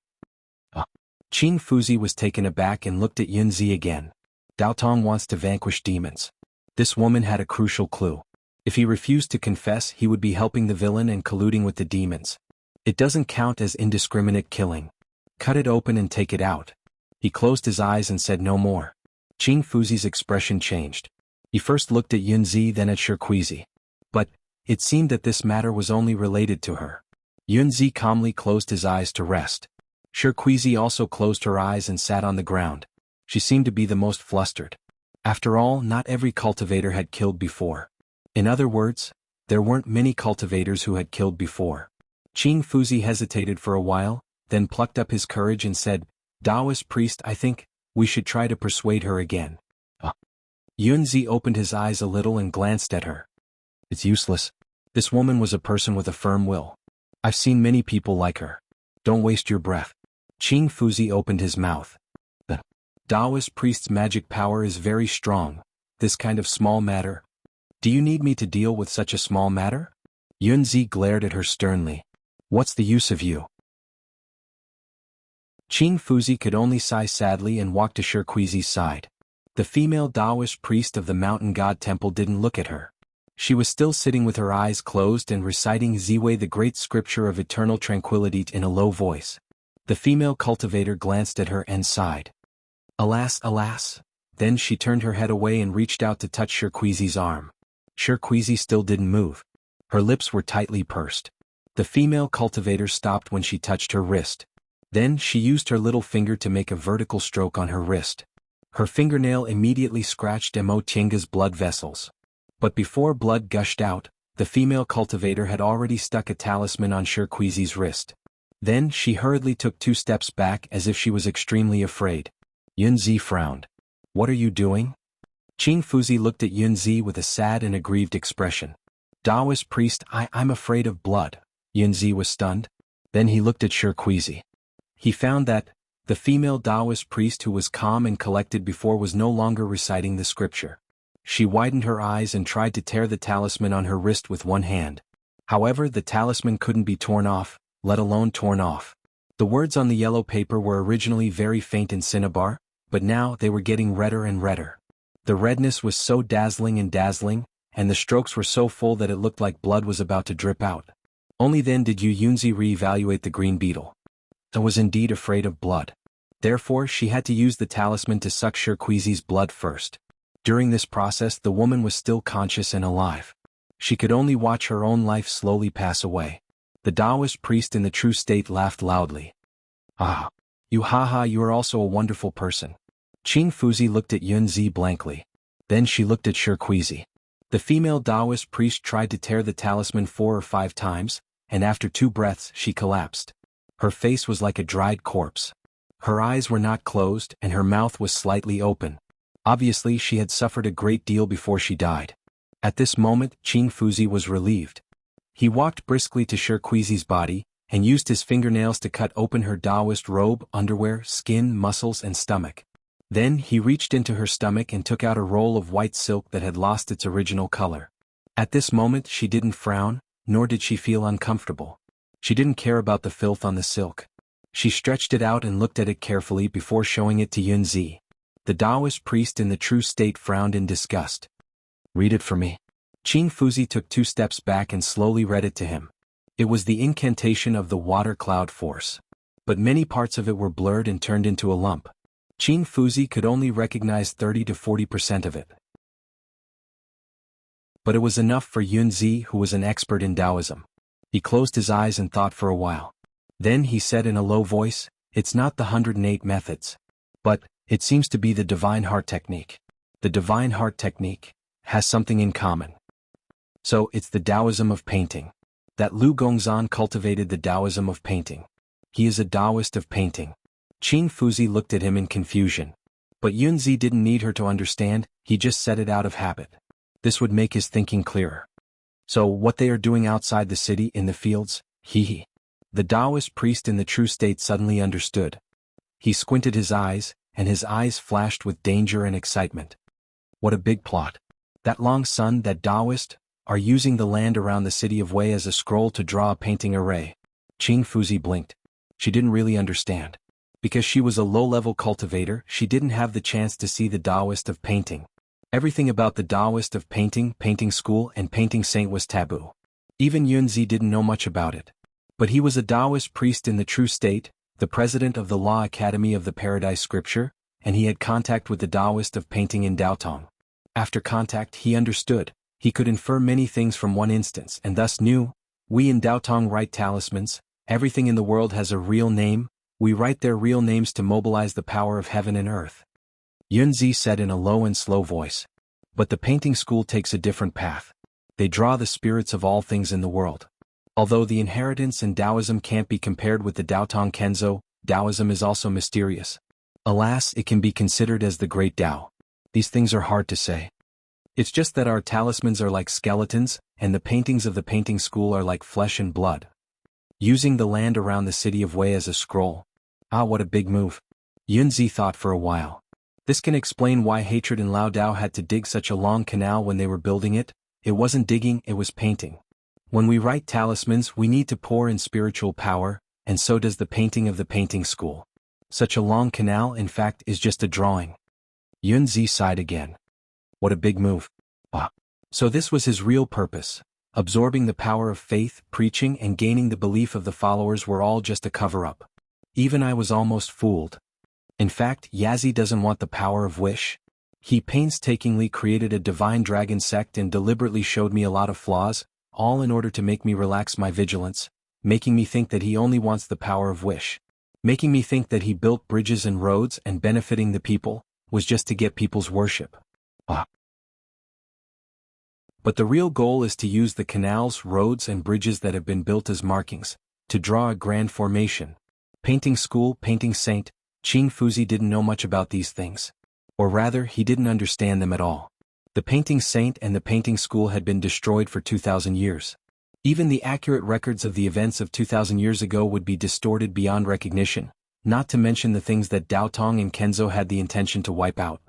Qing Fuzi was taken aback and looked at Yunzi again. Daotong wants to vanquish demons. This woman had a crucial clue. If he refused to confess, he would be helping the villain and colluding with the demons. It doesn't count as indiscriminate killing. Cut it open and take it out. He closed his eyes and said no more. Qing Fuzi's expression changed. He first looked at Yunzi, then at Shi Kuizi. But, it seemed that this matter was only related to her. Yunzi calmly closed his eyes to rest. Shi Kuizi also closed her eyes and sat on the ground. She seemed to be the most flustered. After all, not every cultivator had killed before. In other words, there weren't many cultivators who had killed before. Qing Fuzi hesitated for a while, then plucked up his courage and said, "Taoist priest, I think we should try to persuade her again." Yunzi opened his eyes a little and glanced at her. "It's useless. This woman was a person with a firm will. I've seen many people like her. Don't waste your breath." Qing Fuzi opened his mouth. "The Taoist priest's magic power is very strong. This kind of small matter. Do you need me to deal with such a small matter?" Yunzi glared at her sternly. "What's the use of you?" Qing Fuzi could only sigh sadly and walk to Shi Kuizi's side. The female Taoist priest of the mountain god temple didn't look at her. She was still sitting with her eyes closed and reciting Ziwei, the great scripture of eternal tranquility, in a low voice. The female cultivator glanced at her and sighed. "Alas, alas." Then she turned her head away and reached out to touch Shi Kuizi's arm. Shi Kuizi still didn't move. Her lips were tightly pursed. The female cultivator stopped when she touched her wrist. Then she used her little finger to make a vertical stroke on her wrist. Her fingernail immediately scratched Mo Tienga's blood vessels. But before blood gushed out, the female cultivator had already stuck a talisman on Shi Kuizi's wrist. Then she hurriedly took 2 steps back as if she was extremely afraid. Yunzi frowned. "What are you doing?" Qing Fuzi looked at Yunzi with a sad and aggrieved expression. "Taoist priest, I'm afraid of blood." Yunzi was stunned. Then he looked at Shi Kuizi. He found that the female Taoist priest who was calm and collected before was no longer reciting the scripture. She widened her eyes and tried to tear the talisman on her wrist with one hand. However, the talisman couldn't be torn off, let alone torn off. The words on the yellow paper were originally very faint in cinnabar, but now they were getting redder and redder. The redness was so dazzling, and the strokes were so full that it looked like blood was about to drip out. Only then did Yunzi re-evaluate the green beetle. I was indeed afraid of blood. Therefore, she had to use the talisman to suck Shi Kuizi's blood first. During this process, the woman was still conscious and alive. She could only watch her own life slowly pass away. The Taoist priest in the true state laughed loudly. "Ah! You are also a wonderful person." Qing Fuzi looked at Yunzi blankly. Then she looked at Shi Kuizi. The female Taoist priest tried to tear the talisman 4 or 5 times, and after 2 breaths she collapsed. Her face was like a dried corpse. Her eyes were not closed and her mouth was slightly open. Obviously she had suffered a great deal before she died. At this moment, Qing Fuzi was relieved. He walked briskly to Shi Kuizi's body, and used his fingernails to cut open her Taoist robe, underwear, skin, muscles and stomach. Then he reached into her stomach and took out a roll of white silk that had lost its original color. At this moment she didn't frown, nor did she feel uncomfortable. She didn't care about the filth on the silk. She stretched it out and looked at it carefully before showing it to Yunzi. The Taoist priest in the true state frowned in disgust. "Read it for me." Qing Fuzi took 2 steps back and slowly read it to him. It was the incantation of the water cloud force. But many parts of it were blurred and turned into a lump. Qing Fuzi could only recognize 30 to 40% of it. But it was enough for Yunzi, who was an expert in Taoism. He closed his eyes and thought for a while. Then he said in a low voice, "It's not the 108 methods. But it seems to be the divine heart technique. The divine heart technique has something in common. So it's the Taoism of painting. That Lu Gongzan cultivated the Taoism of painting. He is a Taoist of painting." Qing Fuzi looked at him in confusion. But Yunzi didn't need her to understand, he just said it out of habit. This would make his thinking clearer. "So what they are doing outside the city in the fields, he." The Taoist priest in the true state suddenly understood. He squinted his eyes, and his eyes flashed with danger and excitement. What a big plot. That Long Sun, that Taoist, are using the land around the city of Wei as a scroll to draw a painting array. Qing Fuzi blinked. She didn't really understand. Because she was a low-level cultivator, she didn't have the chance to see the Taoist of painting. Everything about the Taoist of painting, painting school, and painting saint was taboo. Even Yunzi didn't know much about it. But he was a Taoist priest in the true state, the president of the Law Academy of the Paradise Scripture, and he had contact with the Taoist of painting in Daotong. After contact, he understood. He could infer many things from one instance and thus knew. We in Daotong write talismans. Everything in the world has a real name. We write their real names to mobilize the power of heaven and earth. Yunzi said in a low and slow voice. But the painting school takes a different path. They draw the spirits of all things in the world. Although the inheritance in Taoism can't be compared with the Daotong Kenzo, Taoism is also mysterious. Alas, it can be considered as the great Tao. These things are hard to say. It's just that our talismans are like skeletons, and the paintings of the painting school are like flesh and blood. Using the land around the city of Wei as a scroll. Ah, what a big move. Yunzi thought for a while. This can explain why hatred in Lao Dao had to dig such a long canal when they were building it. It wasn't digging, it was painting. When we write talismans, we need to pour in spiritual power, and so does the painting of the painting school. Such a long canal, in fact, is just a drawing. Yunzi sighed again. What a big move. Ah. So this was his real purpose. Absorbing the power of faith, preaching, and gaining the belief of the followers were all just a cover-up. Even I was almost fooled. In fact, Yazi doesn't want the power of wish. He painstakingly created a divine dragon sect and deliberately showed me a lot of flaws, all in order to make me relax my vigilance, making me think that he only wants the power of wish. Making me think that he built bridges and roads and benefiting the people was just to get people's worship. Ah. But the real goal is to use the canals, roads, and bridges that have been built as markings, to draw a grand formation. Painting school, painting saint, Qing Fuzi didn't know much about these things. Or rather, he didn't understand them at all. The painting saint and the painting school had been destroyed for 2,000 years. Even the accurate records of the events of 2,000 years ago would be distorted beyond recognition, not to mention the things that Daotong and Kenzo had the intention to wipe out.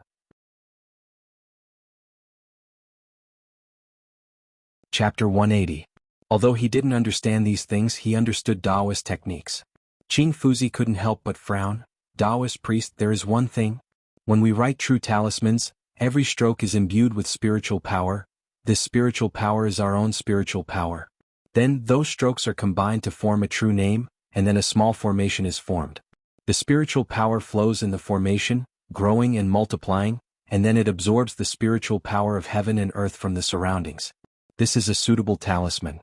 Chapter 180. Although he didn't understand these things, he understood Taoist techniques. Qing Fuzi couldn't help but frown. Taoist priest, there is one thing. When we write true talismans, every stroke is imbued with spiritual power. This spiritual power is our own spiritual power. Then those strokes are combined to form a true name, and then a small formation is formed. The spiritual power flows in the formation, growing and multiplying, and then it absorbs the spiritual power of heaven and earth from the surroundings. This is a suitable talisman.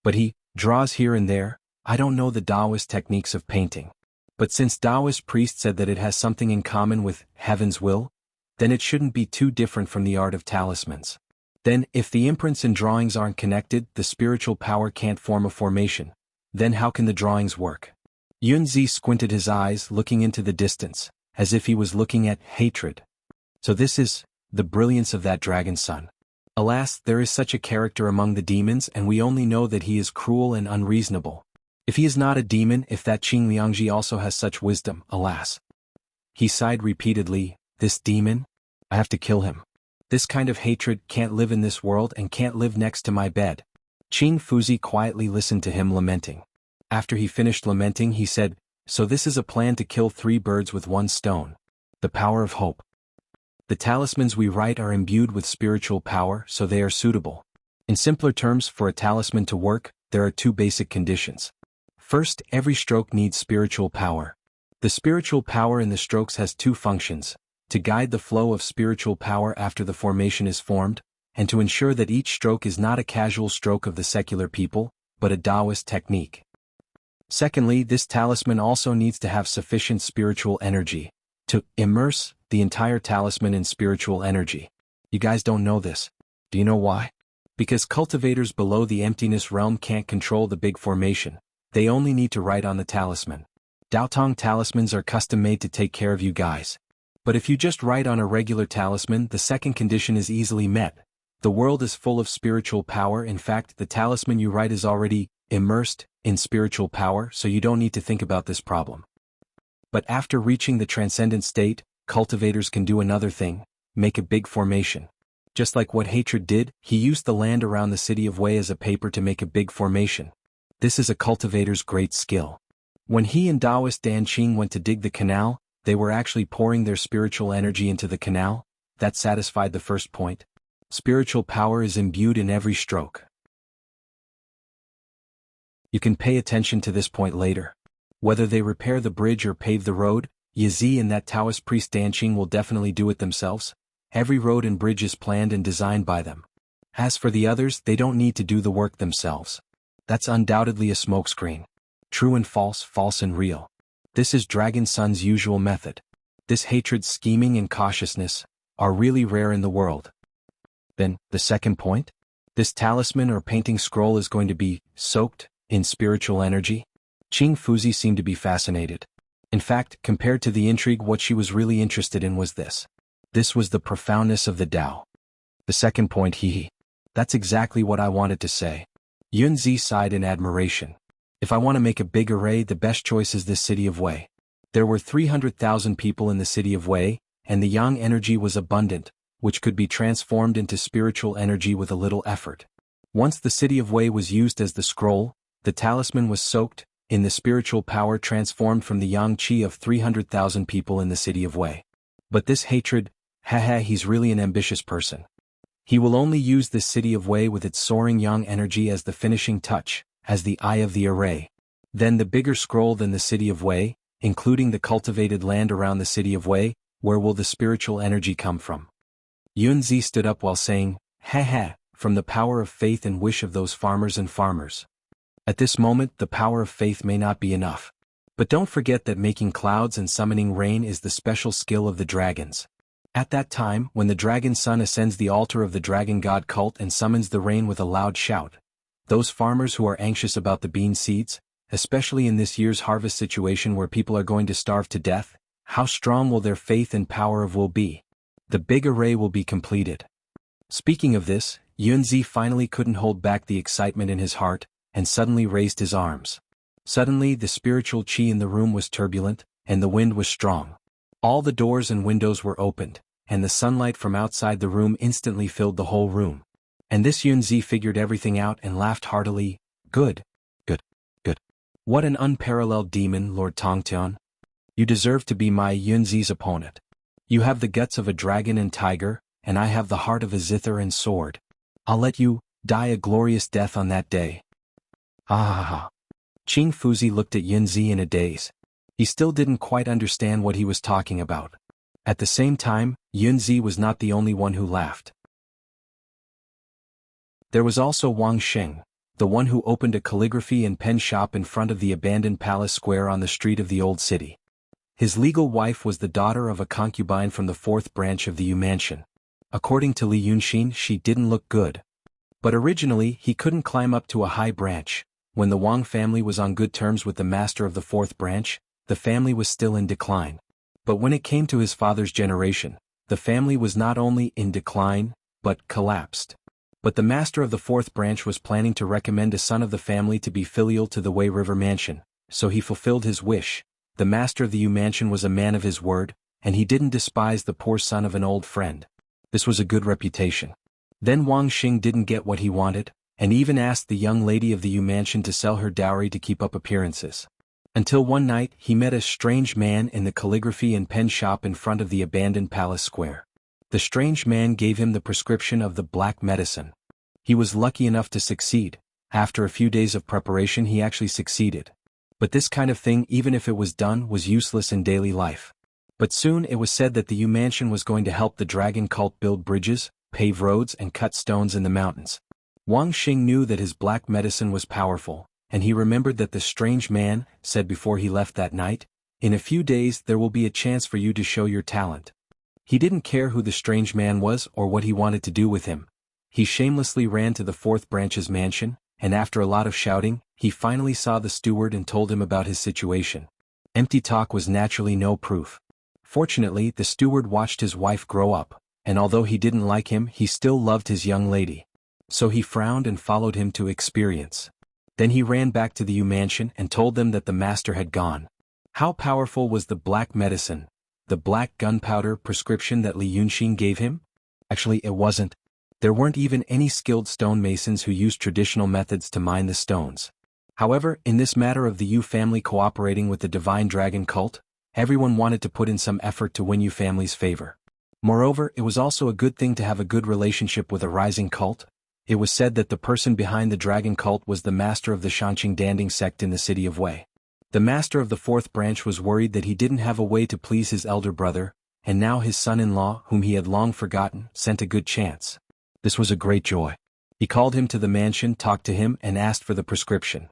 But he draws here and there. I don't know the Taoist techniques of painting. But since Taoist priest said that it has something in common with heaven's will, then it shouldn't be too different from the art of talismans. Then, if the imprints and drawings aren't connected, the spiritual power can't form a formation. Then how can the drawings work? Yunzi squinted his eyes, looking into the distance, as if he was looking at hatred. So this is the brilliance of that dragon son. Alas, there is such a character among the demons, and we only know that he is cruel and unreasonable. If he is not a demon, if that Qing Liangji also has such wisdom, alas. He sighed repeatedly, this demon? I have to kill him. This kind of hatred can't live in this world and can't live next to my bed. Qing Fuzi quietly listened to him lamenting. After he finished lamenting, he said, "So this is a plan to kill 3 birds with 1 stone. The power of hope. The talismans we write are imbued with spiritual power, so they are suitable. In simpler terms, for a talisman to work, there are 2 basic conditions. First, every stroke needs spiritual power. The spiritual power in the strokes has 2 functions: to guide the flow of spiritual power after the formation is formed, and to ensure that each stroke is not a casual stroke of the secular people, but a Taoist technique. Secondly, this talisman also needs to have sufficient spiritual energy to immerse the entire talisman in spiritual energy. You guys don't know this. Do you know why? Because cultivators below the emptiness realm can't control the big formation. They only need to write on the talisman. Daotong talismans are custom made to take care of you guys. But if you just write on a regular talisman, the second condition is easily met. The world is full of spiritual power. In fact, the talisman you write is already immersed in spiritual power, so you don't need to think about this problem. But after reaching the transcendent state, cultivators can do another thing: make a big formation. Just like what Hatred did, he used the land around the city of Wei as a paper to make a big formation. This is a cultivator's great skill. When he and Taoist Dan Qing went to dig the canal, they were actually pouring their spiritual energy into the canal. That satisfied the first point. Spiritual power is imbued in every stroke. You can pay attention to this point later. Whether they repair the bridge or pave the road, Yazi and that Taoist priest Danqing will definitely do it themselves. Every road and bridge is planned and designed by them. As for the others, they don't need to do the work themselves. That's undoubtedly a smokescreen. True and false, false and real. This is Dragon Sun's usual method. This hatred, scheming and cautiousness are really rare in the world. Then, the second point? This talisman or painting scroll is going to be soaked in spiritual energy? Qing Fuzi seemed to be fascinated. In fact, compared to the intrigue, what she was really interested in was this. This was the profoundness of the Tao. The second point, That's exactly what I wanted to say. Yunzi sighed in admiration. If I want to make a big array, the best choice is this city of Wei. There were 300,000 people in the city of Wei, and the yang energy was abundant, which could be transformed into spiritual energy with a little effort. Once the city of Wei was used as the scroll, the talisman was soaked in the spiritual power transformed from the yang qi of 300,000 people in the city of Wei. But this hatred, he's really an ambitious person. He will only use this city of Wei with its soaring yang energy as the finishing touch, as the eye of the array. Then the bigger scroll than the city of Wei, including the cultivated land around the city of Wei, where will the spiritual energy come from? Yunzi stood up while saying, from the power of faith and wish of those farmers and farmers. At this moment, the power of faith may not be enough. But don't forget that making clouds and summoning rain is the special skill of the dragons. At that time, when the dragon sun ascends the altar of the dragon god cult and summons the rain with a loud shout, those farmers who are anxious about the bean seeds, especially in this year's harvest situation where people are going to starve to death, how strong will their faith and power of will be? The big array will be completed. Speaking of this, Yunzi finally couldn't hold back the excitement in his heart, and suddenly raised his arms. Suddenly the spiritual qi in the room was turbulent, and the wind was strong. All the doors and windows were opened, and the sunlight from outside the room instantly filled the whole room. And this Yunzi figured everything out and laughed heartily. Good. What an unparalleled demon, Lord Tongtian. You deserve to be my Yunzi's opponent. You have the guts of a dragon and tiger, and I have the heart of a zither and sword. I'll let you die a glorious death on that day. Qing Fuzi looked at Yunzi in a daze. He still didn't quite understand what he was talking about. At the same time, Yunzi was not the only one who laughed. There was also Wang Xing, the one who opened a calligraphy and pen shop in front of the abandoned palace square on the street of the old city. His legal wife was the daughter of a concubine from the 4th branch of the Yu mansion. According to Li Yunxin, she didn't look good. But originally, he couldn't climb up to a high branch. When the Wang family was on good terms with the master of the 4th branch, the family was still in decline. But when it came to his father's generation, the family was not only in decline, but collapsed. But the master of the 4th branch was planning to recommend a son of the family to be filial to the Wei River mansion, so he fulfilled his wish. The master of the Yu mansion was a man of his word, and he didn't despise the poor son of an old friend. This was a good reputation. Then Wang Xing didn't get what he wanted, and even asked the young lady of the Yu mansion to sell her dowry to keep up appearances. Until one night he met a strange man in the calligraphy and pen shop in front of the abandoned palace square. The strange man gave him the prescription of the black medicine. He was lucky enough to succeed. After a few days of preparation he actually succeeded. But this kind of thing, even if it was done, was useless in daily life. But soon it was said that the Yu mansion was going to help the dragon cult build bridges, pave roads and cut stones in the mountains. Wang Xing knew that his black medicine was powerful, and he remembered that the strange man said before he left that night, "In a few days there will be a chance for you to show your talent." He didn't care who the strange man was or what he wanted to do with him. He shamelessly ran to the fourth branch's mansion, and after a lot of shouting, he finally saw the steward and told him about his situation. Empty talk was naturally no proof. Fortunately, the steward watched his wife grow up, and although he didn't like him, he still loved his young lady. So he frowned and followed him to experience. Then he ran back to the Yu mansion and told them that the master had gone. How powerful was the black medicine, the black gunpowder prescription that Li Yunxin gave him? Actually, it wasn't. There weren't even any skilled stonemasons who used traditional methods to mine the stones. However, in this matter of the Yu family cooperating with the divine dragon cult, everyone wanted to put in some effort to win Yu family's favor. Moreover, it was also a good thing to have a good relationship with a rising cult. It was said that the person behind the dragon cult was the master of the Shanqing Danding sect in the city of Wei. The master of the fourth branch was worried that he didn't have a way to please his elder brother, and now his son-in-law, whom he had long forgotten, sent a good chance. This was a great joy. He called him to the mansion, talked to him, and asked for the prescription.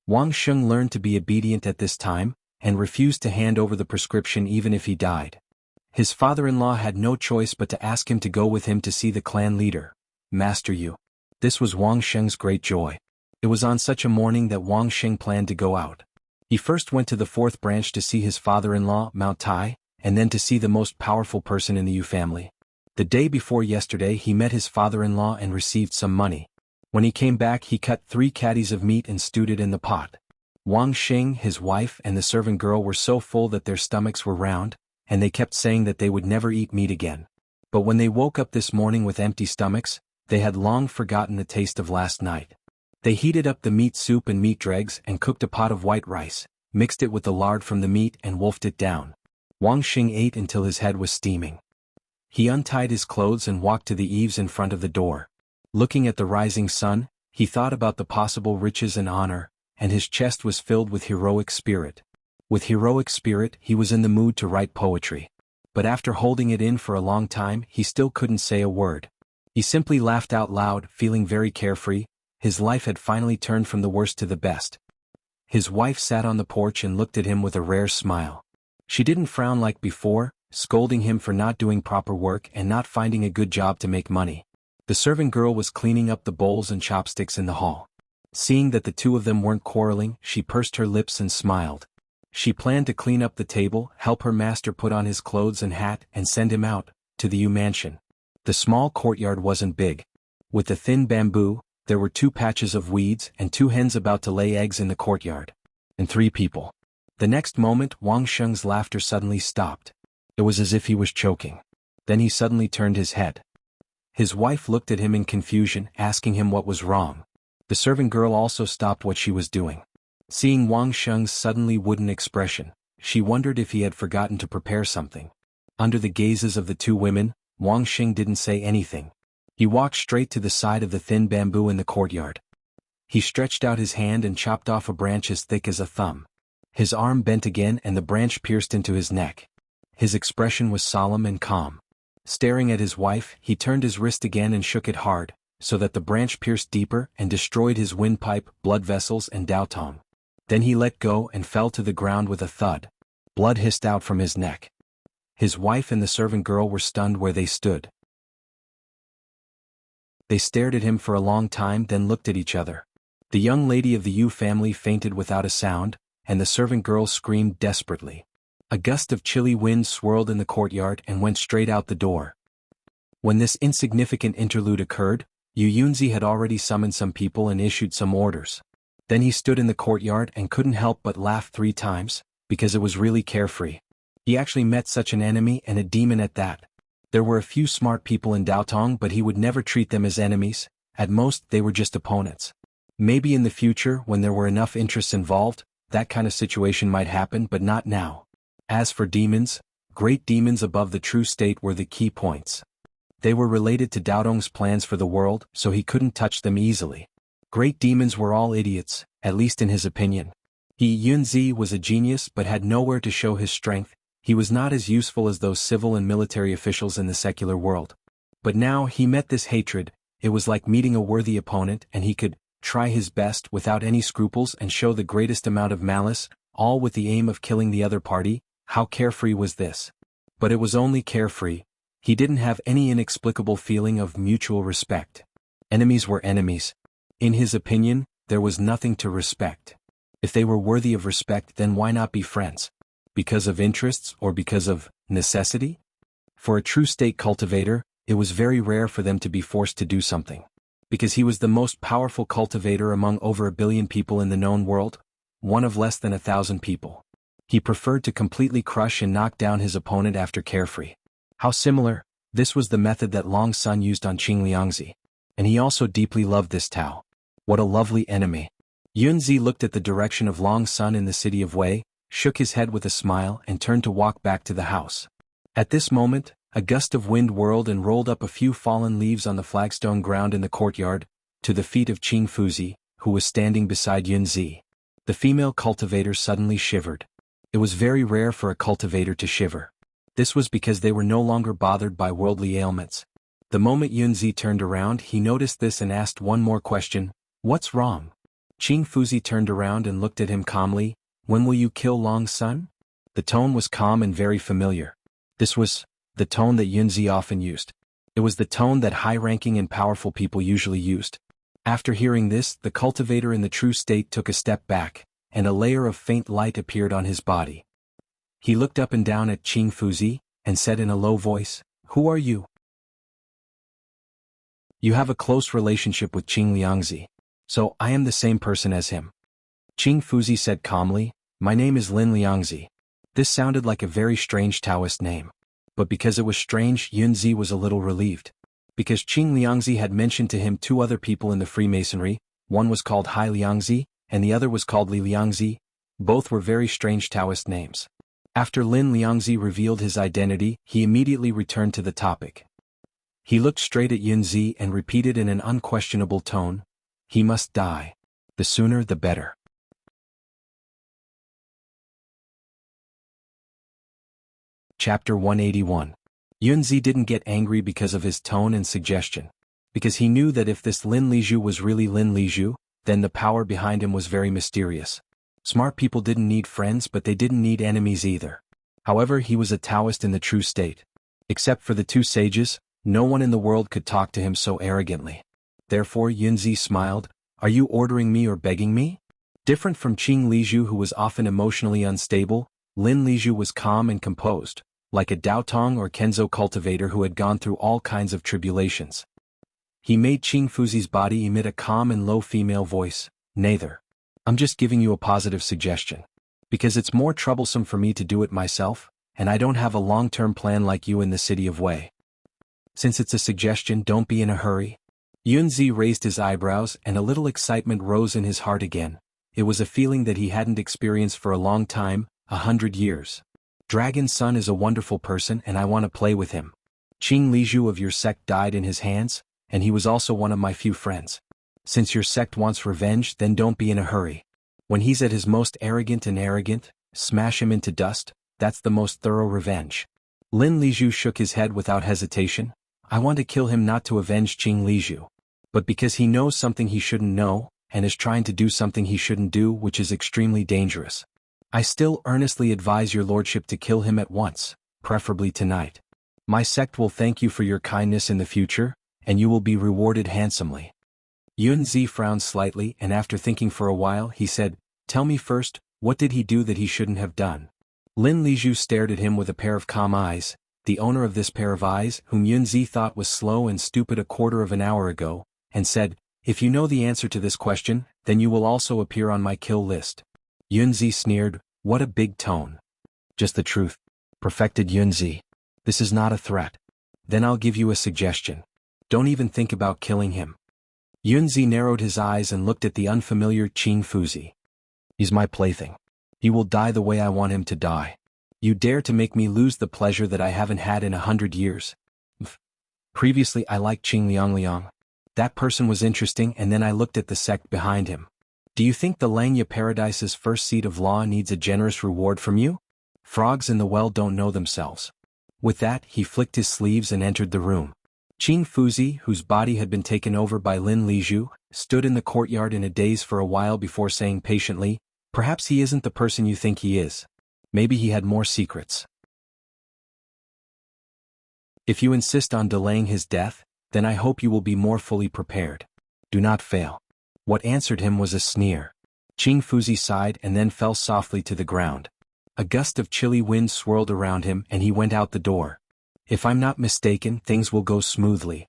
Wang Sheng learned to be obedient at this time, and refused to hand over the prescription even if he died. His father-in-law had no choice but to ask him to go with him to see the clan leader, Master Yu. This was Wang Sheng's great joy. It was on such a morning that Wang Sheng planned to go out. He first went to the fourth branch to see his father-in-law, Mount Tai, and then to see the most powerful person in the Yu family. The day before yesterday he met his father-in-law and received some money. When he came back he cut 3 caddies of meat and stewed it in the pot. Wang Sheng, his wife, and the servant girl were so full that their stomachs were round, and they kept saying that they would never eat meat again. But when they woke up this morning with empty stomachs, they had long forgotten the taste of last night. They heated up the meat soup and meat dregs and cooked a pot of white rice, mixed it with the lard from the meat and wolfed it down. Wang Xing ate until his head was steaming. He untied his clothes and walked to the eaves in front of the door. Looking at the rising sun, he thought about the possible riches and honor, and his chest was filled with heroic spirit. With heroic spirit, he was in the mood to write poetry. But after holding it in for a long time, he still couldn't say a word. He simply laughed out loud, feeling very carefree. His life had finally turned from the worst to the best. His wife sat on the porch and looked at him with a rare smile. She didn't frown like before, scolding him for not doing proper work and not finding a good job to make money. The servant girl was cleaning up the bowls and chopsticks in the hall. Seeing that the two of them weren't quarreling, she pursed her lips and smiled. She planned to clean up the table, help her master put on his clothes and hat, and send him out to the Yu mansion. The small courtyard wasn't big. With the thin bamboo, there were 2 patches of weeds and 2 hens about to lay eggs in the courtyard. And 3 people. The next moment Wang Sheng's laughter suddenly stopped. It was as if he was choking. Then he suddenly turned his head. His wife looked at him in confusion, asking him what was wrong. The servant girl also stopped what she was doing. Seeing Wang Sheng's suddenly wooden expression, she wondered if he had forgotten to prepare something. Under the gazes of the 2 women, Wang Sheng didn't say anything. He walked straight to the side of the thin bamboo in the courtyard. He stretched out his hand and chopped off a branch as thick as a thumb. His arm bent again and the branch pierced into his neck. His expression was solemn and calm. Staring at his wife, he turned his wrist again and shook it hard, so that the branch pierced deeper and destroyed his windpipe, blood vessels and daotong. Then he let go and fell to the ground with a thud. Blood hissed out from his neck. His wife and the servant girl were stunned where they stood. They stared at him for a long time, then looked at each other. The young lady of the Yu family fainted without a sound, and the servant girl screamed desperately. A gust of chilly wind swirled in the courtyard and went straight out the door. When this insignificant interlude occurred, Yu Yunzi had already summoned some people and issued some orders. Then he stood in the courtyard and couldn't help but laugh 3 times, because it was really carefree. He actually met such an enemy and a demon at that. There were a few smart people in Daotong, but he would never treat them as enemies. At most, they were just opponents. Maybe in the future, when there were enough interests involved, that kind of situation might happen, but not now. As for demons, great demons above the true state were the key points. They were related to Daotong's plans for the world, so he couldn't touch them easily. Great demons were all idiots, at least in his opinion. Yunzi was a genius but had nowhere to show his strength. He was not as useful as those civil and military officials in the secular world. But now he met this hatred. It was like meeting a worthy opponent, and he could try his best without any scruples and show the greatest amount of malice, all with the aim of killing the other party. How carefree was this? But it was only carefree. He didn't have any inexplicable feeling of mutual respect. Enemies were enemies. In his opinion, there was nothing to respect. If they were worthy of respect, then why not be friends? Because of interests or because of necessity? For a true state cultivator, it was very rare for them to be forced to do something. Because he was the most powerful cultivator among over 1 billion people in the known world, one of less than 1,000 people. He preferred to completely crush and knock down his opponent after carefree. How similar, this was the method that Long Sun used on Qing Liangzi. And he also deeply loved this Tao. What a lovely enemy. Yunzi looked at the direction of Long Sun in the city of Wei, shook his head with a smile and turned to walk back to the house. At this moment, a gust of wind whirled and rolled up a few fallen leaves on the flagstone ground in the courtyard, to the feet of Qing Fuzi, who was standing beside Yunzi. The female cultivator suddenly shivered. It was very rare for a cultivator to shiver. This was because they were no longer bothered by worldly ailments. The moment Yunzi turned around, he noticed this and asked one more question, "What's wrong?" Qing Fuzi turned around and looked at him calmly. "When will you kill Long Sun?" The tone was calm and very familiar. This was the tone that Yunzi often used. It was the tone that high-ranking and powerful people usually used. After hearing this, the cultivator in the true state took a step back, and a layer of faint light appeared on his body. He looked up and down at Qing Fuzi, and said in a low voice, "Who are you?" "You have a close relationship with Qing Liangzi. So I am the same person as him." Qing Fuzi said calmly, "My name is Lin Liangzi." This sounded like a very strange Taoist name. But because it was strange, Yunzi was a little relieved. Because Qing Liangzi had mentioned to him 2 other people in the Freemasonry, one was called Hai Liangzi, and the other was called Li Liangzi. Both were very strange Taoist names. After Lin Liangzi revealed his identity, he immediately returned to the topic. He looked straight at Yunzi and repeated in an unquestionable tone, "He must die. The sooner the better." Chapter 181. Yunzi didn't get angry because of his tone and suggestion. Because he knew that if this Lin Lizhu was really Lin Lizhu, then the power behind him was very mysterious. Smart people didn't need friends, but they didn't need enemies either. However, he was a Taoist in the true state. Except for the 2 sages, no one in the world could talk to him so arrogantly. Therefore Yunzi smiled, "Are you ordering me or begging me?" Different from Qing Lizhu, who was often emotionally unstable, Lin Lizhu was calm and composed, like a Daotong or Kenzo cultivator who had gone through all kinds of tribulations. He made Qing Fuzi's body emit a calm and low female voice, "Neither. I'm just giving you a positive suggestion. Because it's more troublesome for me to do it myself, and I don't have a long-term plan like you in the city of Wei. Since it's a suggestion, don't be in a hurry." Yunzi raised his eyebrows and a little excitement rose in his heart again. It was a feeling that he hadn't experienced for a long time, 100 years. Dragon Sun is a wonderful person and I want to play with him. Qing Lizhu of your sect died in his hands, and he was also one of my few friends. Since your sect wants revenge, then don't be in a hurry. When he's at his most arrogant, smash him into dust, that's the most thorough revenge. Lin Lizhu shook his head without hesitation. I want to kill him not to avenge Qing Lizhu, but because he knows something he shouldn't know, and is trying to do something he shouldn't do, which is extremely dangerous. I still earnestly advise your lordship to kill him at once, preferably tonight. My sect will thank you for your kindness in the future, and you will be rewarded handsomely. Yunzi frowned slightly, and after thinking for a while he said, "Tell me first, what did he do that he shouldn't have done?" Lin Lizhu stared at him with a pair of calm eyes. The owner of this pair of eyes, whom Yunzi thought was slow and stupid a quarter of an hour ago, and said, "If you know the answer to this question, then you will also appear on my kill list." Yunzi sneered, "What a big tone." "Just the truth," perfected Yunzi. "This is not a threat. Then I'll give you a suggestion. Don't even think about killing him. Yunzi narrowed his eyes and looked at the unfamiliar Qing Fuzi. He's my plaything. He will die the way I want him to die. You dare to make me lose the pleasure that I haven't had in 100 years? Previously I liked Qing Liang. That person was interesting, and then I looked at the sect behind him. Do you think the Langya Paradise's first seat of law needs a generous reward from you? Frogs in the well don't know themselves. With that, he flicked his sleeves and entered the room. Qing Fuzi, whose body had been taken over by Lin Lizhu, stood in the courtyard in a daze for a while before saying patiently, "Perhaps he isn't the person you think he is. Maybe he had more secrets. If you insist on delaying his death, then I hope you will be more fully prepared. Do not fail." What answered him was a sneer. Qing Fuzi sighed and then fell softly to the ground. A gust of chilly wind swirled around him and he went out the door. "If I'm not mistaken, things will go smoothly,"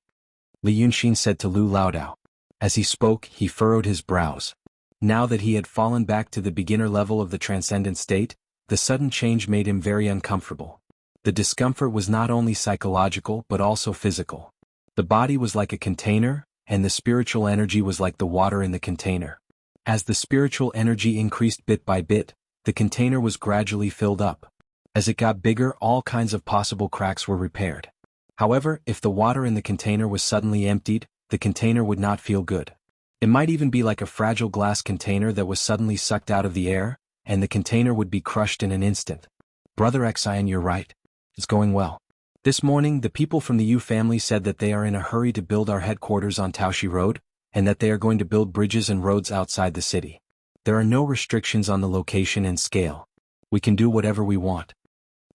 Li Yunxin said to Lu Laodao. As he spoke, he furrowed his brows. Now that he had fallen back to the beginner level of the transcendent state, the sudden change made him very uncomfortable. The discomfort was not only psychological but also physical. The body was like a container, and the spiritual energy was like the water in the container. As the spiritual energy increased bit by bit, the container was gradually filled up. As it got bigger, all kinds of possible cracks were repaired. However, if the water in the container was suddenly emptied, the container would not feel good. It might even be like a fragile glass container that was suddenly sucked out of the air, and the container would be crushed in an instant. Brother Xian, you're right. It's going well. This morning, the people from the Yu family said that they are in a hurry to build our headquarters on Taoshi Road, and that they are going to build bridges and roads outside the city. There are no restrictions on the location and scale. We can do whatever we want.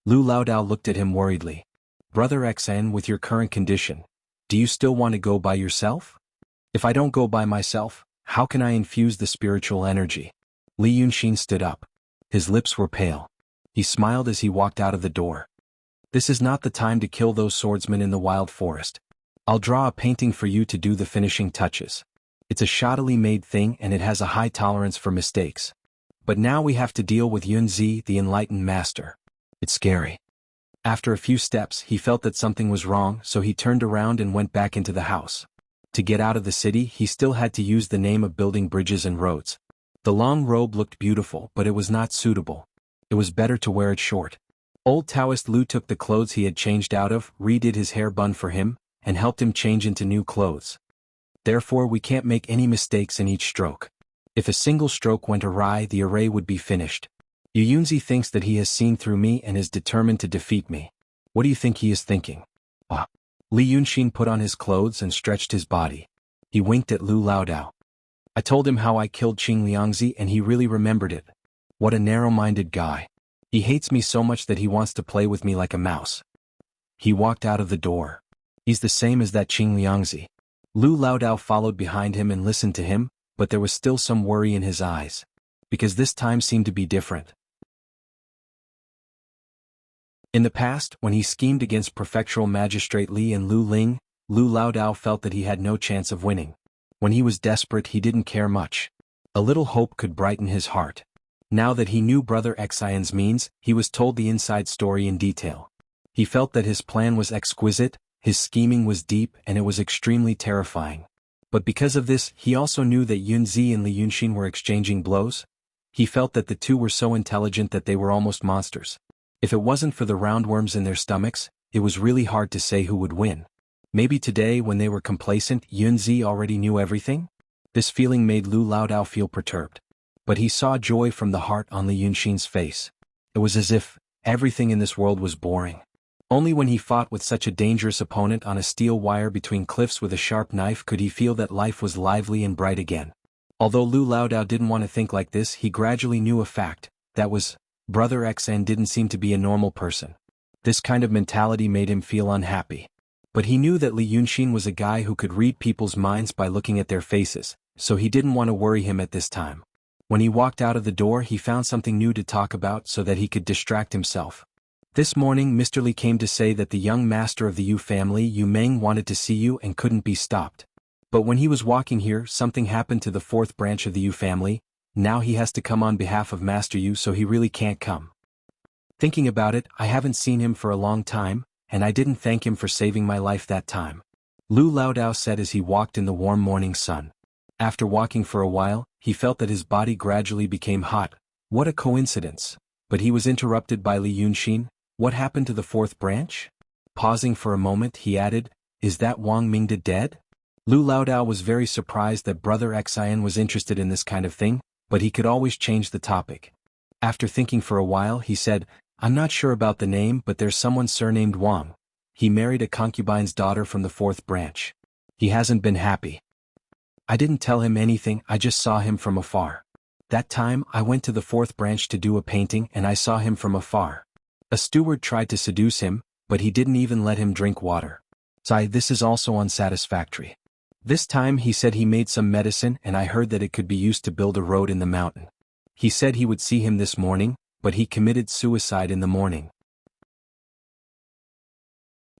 Lu Laodao looked at him worriedly. Brother Xian, with your current condition, do you still want to go by yourself? If I don't go by myself, how can I infuse the spiritual energy? Li Yunxin stood up. His lips were pale. He smiled as he walked out of the door. This is not the time to kill those swordsmen in the wild forest. I'll draw a painting for you to do the finishing touches. It's a shoddily made thing and it has a high tolerance for mistakes. But now we have to deal with Yunzi, the enlightened master. It's scary. After a few steps, he felt that something was wrong, so he turned around and went back into the house. To get out of the city, he still had to use the name of building bridges and roads. The long robe looked beautiful, but it was not suitable. It was better to wear it short. Old Taoist Lu took the clothes he had changed out of, redid his hair bun for him, and helped him change into new clothes. Therefore, we can't make any mistakes in each stroke. If a single stroke went awry, the array would be finished. Yunzi thinks that he has seen through me and is determined to defeat me. What do you think he is thinking? Li Yunxin put on his clothes and stretched his body. He winked at Lu Laodao. I told him how I killed Qing Liangzi and he really remembered it. What a narrow-minded guy. He hates me so much that he wants to play with me like a mouse. He walked out of the door. He's the same as that Qing Liangzi. Lu Laodao followed behind him and listened to him, but there was still some worry in his eyes. Because this time seemed to be different. In the past, when he schemed against Prefectural Magistrate Li and Lu Ling, Lu Laodao felt that he had no chance of winning. When he was desperate, he didn't care much. A little hope could brighten his heart. Now that he knew Brother Xian's means, he was told the inside story in detail. He felt that his plan was exquisite, his scheming was deep, and it was extremely terrifying. But because of this, he also knew that Yunzi and Li Yunxin were exchanging blows. He felt that the two were so intelligent that they were almost monsters. If it wasn't for the roundworms in their stomachs, it was really hard to say who would win. Maybe today, when they were complacent, Yunzi already knew everything? This feeling made Lu Laodao feel perturbed. But he saw joy from the heart on Li Yunxin's face. It was as if everything in this world was boring. Only when he fought with such a dangerous opponent on a steel wire between cliffs with a sharp knife could he feel that life was lively and bright again. Although Lu Laodao didn't want to think like this, he gradually knew a fact, that was, Brother Xian didn't seem to be a normal person. This kind of mentality made him feel unhappy. But he knew that Li Yunxin was a guy who could read people's minds by looking at their faces, so he didn't want to worry him at this time. When he walked out of the door, he found something new to talk about so that he could distract himself. This morning, Mr. Li came to say that the young master of the Yu family, Yu Meng, wanted to see you and couldn't be stopped. But when he was walking here, something happened to the fourth branch of the Yu family. Now he has to come on behalf of Master Yu, so he really can't come. Thinking about it, I haven't seen him for a long time, and I didn't thank him for saving my life that time," Lu Laodao said as he walked in the warm morning sun. After walking for a while, he felt that his body gradually became hot. What a coincidence. But he was interrupted by Li Yunxin. "What happened to the fourth branch?" Pausing for a moment, he added, "Is that Wang Mingde dead?" Lu Laodao was very surprised that Brother Xian was interested in this kind of thing, but he could always change the topic. After thinking for a while, he said, "I'm not sure about the name, but there's someone surnamed Wang. He married a concubine's daughter from the fourth branch. He hasn't been happy. I didn't tell him anything, I just saw him from afar. That time, I went to the fourth branch to do a painting and I saw him from afar. A steward tried to seduce him, but he didn't even let him drink water. So this is also unsatisfactory. This time he said he made some medicine and I heard that it could be used to build a road in the mountain. He said he would see him this morning, but he committed suicide in the morning."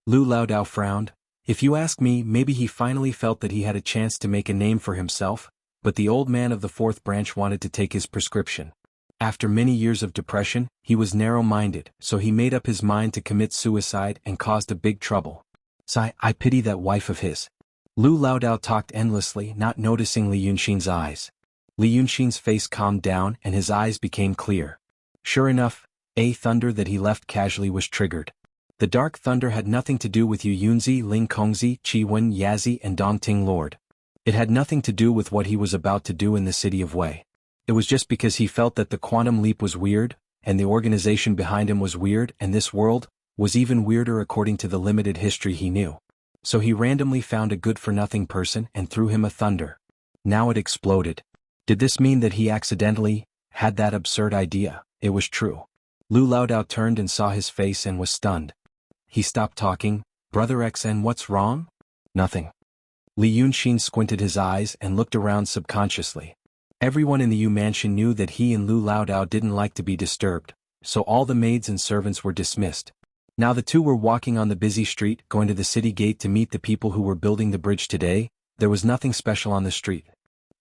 Lu Laodao frowned. "If you ask me, maybe he finally felt that he had a chance to make a name for himself, but the old man of the fourth branch wanted to take his prescription. After many years of depression, he was narrow-minded, so he made up his mind to commit suicide and caused a big trouble. So I pity that wife of his." Lu Laodao talked endlessly, not noticing Li Yunxin's eyes. Li Yunxin's face calmed down and his eyes became clear. Sure enough, a thunder that he left casually was triggered. The dark thunder had nothing to do with Yu Yunzi, Ling Kongzi, Qi Wen Yazi and Dongting Lord. It had nothing to do with what he was about to do in the city of Wei. It was just because he felt that the quantum leap was weird, and the organization behind him was weird, and this world was even weirder according to the limited history he knew. So he randomly found a good-for-nothing person and threw him a thunder. Now it exploded. Did this mean that he accidentally had that absurd idea? It was true. Lu Laodao turned and saw his face and was stunned. He stopped talking. "Brother Xn, what's wrong?" "Nothing." Li Yunxin squinted his eyes and looked around subconsciously. Everyone in the Yu mansion knew that he and Lu Laodao didn't like to be disturbed, so all the maids and servants were dismissed. Now the two were walking on the busy street, going to the city gate to meet the people who were building the bridge today. There was nothing special on the street.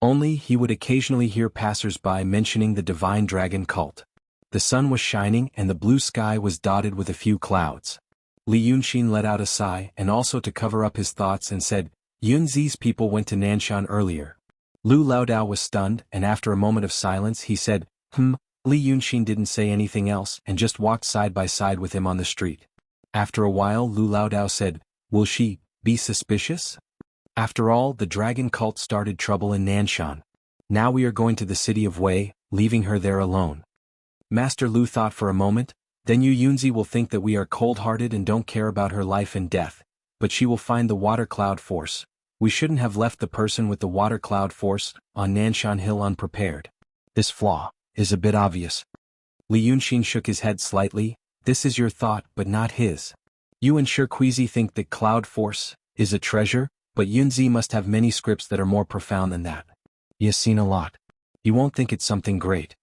Only he would occasionally hear passers-by mentioning the divine dragon cult. The sun was shining and the blue sky was dotted with a few clouds. Li Yunxin let out a sigh and also to cover up his thoughts and said, "Yunzi's people went to Nanshan earlier." Lu Laodao was stunned and after a moment of silence he said, Li Yunxin didn't say anything else and just walked side by side with him on the street. After a while Lu Laodao said, "Will she be suspicious? After all, the dragon cult started trouble in Nanshan. Now we are going to the city of Wei, leaving her there alone." Master Lu thought for a moment. "Then Yu Yunzi will think that we are cold-hearted and don't care about her life and death, but she will find the water cloud force. We shouldn't have left the person with the water cloud force on Nanshan Hill unprepared. This flaw is a bit obvious." Li Yunxin shook his head slightly. "This is your thought but not his. You and Shirquizi think that cloud force is a treasure, but Yunzi must have many scripts that are more profound than that. He has seen a lot. He won't think it's something great.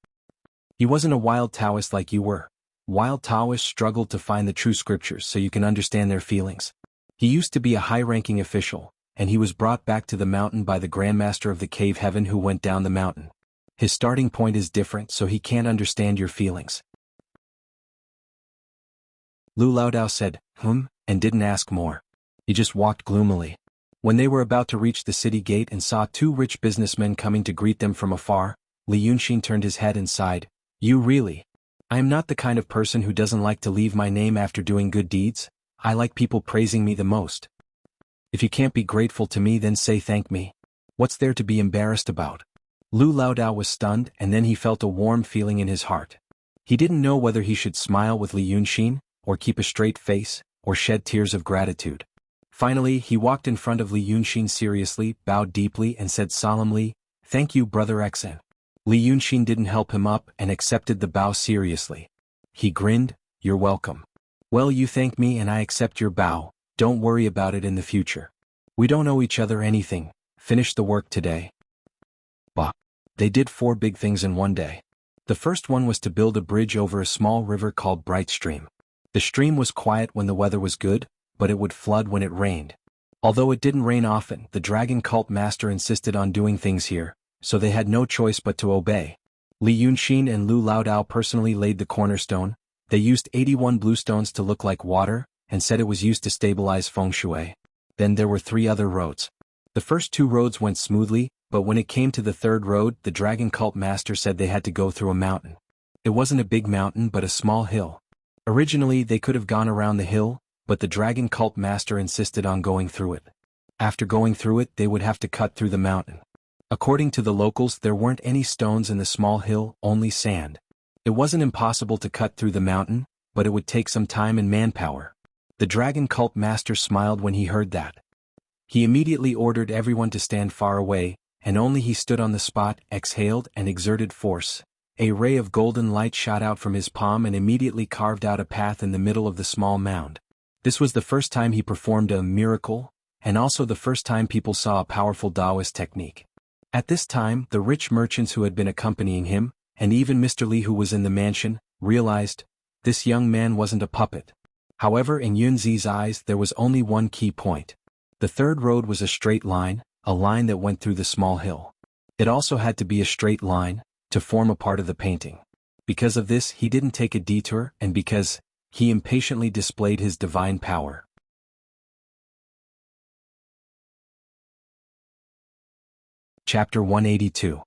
He wasn't a wild Taoist like you were. Wild Taoists struggled to find the true scriptures so you can understand their feelings. He used to be a high-ranking official, and he was brought back to the mountain by the Grandmaster of the Cave Heaven who went down the mountain. His starting point is different so he can't understand your feelings." Lu Laodao said, and didn't ask more. He just walked gloomily. When they were about to reach the city gate and saw two rich businessmen coming to greet them from afar, Li Yunxin turned his head and sighed. "You really? I am not the kind of person who doesn't like to leave my name after doing good deeds. I like people praising me the most. If you can't be grateful to me then say thank me. What's there to be embarrassed about?" Lu Laodao was stunned and then he felt a warm feeling in his heart. He didn't know whether he should smile with Li Yunxin, or keep a straight face, or shed tears of gratitude. Finally, he walked in front of Li Yunxin seriously, bowed deeply and said solemnly, "Thank you, Brother Xen." Li Yunxin didn't help him up and accepted the bow seriously. He grinned, "You're welcome. Well, you thank me and I accept your bow, don't worry about it in the future. We don't owe each other anything, finish the work today." Bah. They did 4 big things in one day. The first one was to build a bridge over a small river called Bright Stream. The stream was quiet when the weather was good, but it would flood when it rained. Although it didn't rain often, the dragon cult master insisted on doing things here, so they had no choice but to obey. Li Yunxin and Lu Laodao personally laid the cornerstone. They used 81 bluestones to look like water, and said it was used to stabilize feng shui. Then there were 3 other roads. The first 2 roads went smoothly, but when it came to the 3rd road, the dragon cult master said they had to go through a mountain. It wasn't a big mountain but a small hill. Originally they could have gone around the hill, but the dragon cult master insisted on going through it. After going through it, they would have to cut through the mountain. According to the locals, there weren't any stones in the small hill, only sand. It wasn't impossible to cut through the mountain, but it would take some time and manpower. The dragon cult master smiled when he heard that. He immediately ordered everyone to stand far away, and only he stood on the spot, exhaled and exerted force. A ray of golden light shot out from his palm and immediately carved out a path in the middle of the small mound. This was the first time he performed a miracle, and also the first time people saw a powerful Taoist technique. At this time, the rich merchants who had been accompanying him, and even Mr. Li who was in the mansion, realized this young man wasn't a puppet. However, in Yunzi's eyes there was only one key point. The 3rd road was a straight line, a line that went through the small hill. It also had to be a straight line, to form a part of the painting. Because of this he didn't take a detour, and because he impatiently displayed his divine power. Chapter 182.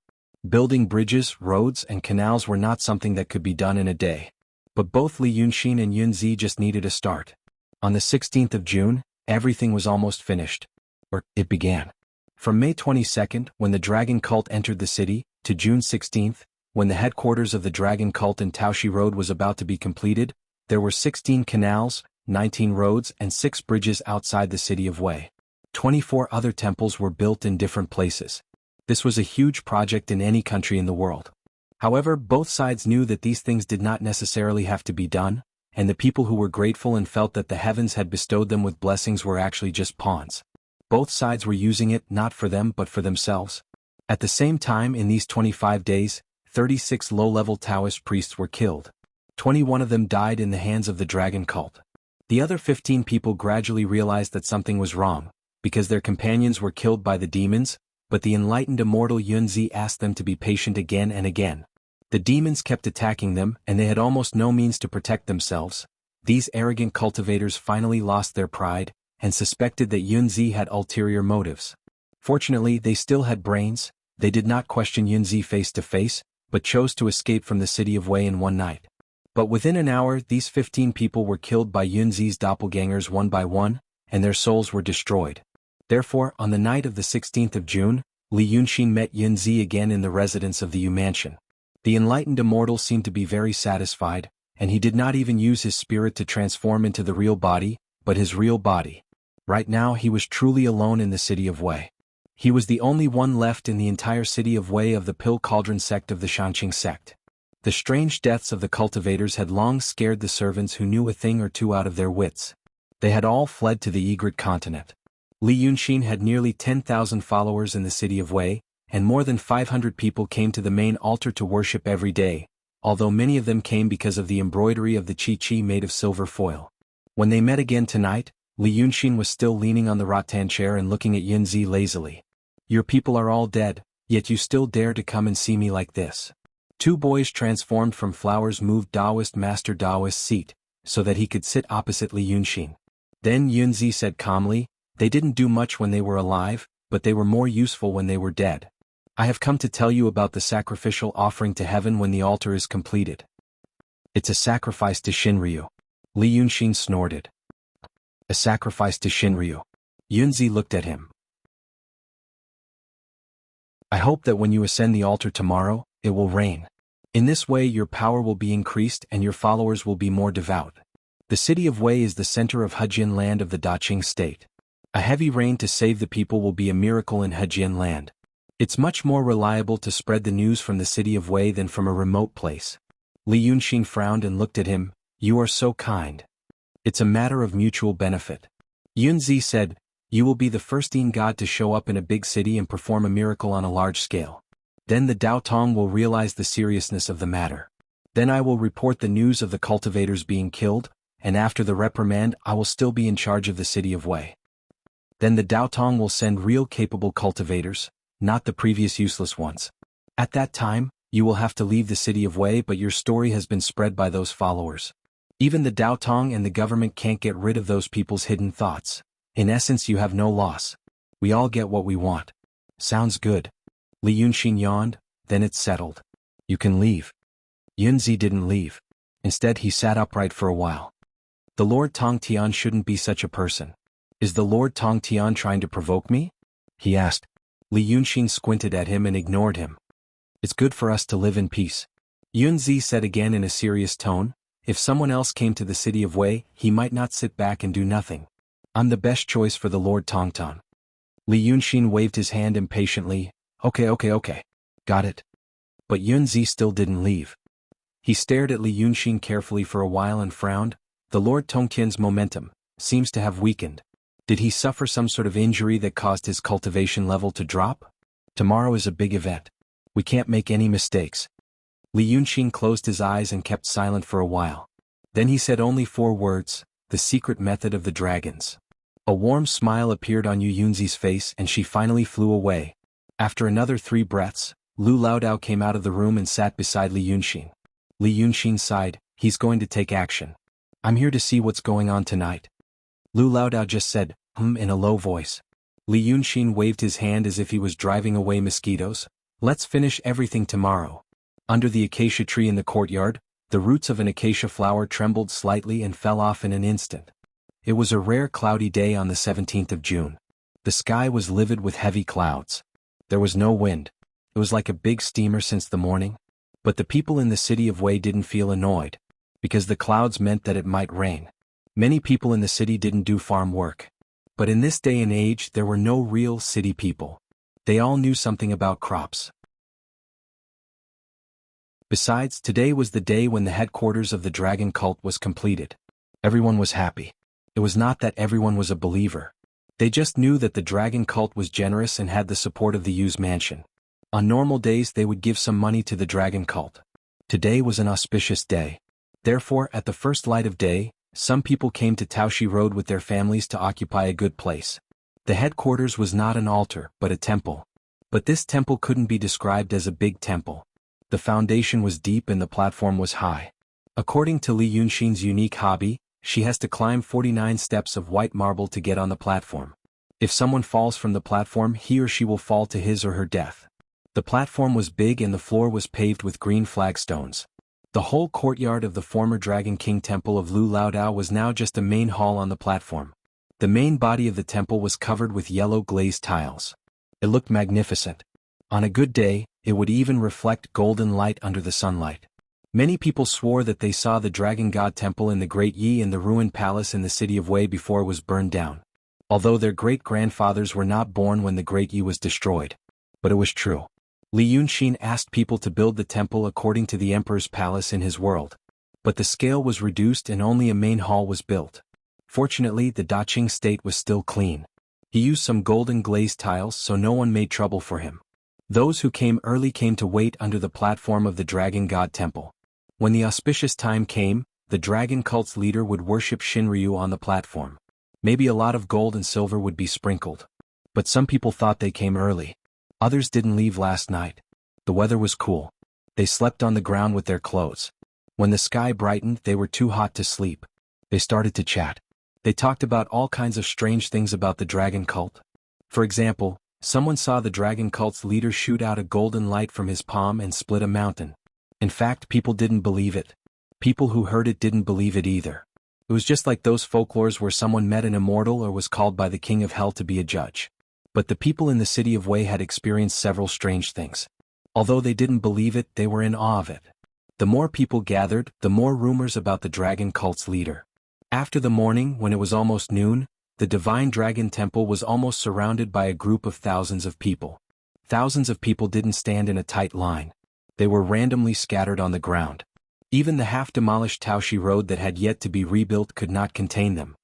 Building bridges, roads, and canals were not something that could be done in a day. But both Li Yunxin and Yunzi just needed a start. On the 16th of June, everything was almost finished. Or, it began. From May 22nd, when the dragon cult entered the city, to June 16th, when the headquarters of the dragon cult in Taoshi Road was about to be completed, there were 16 canals, 19 roads, and 6 bridges outside the city of Wei. 24 other temples were built in different places. This was a huge project in any country in the world. However, both sides knew that these things did not necessarily have to be done, and the people who were grateful and felt that the heavens had bestowed them with blessings were actually just pawns. Both sides were using it not for them but for themselves. At the same time, in these 25 days, 36 low-level Taoist priests were killed. 21 of them died in the hands of the dragon cult. The other 15 people gradually realized that something was wrong, because their companions were killed by the demons, but the enlightened immortal Yunzi asked them to be patient again and again. The demons kept attacking them, and they had almost no means to protect themselves. These arrogant cultivators finally lost their pride, and suspected that Yunzi had ulterior motives. Fortunately, they still had brains. They did not question Yunzi face to face, but chose to escape from the city of Wei in one night. But within an hour, these 15 people were killed by Yunzi's doppelgangers one by one, and their souls were destroyed. Therefore, on the night of the 16th of June, Li Yunxin met Yunzi again in the residence of the Yu mansion. The enlightened immortal seemed to be very satisfied, and he did not even use his spirit to transform into the real body, but his real body. Right now he was truly alone in the city of Wei. He was the only one left in the entire city of Wei of the Pill Cauldron sect of the Shanqing sect. The strange deaths of the cultivators had long scared the servants who knew a thing or two out of their wits. They had all fled to the Egret continent. Li Yunxin had nearly 10,000 followers in the city of Wei, and more than 500 people came to the main altar to worship every day, although many of them came because of the embroidery of the Qi made of silver foil. When they met again tonight, Li Yunxin was still leaning on the rattan chair and looking at Yunzi lazily. "Your people are all dead, yet you still dare to come and see me like this." 2 boys transformed from flowers moved Taoist Master Taoist's seat, so that he could sit opposite Li Yunxin. Then Yunzi said calmly, "They didn't do much when they were alive, but they were more useful when they were dead. I have come to tell you about the sacrificial offering to heaven when the altar is completed." "It's a sacrifice to Shinryu." Li Yunxin snorted. "A sacrifice to Shinryu." Yunzi looked at him. "I hope that when you ascend the altar tomorrow, it will rain. In this way your power will be increased and your followers will be more devout. The city of Wei is the center of Hejian land of the Daqing state. A heavy rain to save the people will be a miracle in Hejian land. It's much more reliable to spread the news from the city of Wei than from a remote place." Li Yunxin frowned and looked at him. "You are so kind. It's a matter of mutual benefit." Yunzi said, "You will be the first god to show up in a big city and perform a miracle on a large scale. Then the Dao Tong will realize the seriousness of the matter. Then I will report the news of the cultivators being killed, and after the reprimand I will still be in charge of the city of Wei. Then the Dao Tong will send real capable cultivators, not the previous useless ones. At that time, you will have to leave the city of Wei, but your story has been spread by those followers. Even the Dao Tong and the government can't get rid of those people's hidden thoughts. In essence, you have no loss. We all get what we want. Sounds good. Li Yunxin yawned, then it's settled. You can leave. Yunzi didn't leave. Instead, he sat upright for a while. The Lord Tong Tian shouldn't be such a person. Is the Lord Tong Tian trying to provoke me? He asked. Li Yunxin squinted at him and ignored him. It's good for us to live in peace. Yunzi said again in a serious tone. If someone else came to the city of Wei, he might not sit back and do nothing. I'm the best choice for the Lord Tongtan. Li Yunxin waved his hand impatiently. Okay. Got it. But Yunzi still didn't leave. He stared at Li Yunxin carefully for a while and frowned. The Lord Tongtian's momentum seems to have weakened. Did he suffer some sort of injury that caused his cultivation level to drop? Tomorrow is a big event. We can't make any mistakes. Li Yunxin closed his eyes and kept silent for a while. Then he said only 4 words, the secret method of the dragons. A warm smile appeared on Yu Yunzi's face and she finally flew away. After another 3 breaths, Lu Laodao came out of the room and sat beside Li Yunxin. Li Yunxin sighed, he's going to take action. I'm here to see what's going on tonight. Lu Laodao just said, in a low voice. Li Yunxin waved his hand as if he was driving away mosquitoes. Let's finish everything tomorrow. Under the acacia tree in the courtyard, the roots of an acacia flower trembled slightly and fell off in an instant. It was a rare cloudy day on the 17th of June. The sky was livid with heavy clouds. There was no wind. It was like a big steamer since the morning. But the people in the city of Wei didn't feel annoyed, because the clouds meant that it might rain. Many people in the city didn't do farm work. But in this day and age there were no real city people. They all knew something about crops. Besides, today was the day when the headquarters of the dragon cult was completed. Everyone was happy. It was not that everyone was a believer. They just knew that the dragon cult was generous and had the support of the Yu's mansion. On normal days they would give some money to the dragon cult. Today was an auspicious day. Therefore, at the first light of day, some people came to Taoshi Road with their families to occupy a good place. The headquarters was not an altar, but a temple. But this temple couldn't be described as a big temple. The foundation was deep and the platform was high. According to Li Yunxin's unique hobby, she has to climb 49 steps of white marble to get on the platform. If someone falls from the platform, he or she will fall to his or her death. The platform was big and the floor was paved with green flagstones. The whole courtyard of the former Dragon King Temple of Lu Laodao was now just a main hall on the platform. The main body of the temple was covered with yellow glazed tiles. It looked magnificent. On a good day, it would even reflect golden light under the sunlight. Many people swore that they saw the Dragon God Temple in the Great Yi in the ruined palace in the city of Wei before it was burned down. Although their great-grandfathers were not born when the Great Yi was destroyed. But it was true. Li Yunxin asked people to build the temple according to the emperor's palace in his world. But the scale was reduced and only a main hall was built. Fortunately, the Daqing state was still clean. He used some golden glazed tiles so no one made trouble for him. Those who came early came to wait under the platform of the Dragon God Temple. When the auspicious time came, the dragon cult's leader would worship Shinryu on the platform. Maybe a lot of gold and silver would be sprinkled. But some people thought they came early. Others didn't leave last night. The weather was cool. They slept on the ground with their clothes. When the sky brightened, they were too hot to sleep. They started to chat. They talked about all kinds of strange things about the dragon cult. For example, someone saw the dragon cult's leader shoot out a golden light from his palm and split a mountain. In fact, people didn't believe it. People who heard it didn't believe it either. It was just like those folklores where someone met an immortal or was called by the king of hell to be a judge. But the people in the city of Wei had experienced several strange things. Although they didn't believe it, they were in awe of it. The more people gathered, the more rumors about the dragon cult's leader. After the morning, when it was almost noon, the divine dragon temple was almost surrounded by a group of thousands of people. Thousands of people didn't stand in a tight line. They were randomly scattered on the ground. Even the half-demolished Taoshi Road that had yet to be rebuilt could not contain them.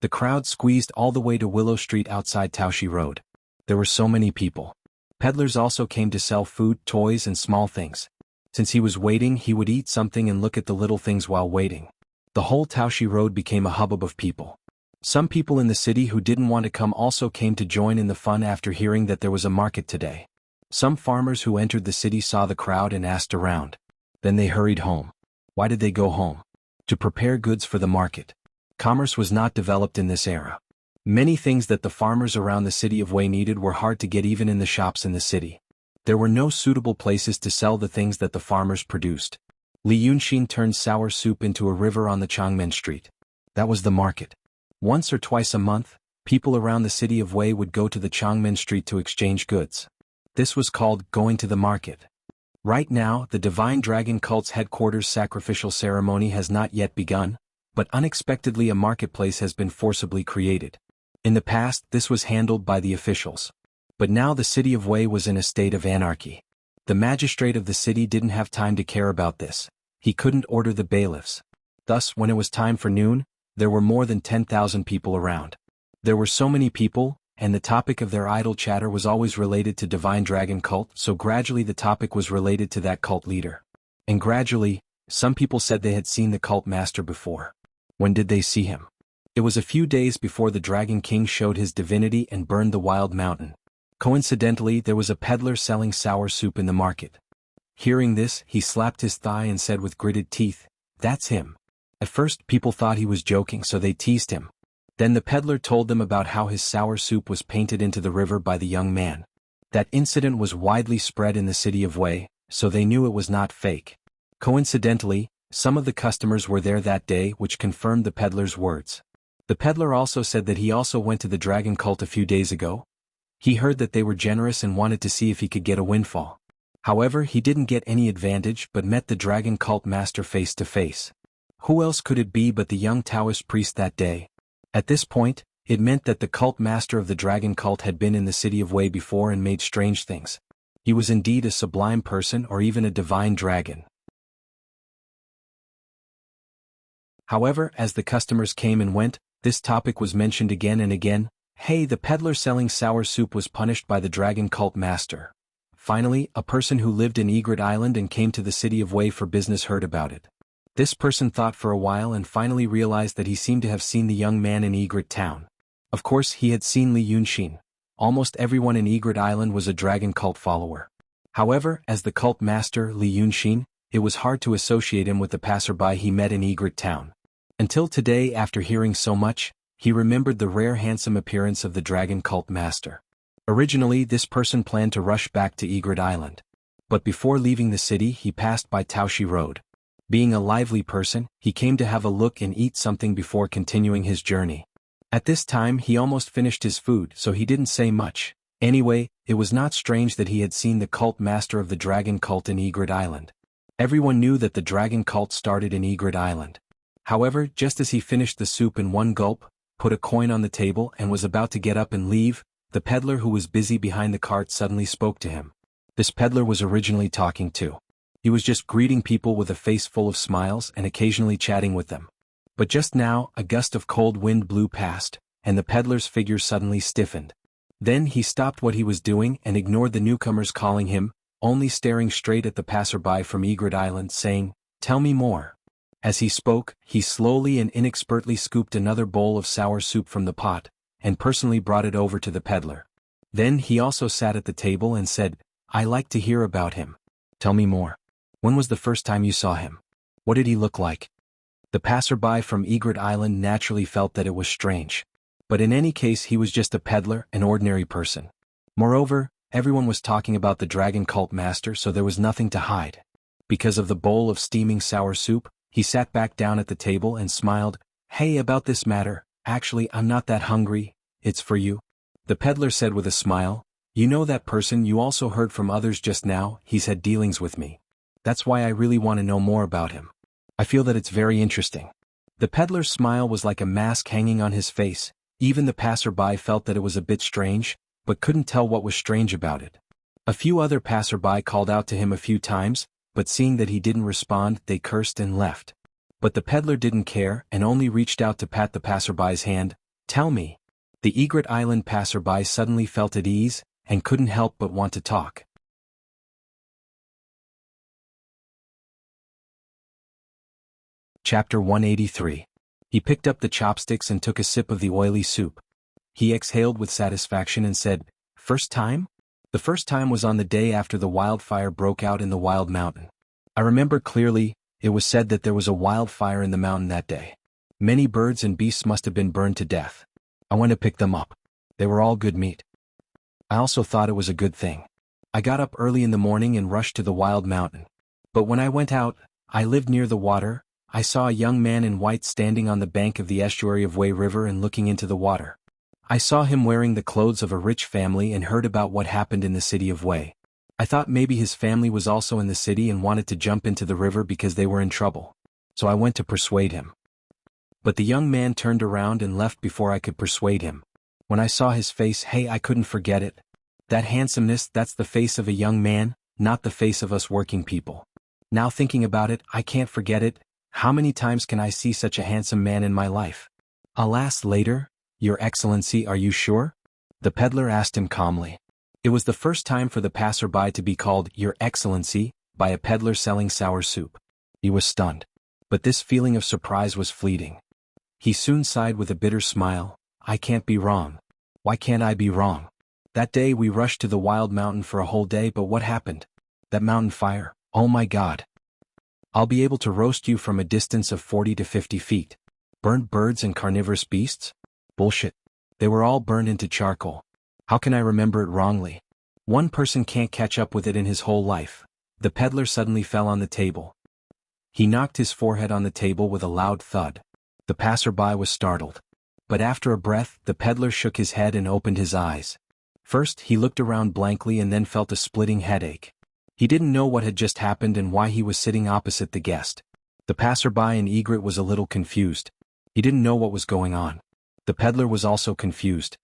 The crowd squeezed all the way to Willow Street outside Taoshi Road. There were so many people. Peddlers also came to sell food, toys and small things. Since he was waiting, he would eat something and look at the little things while waiting. The whole Taoshi Road became a hubbub of people. Some people in the city who didn't want to come also came to join in the fun after hearing that there was a market today. Some farmers who entered the city saw the crowd and asked around. Then they hurried home. Why did they go home? To prepare goods for the market. Commerce was not developed in this era. Many things that the farmers around the city of Wei needed were hard to get even in the shops in the city. There were no suitable places to sell the things that the farmers produced. Li Yunxin turned sour soup into a river on the Changmen Street. That was the market. Once or twice a month, people around the city of Wei would go to the Changmen Street to exchange goods. This was called going to the market. Right now, the Divine Dragon Cult's headquarters sacrificial ceremony has not yet begun, but unexpectedly a marketplace has been forcibly created. In the past, this was handled by the officials. But now the city of Wei was in a state of anarchy. The magistrate of the city didn't have time to care about this. He couldn't order the bailiffs. Thus, when it was time for noon, there were more than 10,000 people around. There were so many people, and the topic of their idle chatter was always related to Divine Dragon Cult, so gradually the topic was related to that cult leader. And gradually, some people said they had seen the cult master before. When did they see him? It was a few days before the Dragon King showed his divinity and burned the wild mountain. Coincidentally, there was a peddler selling sour soup in the market. Hearing this, he slapped his thigh and said with gritted teeth, "That's him." At first, people thought he was joking, so they teased him. Then the peddler told them about how his sour soup was painted into the river by the young man. That incident was widely spread in the city of Wei, so they knew it was not fake. Coincidentally, some of the customers were there that day, which confirmed the peddler's words. The peddler also said that he also went to the dragon cult a few days ago. He heard that they were generous and wanted to see if he could get a windfall. However, he didn't get any advantage but met the dragon cult master face to face. Who else could it be but the young Taoist priest that day? At this point, it meant that the cult master of the dragon cult had been in the city of Wei before and made strange things. He was indeed a sublime person or even a divine dragon. However, as the customers came and went, this topic was mentioned again and again. Hey, the peddler selling sour soup was punished by the dragon cult master. Finally, a person who lived in Egret Island and came to the city of Wei for business heard about it. This person thought for a while and finally realized that he seemed to have seen the young man in Egret town. Of course, he had seen Li Yunxin. Almost everyone in Egret Island was a dragon cult follower. However, as the cult master, Li Yunxin, it was hard to associate him with the passerby he met in Egret town. Until today, after hearing so much, he remembered the rare handsome appearance of the dragon cult master. Originally, this person planned to rush back to Egret Island. But before leaving the city, he passed by Taoshi Road. Being a lively person, he came to have a look and eat something before continuing his journey. At this time, he almost finished his food, so he didn't say much. Anyway, it was not strange that he had seen the cult master of the dragon cult in Egret Island. Everyone knew that the dragon cult started in Egret Island. However, just as he finished the soup in one gulp, put a coin on the table and was about to get up and leave, the peddler who was busy behind the cart suddenly spoke to him. This peddler was originally talking too. He was just greeting people with a face full of smiles and occasionally chatting with them. But just now, a gust of cold wind blew past, and the peddler's figure suddenly stiffened. Then he stopped what he was doing and ignored the newcomers calling him, only staring straight at the passerby from Egret Island saying, "Tell me more." As he spoke, he slowly and inexpertly scooped another bowl of sour soup from the pot, and personally brought it over to the peddler. Then he also sat at the table and said, "I like to hear about him. Tell me more. When was the first time you saw him? What did he look like?" The passerby from Egret Island naturally felt that it was strange. But in any case, he was just a peddler, an ordinary person. Moreover, everyone was talking about the dragon cult master, so there was nothing to hide. Because of the bowl of steaming sour soup, he sat back down at the table and smiled. "Hey, about this matter, actually I'm not that hungry, it's for you." The peddler said with a smile, "You know that person you also heard from others just now, he's had dealings with me. That's why I really want to know more about him. I feel that it's very interesting." The peddler's smile was like a mask hanging on his face. Even the passerby felt that it was a bit strange, but couldn't tell what was strange about it. A few other passerby called out to him a few times, but seeing that he didn't respond, they cursed and left. But the peddler didn't care and only reached out to pat the passerby's hand. "Tell me." The Egret Island passerby suddenly felt at ease, and couldn't help but want to talk. Chapter 183. He picked up the chopsticks and took a sip of the oily soup. He exhaled with satisfaction and said, "First time?" The first time was on the day after the wildfire broke out in the wild mountain. I remember clearly, It was said that there was a wildfire in the mountain that day. Many birds and beasts must have been burned to death. I went to pick them up. They were all good meat. I also thought it was a good thing. I got up early in the morning and rushed to the wild mountain. But when I went out, I lived near the water, I saw a young man in white standing on the bank of the estuary of Wei River and looking into the water. I saw him wearing the clothes of a rich family and heard about what happened in the city of Wei. I thought maybe his family was also in the city and wanted to jump into the river because they were in trouble. So I went to persuade him. But the young man turned around and left before I could persuade him. When I saw his face, I couldn't forget it. That handsomeness, that's the face of a young man, not the face of us working people. Now thinking about it, I can't forget it. How many times can I see such a handsome man in my life? Alas, later, Your Excellency, are you sure? The peddler asked him calmly. It was the first time for the passerby to be called Your Excellency by a peddler selling sour soup. He was stunned. But this feeling of surprise was fleeting. He soon sighed with a bitter smile. I can't be wrong. Why can't I be wrong? That day we rushed to the wild mountain for a whole day, but what happened? That mountain fire, oh my God. I'll be able to roast you from a distance of 40 to 50 feet. Burnt birds and carnivorous beasts? Bullshit. They were all burned into charcoal. How can I remember it wrongly? One person can't catch up with it in his whole life. The peddler suddenly fell on the table. He knocked his forehead on the table with a loud thud. The passerby was startled. But after a breath, the peddler shook his head and opened his eyes. First, he looked around blankly and then felt a splitting headache. He didn't know what had just happened and why he was sitting opposite the guest. The passerby in egret was a little confused. He didn't know what was going on. The peddler was also confused.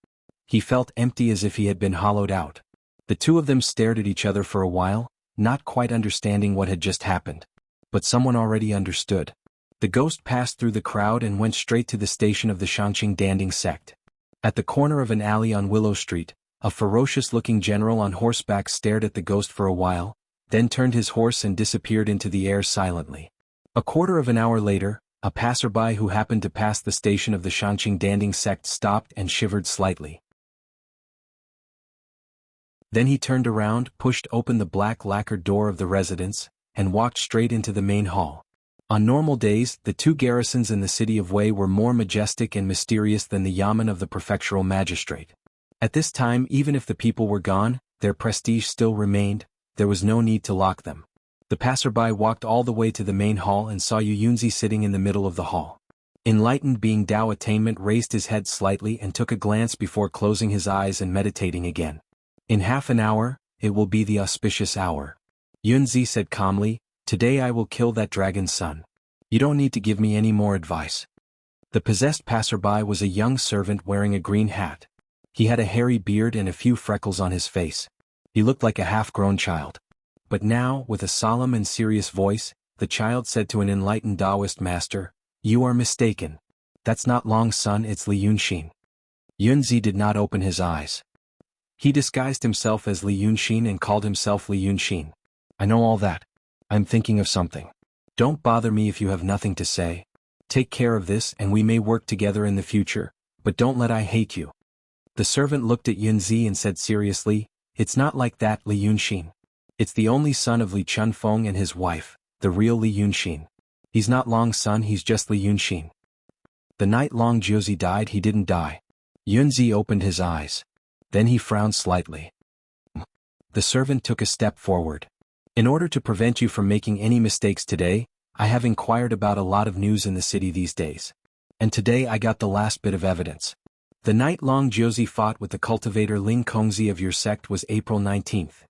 He felt empty as if he had been hollowed out. The two of them stared at each other for a while, not quite understanding what had just happened. But someone already understood. The ghost passed through the crowd and went straight to the station of the Shanqing Danding sect. At the corner of an alley on Willow Street, a ferocious-looking general on horseback stared at the ghost for a while, then turned his horse and disappeared into the air silently. A quarter of an hour later, a passerby who happened to pass the station of the Shanqing Danding sect stopped and shivered slightly. Then he turned around, pushed open the black lacquered door of the residence, and walked straight into the main hall. On normal days, the two garrisons in the city of Wei were more majestic and mysterious than the yamen of the prefectural magistrate. At this time, even if the people were gone, their prestige still remained. There was no need to lock them. The passerby walked all the way to the main hall and saw Yu Yunzi sitting in the middle of the hall. Enlightened being Dao Attainment raised his head slightly and took a glance before closing his eyes and meditating again. In half an hour, it will be the auspicious hour. Yunzi said calmly, today I will kill that dragon's son. You don't need to give me any more advice. The possessed passerby was a young servant wearing a green hat. He had a hairy beard and a few freckles on his face. He looked like a half-grown child. But now, with a solemn and serious voice, the child said to an enlightened Taoist master, you are mistaken. That's not Long's son, it's Li Yunxin. Yunzi did not open his eyes. He disguised himself as Li Yunxin and called himself Li Yunxin. I know all that. I'm thinking of something. Don't bother me if you have nothing to say. Take care of this and we may work together in the future, but don't let I hate you. The servant looked at Yunzi and said seriously, it's not like that, Li Yunxin. It's the only son of Li Chunfeng and his wife, the real Li Yunxin. He's not Long's son, he's just Li Yunxin. The night Long Jiuzi died, he didn't die. Yunzi opened his eyes. Then he frowned slightly. The servant took a step forward. In order to prevent you from making any mistakes today, I have inquired about a lot of news in the city these days. And today I got the last bit of evidence. The night Long Jiuzi fought with the cultivator Ling Kongzi of your sect was April 19th.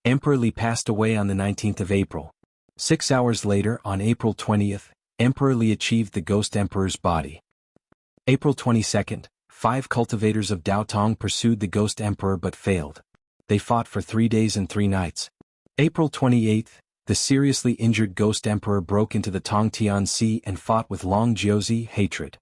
Emperor Li passed away on the 19th of April. 6 hours later, on April 20th, Emperor Li achieved the Ghost Emperor's body. April 22nd, 5 cultivators of Daotong pursued the Ghost Emperor but failed. They fought for 3 days and 3 nights. April 28th, the seriously injured Ghost Emperor broke into the Tongtian Sea and fought with Long Jiuzi, hatred.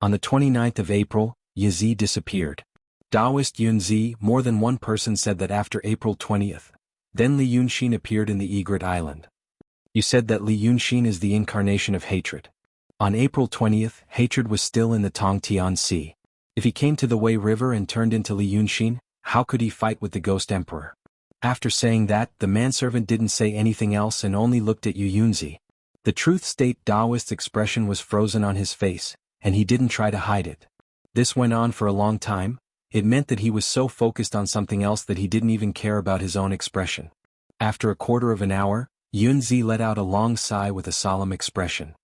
On the 29th of April, Yizi disappeared. Taoist Yunzi, more than one person said that after April 20th. Then Li Yunxin appeared in the Egret Island. You said that Li Yunxin is the incarnation of hatred. On April 20th, hatred was still in the Tongtian Sea. If he came to the Wei River and turned into Li Yunxin, how could he fight with the Ghost Emperor? After saying that, the manservant didn't say anything else and only looked at Yu Yunzi. The truth state Taoist's expression was frozen on his face, and he didn't try to hide it. This went on for a long time. It meant that he was so focused on something else that he didn't even care about his own expression. After a quarter of an hour, Yunzi let out a long sigh with a solemn expression.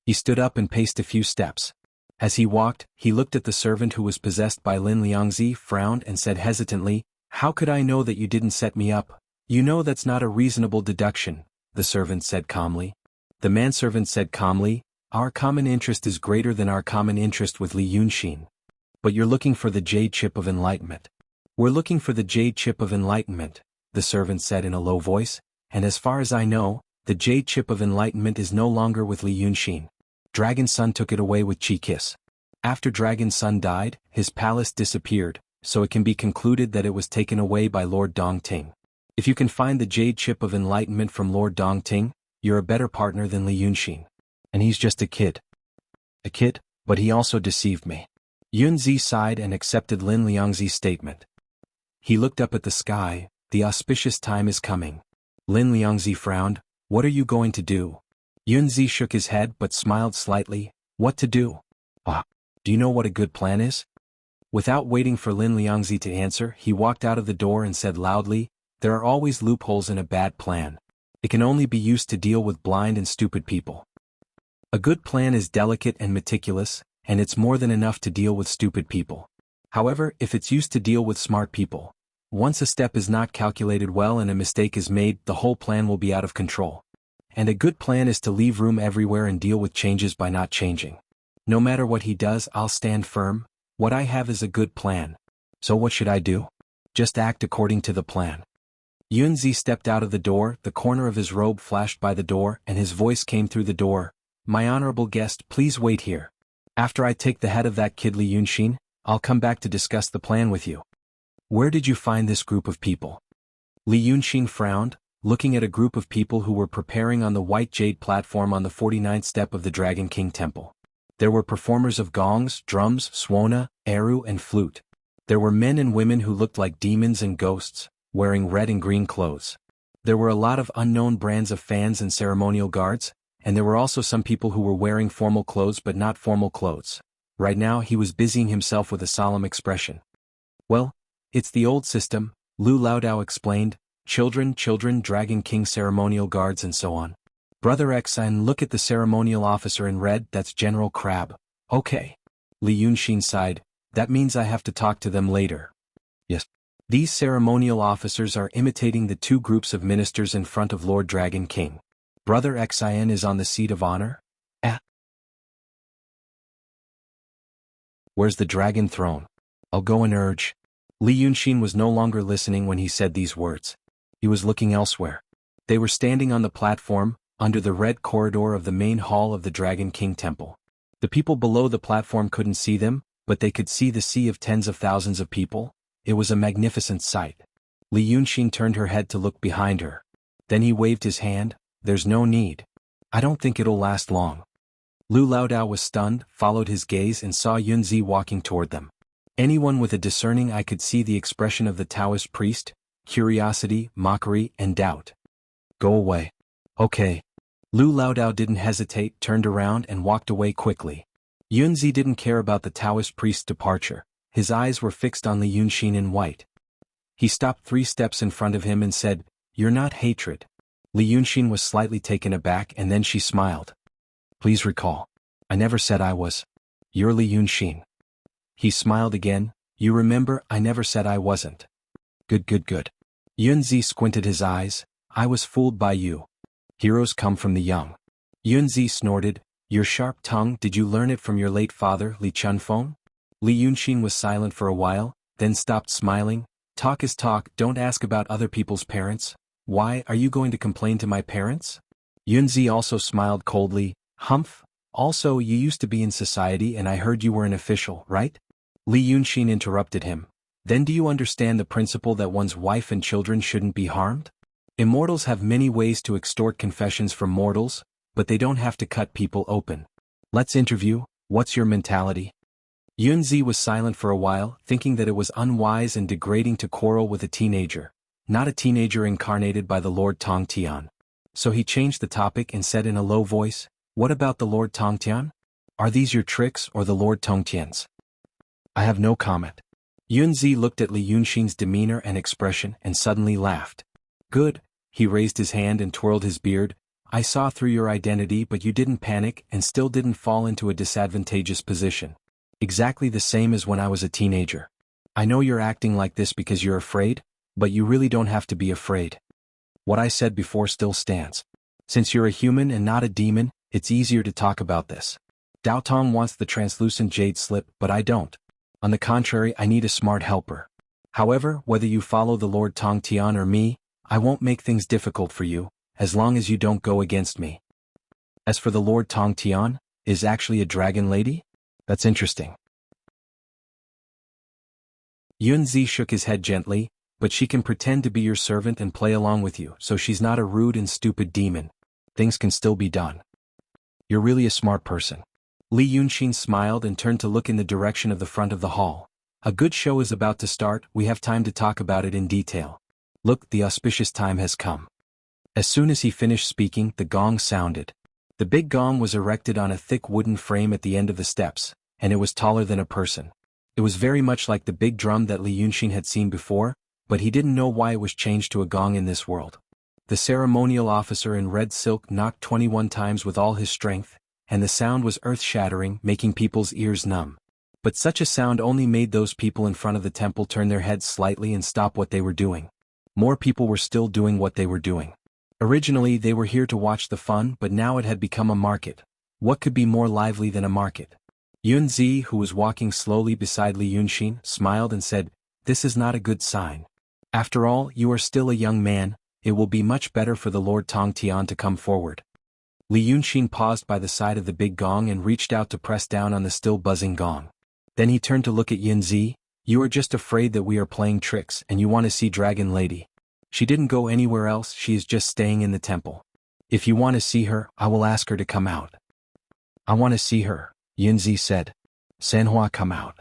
He stood up and paced a few steps. As he walked, he looked at the servant who was possessed by Lin Liangzi, frowned and said hesitantly, "How could I know that you didn't set me up? You know that's not a reasonable deduction," the servant said calmly. The manservant said calmly, "Our common interest is greater than our common interest with Li Yunxin. But you're looking for the jade chip of enlightenment." "We're looking for the jade chip of enlightenment," the servant said in a low voice, "and as far as I know, the jade chip of enlightenment is no longer with Li Yunxin. Dragon Sun took it away with Chi Kiss. After Dragon Sun died, his palace disappeared, so it can be concluded that it was taken away by Lord Dongting. If you can find the jade chip of enlightenment from Lord Dongting, you're a better partner than Li Yunxin. And he's just a kid. A kid, but he also deceived me." Yunzi sighed and accepted Lin Liangzi's statement. He looked up at the sky. The auspicious time is coming. Lin Liangzi frowned. "What are you going to do?" Yunzi shook his head but smiled slightly. "What to do? Do you know what a good plan is?" Without waiting for Lin Liangzi to answer, he walked out of the door and said loudly, "There are always loopholes in a bad plan. It can only be used to deal with blind and stupid people. A good plan is delicate and meticulous, and it's more than enough to deal with stupid people. However, if it's used to deal with smart people, once a step is not calculated well and a mistake is made, the whole plan will be out of control. And a good plan is to leave room everywhere and deal with changes by not changing. No matter what he does, I'll stand firm. What I have is a good plan. So what should I do? Just act according to the plan." Yunzi stepped out of the door, the corner of his robe flashed by the door, and his voice came through the door. "My honorable guest, please wait here. After I take the head of that kid Li Yunxin, I'll come back to discuss the plan with you." "Where did you find this group of people?" Li Yunxin frowned, looking at a group of people who were preparing on the white jade platform on the 49th step of the Dragon King Temple. There were performers of gongs, drums, swana, eru and flute. There were men and women who looked like demons and ghosts, wearing red and green clothes. There were a lot of unknown brands of fans and ceremonial guards, and there were also some people who were wearing formal clothes but not formal clothes. Right now he was busying himself with a solemn expression. "Well, it's the old system," Lu Laodao explained. Children, Dragon King ceremonial guards and so on. "Brother X, and look at the ceremonial officer in red, that's General Crab." "Okay." Li Yunxin sighed. "That means I have to talk to them later." "Yes." These ceremonial officers are imitating the two groups of ministers in front of Lord Dragon King. Brother Xin is on the seat of honor? Where's the dragon throne? I'll go and urge. Li Yunxin was no longer listening when he said these words. He was looking elsewhere. They were standing on the platform, under the red corridor of the main hall of the Dragon King Temple. The people below the platform couldn't see them, but they could see the sea of tens of thousands of people. It was a magnificent sight. Li Yunxin turned her head to look behind her. Then he waved his hand. "There's no need. I don't think it'll last long." Lu Laodao was stunned, followed his gaze and saw Yunzi walking toward them. Anyone with a discerning eye could see the expression of the Taoist priest: curiosity, mockery, and doubt. "Go away." "Okay." Lu Laodao didn't hesitate, turned around and walked away quickly. Yunzi didn't care about the Taoist priest's departure. His eyes were fixed on Li Yunxin in white. He stopped 3 steps in front of him and said, "You're not hatred." Li Yunxin was slightly taken aback and then she smiled. "Please recall. I never said I was. You're Li Yunxin." He smiled again. "You remember, I never said I wasn't." Good. Yunzi squinted his eyes. "I was fooled by you. Heroes come from the young." Yunzi snorted. "Your sharp tongue, did you learn it from your late father, Li Chunfeng?" Li Yunxin was silent for a while, then stopped smiling. "Talk is talk, don't ask about other people's parents." "Why, are you going to complain to my parents?" Yunzi also smiled coldly. "Humph. Also, you used to be in society and I heard you were an official, right?" Li Yunxin interrupted him. "Then do you understand the principle that one's wife and children shouldn't be harmed? Immortals have many ways to extort confessions from mortals, but they don't have to cut people open. Let's interview. What's your mentality?" Yunzi was silent for a while, thinking that it was unwise and degrading to quarrel with a teenager, not a teenager incarnated by the Lord Tong Tian. So he changed the topic and said in a low voice, "What about the Lord Tongtian? Are these your tricks or the Lord Tongtian's?" "I have no comment." Yunzi looked at Li Yunxin's demeanor and expression and suddenly laughed. "Good," he raised his hand and twirled his beard, "I saw through your identity but you didn't panic and still didn't fall into a disadvantageous position. Exactly the same as when I was a teenager. I know you're acting like this because you're afraid, but you really don't have to be afraid. What I said before still stands. Since you're a human and not a demon, it's easier to talk about this. Dao Tong wants the translucent jade slip, but I don't. On the contrary, I need a smart helper. However, whether you follow the Lord Tongtian or me, I won't make things difficult for you, as long as you don't go against me." As for the Lord Tongtian, is actually a dragon lady? That's interesting. Yunzi shook his head gently, "But she can pretend to be your servant and play along with you, so she's not a rude and stupid demon. Things can still be done. You're really a smart person." Li Yunxin smiled and turned to look in the direction of the front of the hall. "A good show is about to start, we have time to talk about it in detail. Look, the auspicious time has come." As soon as he finished speaking, the gong sounded. The big gong was erected on a thick wooden frame at the end of the steps, and it was taller than a person. It was very much like the big drum that Li Yunxin had seen before, but he didn't know why it was changed to a gong in this world. The ceremonial officer in red silk knocked 21 times with all his strength, and the sound was earth-shattering, making people's ears numb. But such a sound only made those people in front of the temple turn their heads slightly and stop what they were doing. More people were still doing what they were doing. Originally they were here to watch the fun, but now it had become a market. What could be more lively than a market? Yunzi, who was walking slowly beside Li Yunxin, smiled and said, "This is not a good sign. After all, you are still a young man, it will be much better for the Lord Tongtian to come forward." Li Yunxin paused by the side of the big gong and reached out to press down on the still buzzing gong. Then he turned to look at Yunzi. "You are just afraid that we are playing tricks and you want to see Dragon Lady. She didn't go anywhere else, she is just staying in the temple. If you want to see her, I will ask her to come out." "I want to see her," Yunzi said. "Sanhua, come out."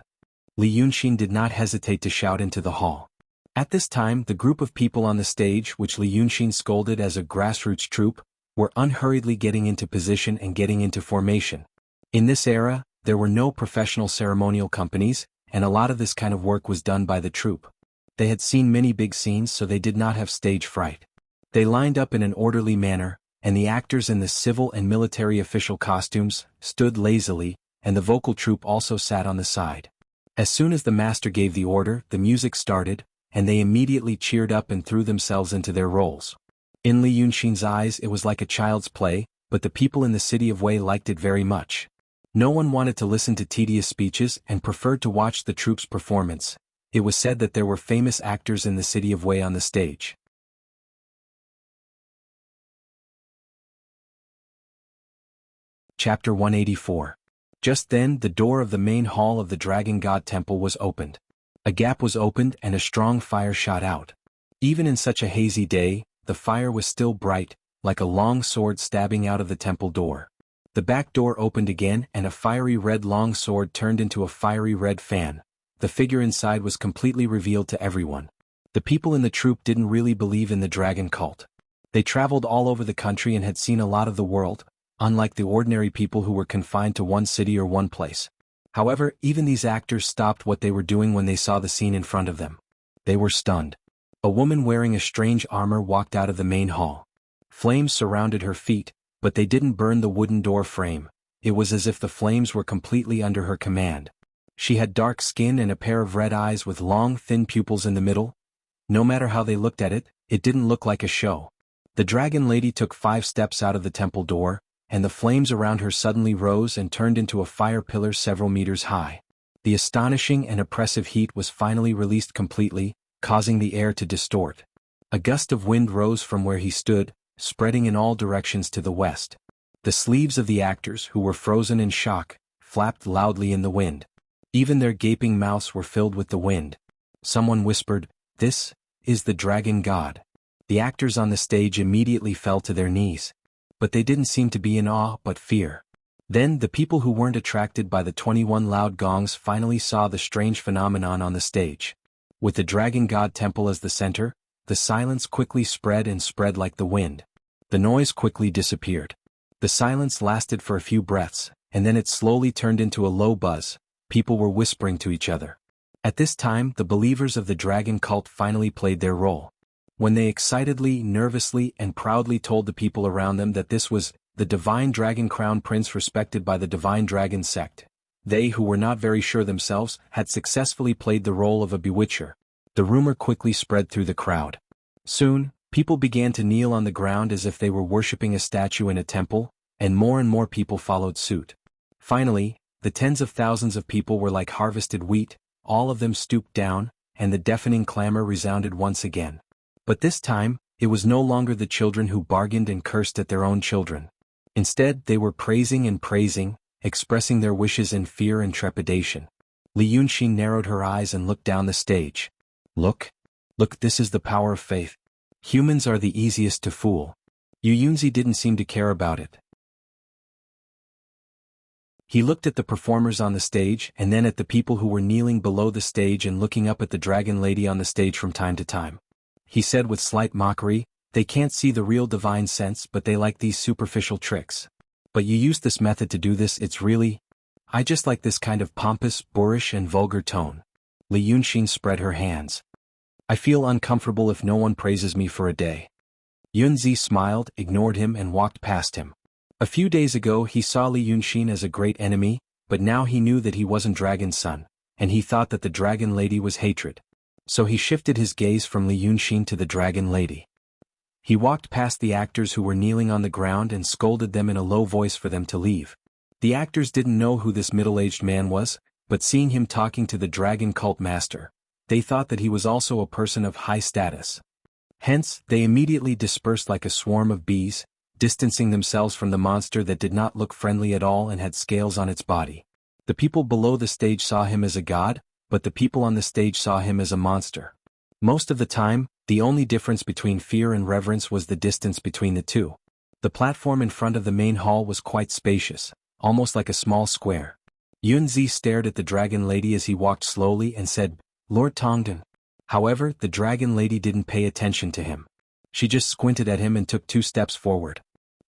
Li Yunxin did not hesitate to shout into the hall. At this time, the group of people on the stage, which Li Yunxin scolded as a grassroots troupe, were unhurriedly getting into position and getting into formation. In this era, there were no professional ceremonial companies, and a lot of this kind of work was done by the troupe. They had seen many big scenes, so they did not have stage fright. They lined up in an orderly manner, and the actors in the civil and military official costumes stood lazily, and the vocal troupe also sat on the side. As soon as the master gave the order, the music started, and they immediately cheered up and threw themselves into their roles. In Li Yunxin's eyes it was like a child's play, but the people in the city of Wei liked it very much. No one wanted to listen to tedious speeches and preferred to watch the troupe's performance. It was said that there were famous actors in the city of Wei on the stage. Chapter 184. Just then the door of the main hall of the Dragon God Temple was opened. A gap was opened and a strong fire shot out. Even in such a hazy day, the fire was still bright, like a long sword stabbing out of the temple door. The back door opened again and a fiery red long sword turned into a fiery red fan. The figure inside was completely revealed to everyone. The people in the troupe didn't really believe in the dragon cult. They traveled all over the country and had seen a lot of the world, unlike the ordinary people who were confined to one city or one place. However, even these actors stopped what they were doing when they saw the scene in front of them. They were stunned. A woman wearing a strange armor walked out of the main hall. Flames surrounded her feet, but they didn't burn the wooden door frame. It was as if the flames were completely under her command. She had dark skin and a pair of red eyes with long, thin pupils in the middle. No matter how they looked at it, it didn't look like a show. The dragon lady took 5 steps out of the temple door, and the flames around her suddenly rose and turned into a fire pillar several meters high. The astonishing and oppressive heat was finally released completely, causing the air to distort. A gust of wind rose from where he stood, spreading in all directions to the west. The sleeves of the actors, who were frozen in shock, flapped loudly in the wind. Even their gaping mouths were filled with the wind. Someone whispered, "This is the dragon god." The actors on the stage immediately fell to their knees. But they didn't seem to be in awe but fear. Then the people who weren't attracted by the 21 loud gongs finally saw the strange phenomenon on the stage. With the Dragon God Temple as the center, the silence quickly spread and spread like the wind. The noise quickly disappeared. The silence lasted for a few breaths, and then it slowly turned into a low buzz. People were whispering to each other. At this time, the believers of the dragon cult finally played their role. When they excitedly, nervously, and proudly told the people around them that this was the divine dragon crown prince respected by the divine dragon sect, they who were not very sure themselves had successfully played the role of a bewitcher. The rumor quickly spread through the crowd. Soon, people began to kneel on the ground as if they were worshipping a statue in a temple, and more people followed suit. Finally, the tens of thousands of people were like harvested wheat, all of them stooped down, and the deafening clamor resounded once again. But this time, it was no longer the children who bargained and cursed at their own children. Instead, they were praising and praising, expressing their wishes in fear and trepidation. Li Yunxin narrowed her eyes and looked down the stage. Look, this is the power of faith. Humans are the easiest to fool. Yu Yunzi didn't seem to care about it. He looked at the performers on the stage and then at the people who were kneeling below the stage and looking up at the dragon lady on the stage from time to time. He said with slight mockery, "They can't see the real divine sense, but they like these superficial tricks. But you use this method to do this. I just like this kind of pompous, boorish and vulgar tone." Li Yunxin spread her hands. "I feel uncomfortable if no one praises me for a day." Yunzi smiled, ignored him and walked past him. A few days ago he saw Li Yunxin as a great enemy, but now he knew that he wasn't Dragon's son, and he thought that the dragon lady was hatred. So he shifted his gaze from Li Yunxin to the dragon lady. He walked past the actors who were kneeling on the ground and scolded them in a low voice for them to leave. The actors didn't know who this middle-aged man was, but seeing him talking to the dragon cult master, they thought that he was also a person of high status. Hence, they immediately dispersed like a swarm of bees, distancing themselves from the monster that did not look friendly at all and had scales on its body. The people below the stage saw him as a god, but the people on the stage saw him as a monster. Most of the time, the only difference between fear and reverence was the distance between the two. The platform in front of the main hall was quite spacious, almost like a small square. Yunzi stared at the dragon lady as he walked slowly and said, "Lord Tongdan." However, the dragon lady didn't pay attention to him. She just squinted at him and took 2 steps forward.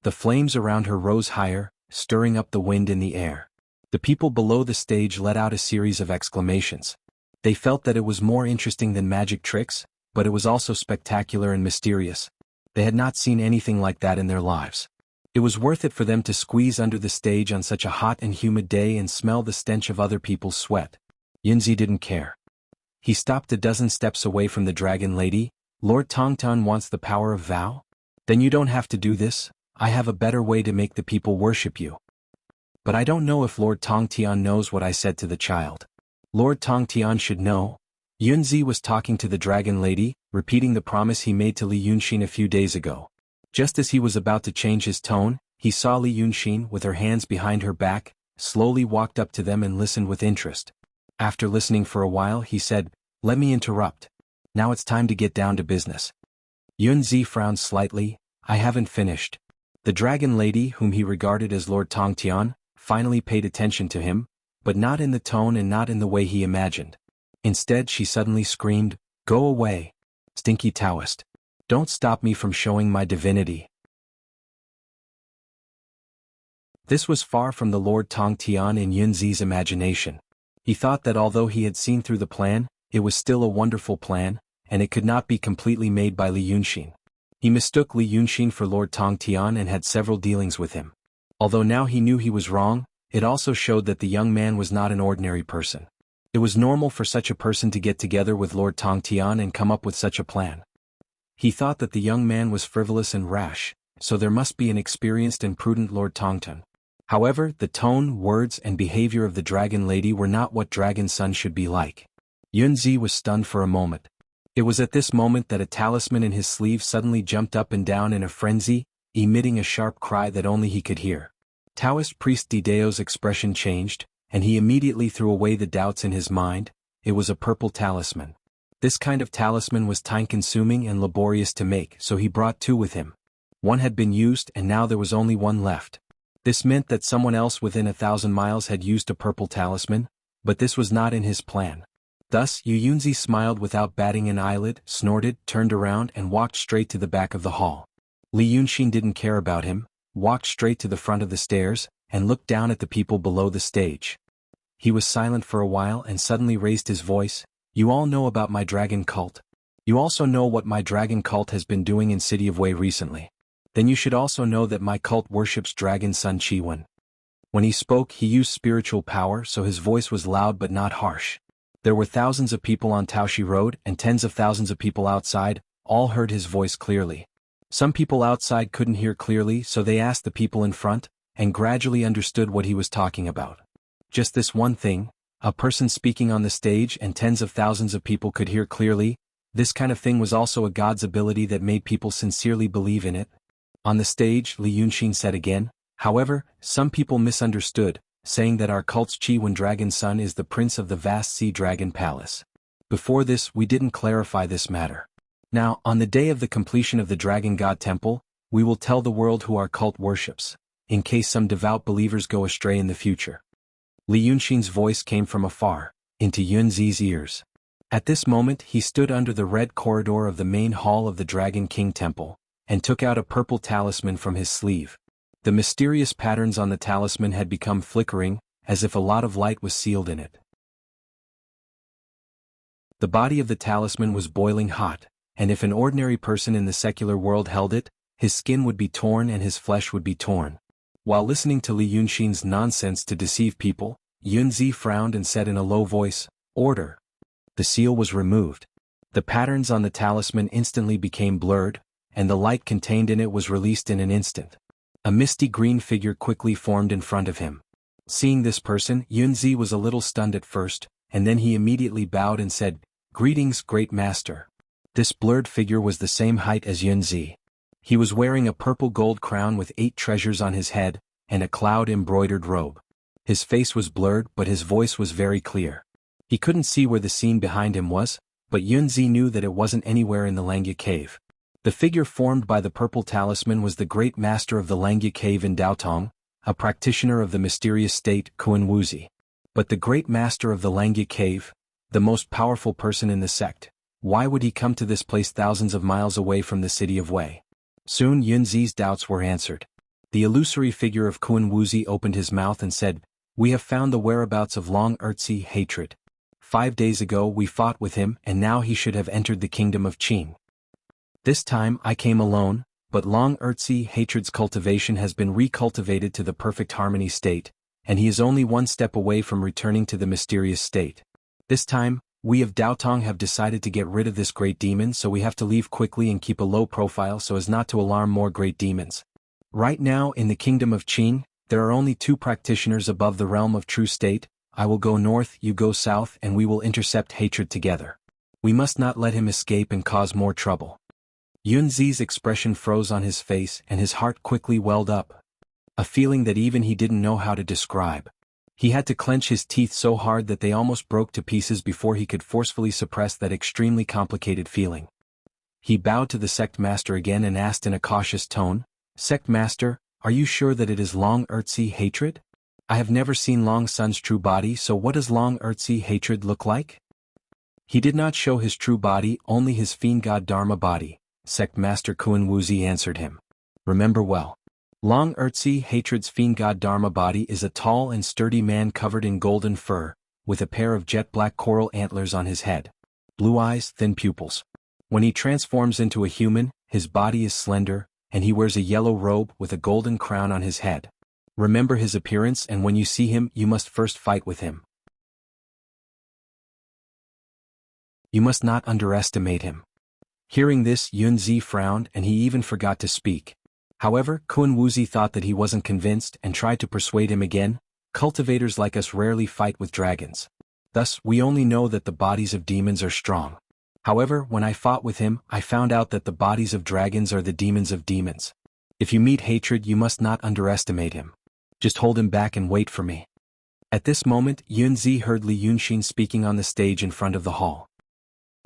The flames around her rose higher, stirring up the wind in the air. The people below the stage let out a series of exclamations. They felt that it was more interesting than magic tricks, but it was also spectacular and mysterious. They had not seen anything like that in their lives. It was worth it for them to squeeze under the stage on such a hot and humid day and smell the stench of other people's sweat. Yunzi didn't care. He stopped a dozen steps away from the dragon lady. "Lord Tongtan wants the power of vow? Then you don't have to do this. I have a better way to make the people worship you." "But I don't know if Lord Tongtian knows what I said to the child." "Lord Tongtian should know." Yunzi was talking to the dragon lady, repeating the promise he made to Li Yunxin a few days ago. Just as he was about to change his tone, he saw Li Yunxin with her hands behind her back, slowly walked up to them and listened with interest. After listening for a while he said, "Let me interrupt. Now it's time to get down to business." Yunzi frowned slightly. "I haven't finished." The dragon lady, whom he regarded as Lord Tongtian, finally paid attention to him, but not in the tone and not in the way he imagined. Instead she suddenly screamed, "Go away, stinky Taoist. Don't stop me from showing my divinity." This was far from the Lord Tongtian in Yunzi's imagination. He thought that although he had seen through the plan, it was still a wonderful plan, and it could not be completely made by Li Yunxin. He mistook Li Yunxin for Lord Tongtian and had several dealings with him. Although now he knew he was wrong, it also showed that the young man was not an ordinary person. It was normal for such a person to get together with Lord Tongtian and come up with such a plan. He thought that the young man was frivolous and rash, so there must be an experienced and prudent Lord Tongtan. However, the tone, words and behavior of the dragon lady were not what Dragon's son should be like. Yunzi was stunned for a moment. It was at this moment that a talisman in his sleeve suddenly jumped up and down in a frenzy, emitting a sharp cry that only he could hear. Taoist priest Dideo's expression changed, and he immediately threw away the doubts in his mind. It was a purple talisman. This kind of talisman was time-consuming and laborious to make, so he brought 2 with him. One had been used and now there was only 1 left. This meant that someone else within 1,000 miles had used a purple talisman, but this was not in his plan. Thus, Yunzi smiled without batting an eyelid, snorted, turned around and walked straight to the back of the hall. Li Yunxin didn't care about him, walked straight to the front of the stairs, and looked down at the people below the stage. He was silent for a while and suddenly raised his voice. You all know about my dragon cult. You also know what my dragon cult has been doing in City of Wei recently. Then you should also know that my cult worships Dragon Sun Chiwen. When he spoke, he used spiritual power, so his voice was loud but not harsh. There were thousands of people on Taoshi Road and tens of thousands of people outside, all heard his voice clearly. Some people outside couldn't hear clearly, so they asked the people in front, and gradually understood what he was talking about. Just this one thing, a person speaking on the stage and tens of thousands of people could hear clearly, this kind of thing was also a god's ability that made people sincerely believe in it. On the stage, Li Yunxin said again, however, some people misunderstood, saying that our cult's Chiwen Dragon Sun is the prince of the vast sea dragon palace. Before this, we didn't clarify this matter. Now, on the day of the completion of the Dragon God Temple, we will tell the world who our cult worships, in case some devout believers go astray in the future. Li Yunxin's voice came from afar, into Yunzi's ears. At this moment he stood under the red corridor of the main hall of the Dragon King Temple, and took out a purple talisman from his sleeve. The mysterious patterns on the talisman had become flickering, as if a lot of light was sealed in it. The body of the talisman was boiling hot, and if an ordinary person in the secular world held it, his skin would be torn and his flesh would be torn. While listening to Li Yunxin's nonsense to deceive people, Yunzi frowned and said in a low voice, "Order." The seal was removed. The patterns on the talisman instantly became blurred, and the light contained in it was released in an instant. A misty green figure quickly formed in front of him. Seeing this person, Yunzi was a little stunned at first, and then he immediately bowed and said, "Greetings, great master." This blurred figure was the same height as Yunzi. He was wearing a purple gold crown with 8 treasures on his head, and a cloud-embroidered robe. His face was blurred but his voice was very clear. He couldn't see where the scene behind him was, but Yunzi knew that it wasn't anywhere in the Langya Cave. The figure formed by the purple talisman was the great master of the Langya Cave in Daotong, a practitioner of the mysterious state Kuan Wuzi. But the great master of the Langya Cave, the most powerful person in the sect, why would he come to this place thousands of miles away from the city of Wei? Soon Yunzi's doubts were answered. The illusory figure of Kuan Wuzi opened his mouth and said, "We have found the whereabouts of Long Ertzi Hatred. 5 days ago we fought with him and now he should have entered the kingdom of Qing. This time I came alone, but Long Ertzi Hatred's cultivation has been recultivated to the perfect harmony state, and he is only one step away from returning to the mysterious state. This time, we of Daotong have decided to get rid of this great demon, so we have to leave quickly and keep a low profile so as not to alarm more great demons. Right now in the kingdom of Qing, there are only 2 practitioners above the realm of true state. I will go north, you go south, and we will intercept Hatred together. We must not let him escape and cause more trouble." Yunzi's expression froze on his face and his heart quickly welled up. A feeling that even he didn't know how to describe. He had to clench his teeth so hard that they almost broke to pieces before he could forcefully suppress that extremely complicated feeling. He bowed to the sect master again and asked in a cautious tone, "Sect master, are you sure that it is Long Ertzi Hatred? I have never seen Long Sun's true body, so what does Long Ertzi Hatred look like?" "He did not show his true body, only his fiend god Dharma body," Sect Master Kuan Wuzi answered him. "Remember well. Long Ertzi Hatred's fiend god Dharma body is a tall and sturdy man covered in golden fur, with a pair of jet-black coral antlers on his head. Blue eyes, thin pupils. When he transforms into a human, his body is slender, and he wears a yellow robe with a golden crown on his head. Remember his appearance, and when you see him you must first fight with him. You must not underestimate him." Hearing this, Yunzi frowned and he even forgot to speak. However, Kuan Wuzi thought that he wasn't convinced and tried to persuade him again. "Cultivators like us rarely fight with dragons. Thus, we only know that the bodies of demons are strong. However, when I fought with him, I found out that the bodies of dragons are the demons of demons. If you meet Hatred, you must not underestimate him. Just hold him back and wait for me." At this moment, Yunzi heard Li Yunxin speaking on the stage in front of the hall.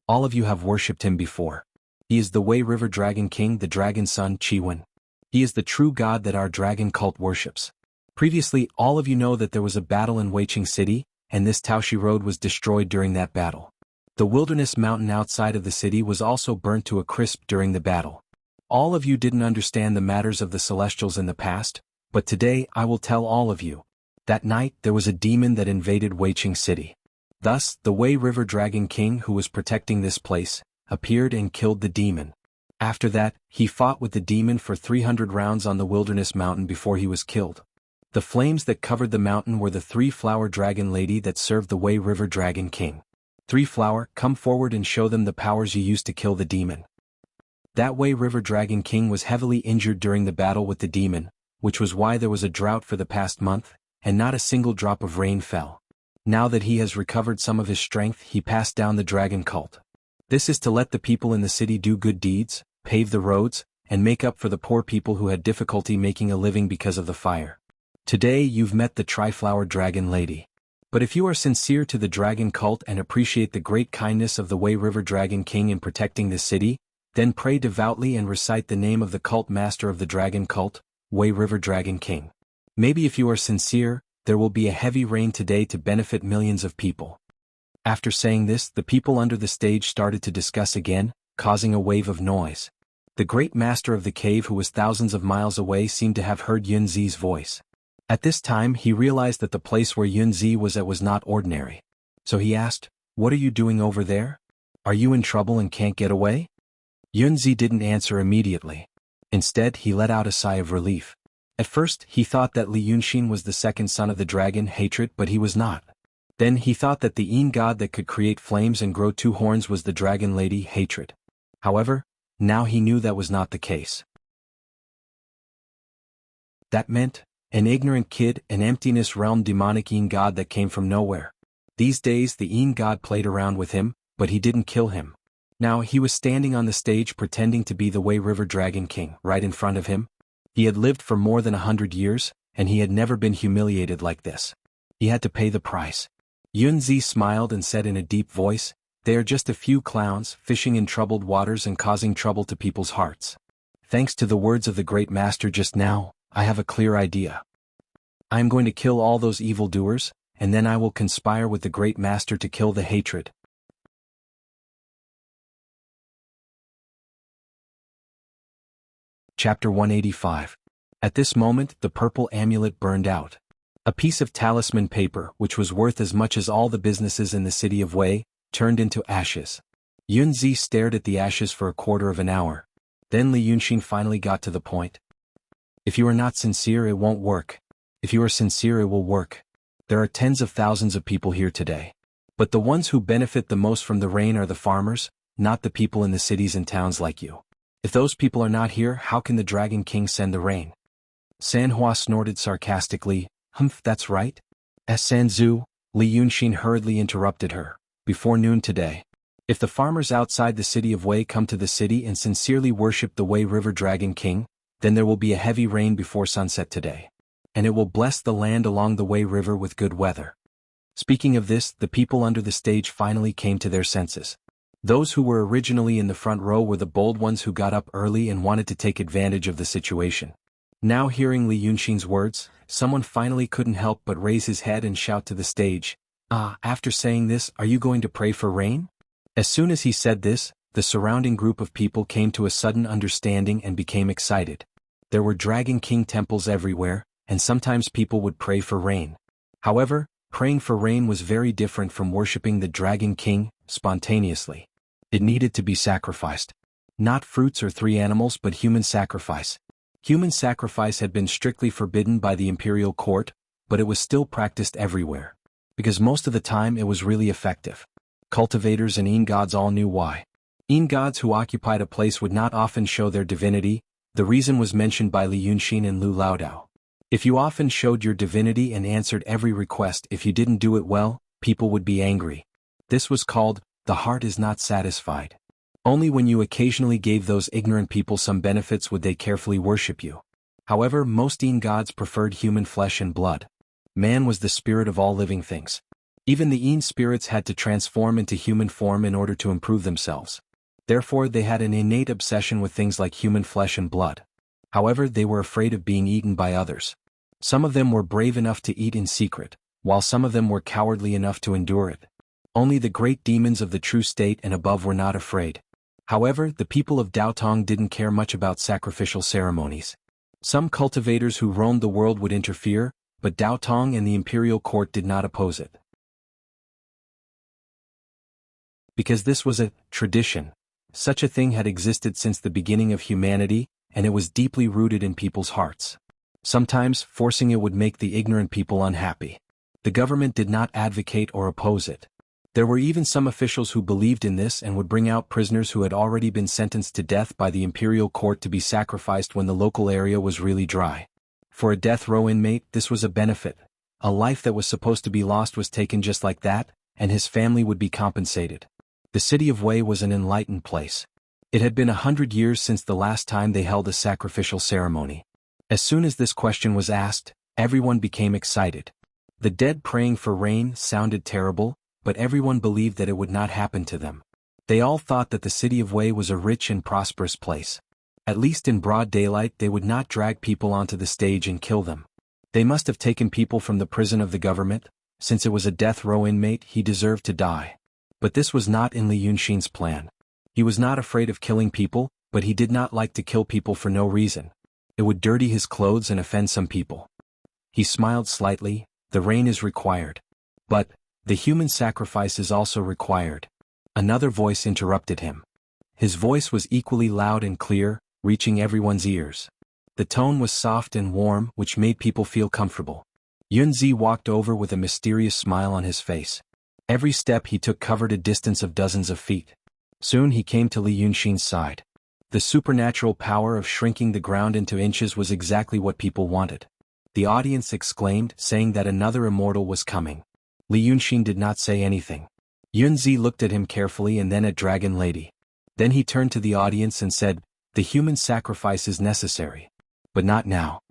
"All of you have worshipped him before. He is the Wei River Dragon King, the Dragon Sun Chiwen. He is the true god that our dragon cult worships. Previously, all of you know that there was a battle in Weiqing City, and this Taoshi Road was destroyed during that battle. The wilderness mountain outside of the city was also burnt to a crisp during the battle. All of you didn't understand the matters of the Celestials in the past, but today I will tell all of you. That night there was a demon that invaded Weiqing City. Thus, the Wei River Dragon King who was protecting this place, appeared and killed the demon. After that, he fought with the demon for 300 rounds on the Wilderness Mountain before he was killed. The flames that covered the mountain were the 3-flower dragon lady that served the Wei River Dragon King. 3-flower, come forward and show them the powers you used to kill the demon. That Wei River Dragon King was heavily injured during the battle with the demon, which was why there was a drought for the past month, and not a single drop of rain fell. Now that he has recovered some of his strength, he passed down the dragon cult. This is to let the people in the city do good deeds, pave the roads, and make up for the poor people who had difficulty making a living because of the fire. Today you've met the Tri-Flower Dragon Lady. But if you are sincere to the dragon cult and appreciate the great kindness of the Wei River Dragon King in protecting this city, then pray devoutly and recite the name of the cult master of the dragon cult, Wei River Dragon King. Maybe if you are sincere, there will be a heavy rain today to benefit millions of people. After saying this, the people under the stage started to discuss again, causing a wave of noise. The great master of the cave who was thousands of miles away seemed to have heard Yunzi's voice. At this time he realized that the place where Yunzi was at was not ordinary. So he asked, "What are you doing over there? Are you in trouble and can't get away?" Yunzi didn't answer immediately. Instead he let out a sigh of relief. At first he thought that Li Yunxin was the second son of the dragon Hatred, but he was not. Then he thought that the Yin god that could create flames and grow 2 horns was the dragon lady Hatred. However, now he knew that was not the case. That meant an ignorant kid, an emptiness realm demonic Yin god that came from nowhere. These days the Yin god played around with him, but he didn't kill him. Now he was standing on the stage pretending to be the Wei River Dragon King. Right in front of him, he had lived for more than 100 years, and he had never been humiliated like this. He had to pay the price. Yunzi smiled and said in a deep voice, "They are just a few clowns, fishing in troubled waters and causing trouble to people's hearts. Thanks to the words of the great master just now, I have a clear idea. I am going to kill all those evildoers, and then I will conspire with the great master to kill the Hatred." Chapter 185. At this moment the purple amulet burned out. A piece of talisman paper, which was worth as much as all the businesses in the city of Wei, turned into ashes. Yunzi stared at the ashes for a quarter of an hour. Then Li Yunxin finally got to the point. "If you are not sincere, it won't work. If you are sincere, it will work. There are tens of thousands of people here today. But the ones who benefit the most from the rain are the farmers, not the people in the cities and towns like you. If those people are not here, how can the Dragon King send the rain?" Sanhua snorted sarcastically. "Humph, that's right. Sanzu," Li Yunxin hurriedly interrupted her. "Before noon today, if the farmers outside the city of Wei come to the city and sincerely worship the Wei River Dragon King, then there will be a heavy rain before sunset today. And it will bless the land along the Wei River with good weather." Speaking of this, the people under the stage finally came to their senses. Those who were originally in the front row were the bold ones who got up early and wanted to take advantage of the situation. Now hearing Li Yunxin's words, someone finally couldn't help but raise his head and shout to the stage, After saying this, are you going to pray for rain?" As soon as he said this, the surrounding group of people came to a sudden understanding and became excited. There were Dragon King temples everywhere, and sometimes people would pray for rain. However, praying for rain was very different from worshipping the Dragon King spontaneously. It needed to be sacrificed. Not fruits or 3 animals, but human sacrifice. Human sacrifice had been strictly forbidden by the imperial court, but it was still practiced everywhere. Because most of the time it was really effective. Cultivators and Yin gods all knew why. Yin gods who occupied a place would not often show their divinity. The reason was mentioned by Li Yunxin and Lu Laodao. If you often showed your divinity and answered every request, if you didn't do it well, people would be angry. This was called, the heart is not satisfied. Only when you occasionally gave those ignorant people some benefits would they carefully worship you. However, most Yin gods preferred human flesh and blood. Man was the spirit of all living things. Even the Yin spirits had to transform into human form in order to improve themselves. Therefore they had an innate obsession with things like human flesh and blood. However, they were afraid of being eaten by others. Some of them were brave enough to eat in secret, while some of them were cowardly enough to endure it. Only the great demons of the true state and above were not afraid. However, the people of Daotong didn't care much about sacrificial ceremonies. Some cultivators who roamed the world would interfere, but Daotong and the imperial court did not oppose it. Because this was a tradition. Such a thing had existed since the beginning of humanity, and it was deeply rooted in people's hearts. Sometimes, forcing it would make the ignorant people unhappy. The government did not advocate or oppose it. There were even some officials who believed in this and would bring out prisoners who had already been sentenced to death by the imperial court to be sacrificed when the local area was really dry. For a death row inmate, this was a benefit. A life that was supposed to be lost was taken just like that, and his family would be compensated. The city of Wei was an enlightened place. It had been 100 years since the last time they held a sacrificial ceremony. As soon as this question was asked, everyone became excited. The dead praying for rain sounded terrible, but everyone believed that it would not happen to them. They all thought that the city of Wei was a rich and prosperous place. At least in broad daylight they would not drag people onto the stage and kill them. They must have taken people from the prison of the government. Since it was a death row inmate, he deserved to die. But this was not in Li Yunxin's plan. He was not afraid of killing people, but he did not like to kill people for no reason. It would dirty his clothes and offend some people. He smiled slightly. The rain is required. But the human sacrifice is also required. Another voice interrupted him. His voice was equally loud and clear, reaching everyone's ears. The tone was soft and warm, which made people feel comfortable. Yunzi walked over with a mysterious smile on his face. Every step he took covered a distance of dozens of feet. Soon he came to Li Yunxin's side. The supernatural power of shrinking the ground into inches was exactly what people wanted. The audience exclaimed, saying that another immortal was coming. Li Yunxin did not say anything. Yunzi looked at him carefully and then at Dragon Lady. Then he turned to the audience and said, "The human sacrifice is necessary. But not now.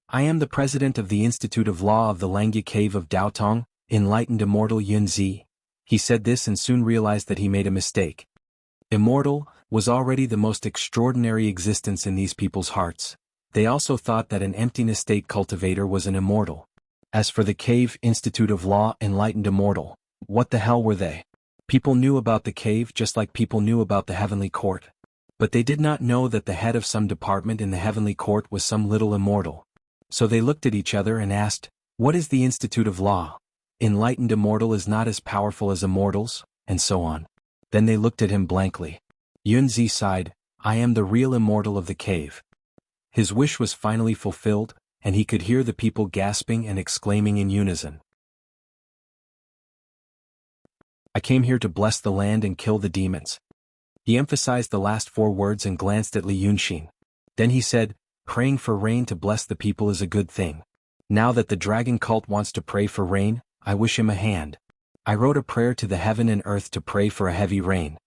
I am the president of the Institute of Law of the Langya Cave of Daotong, enlightened immortal Yunzi." He said this and soon realized that he made a mistake. Immortal was already the most extraordinary existence in these people's hearts. They also thought that an emptiness state cultivator was an immortal. As for the Cave Institute of Law Enlightened Immortal, what the hell were they? People knew about the cave just like people knew about the heavenly court. But they did not know that the head of some department in the heavenly court was some little immortal. So they looked at each other and asked, "What is the Institute of Law? Enlightened Immortal is not as powerful as immortals," and so on. Then they looked at him blankly. Yunzi sighed, "I am the real immortal of the cave." His wish was finally fulfilled, and he could hear the people gasping and exclaiming in unison. "I came here to bless the land and kill the demons." He emphasized the last 4 words and glanced at Li Yunxin. Then he said, "Praying for rain to bless the people is a good thing. Now that the dragon cult wants to pray for rain, I wish him a hand. I wrote a prayer to the heaven and earth to pray for a heavy rain."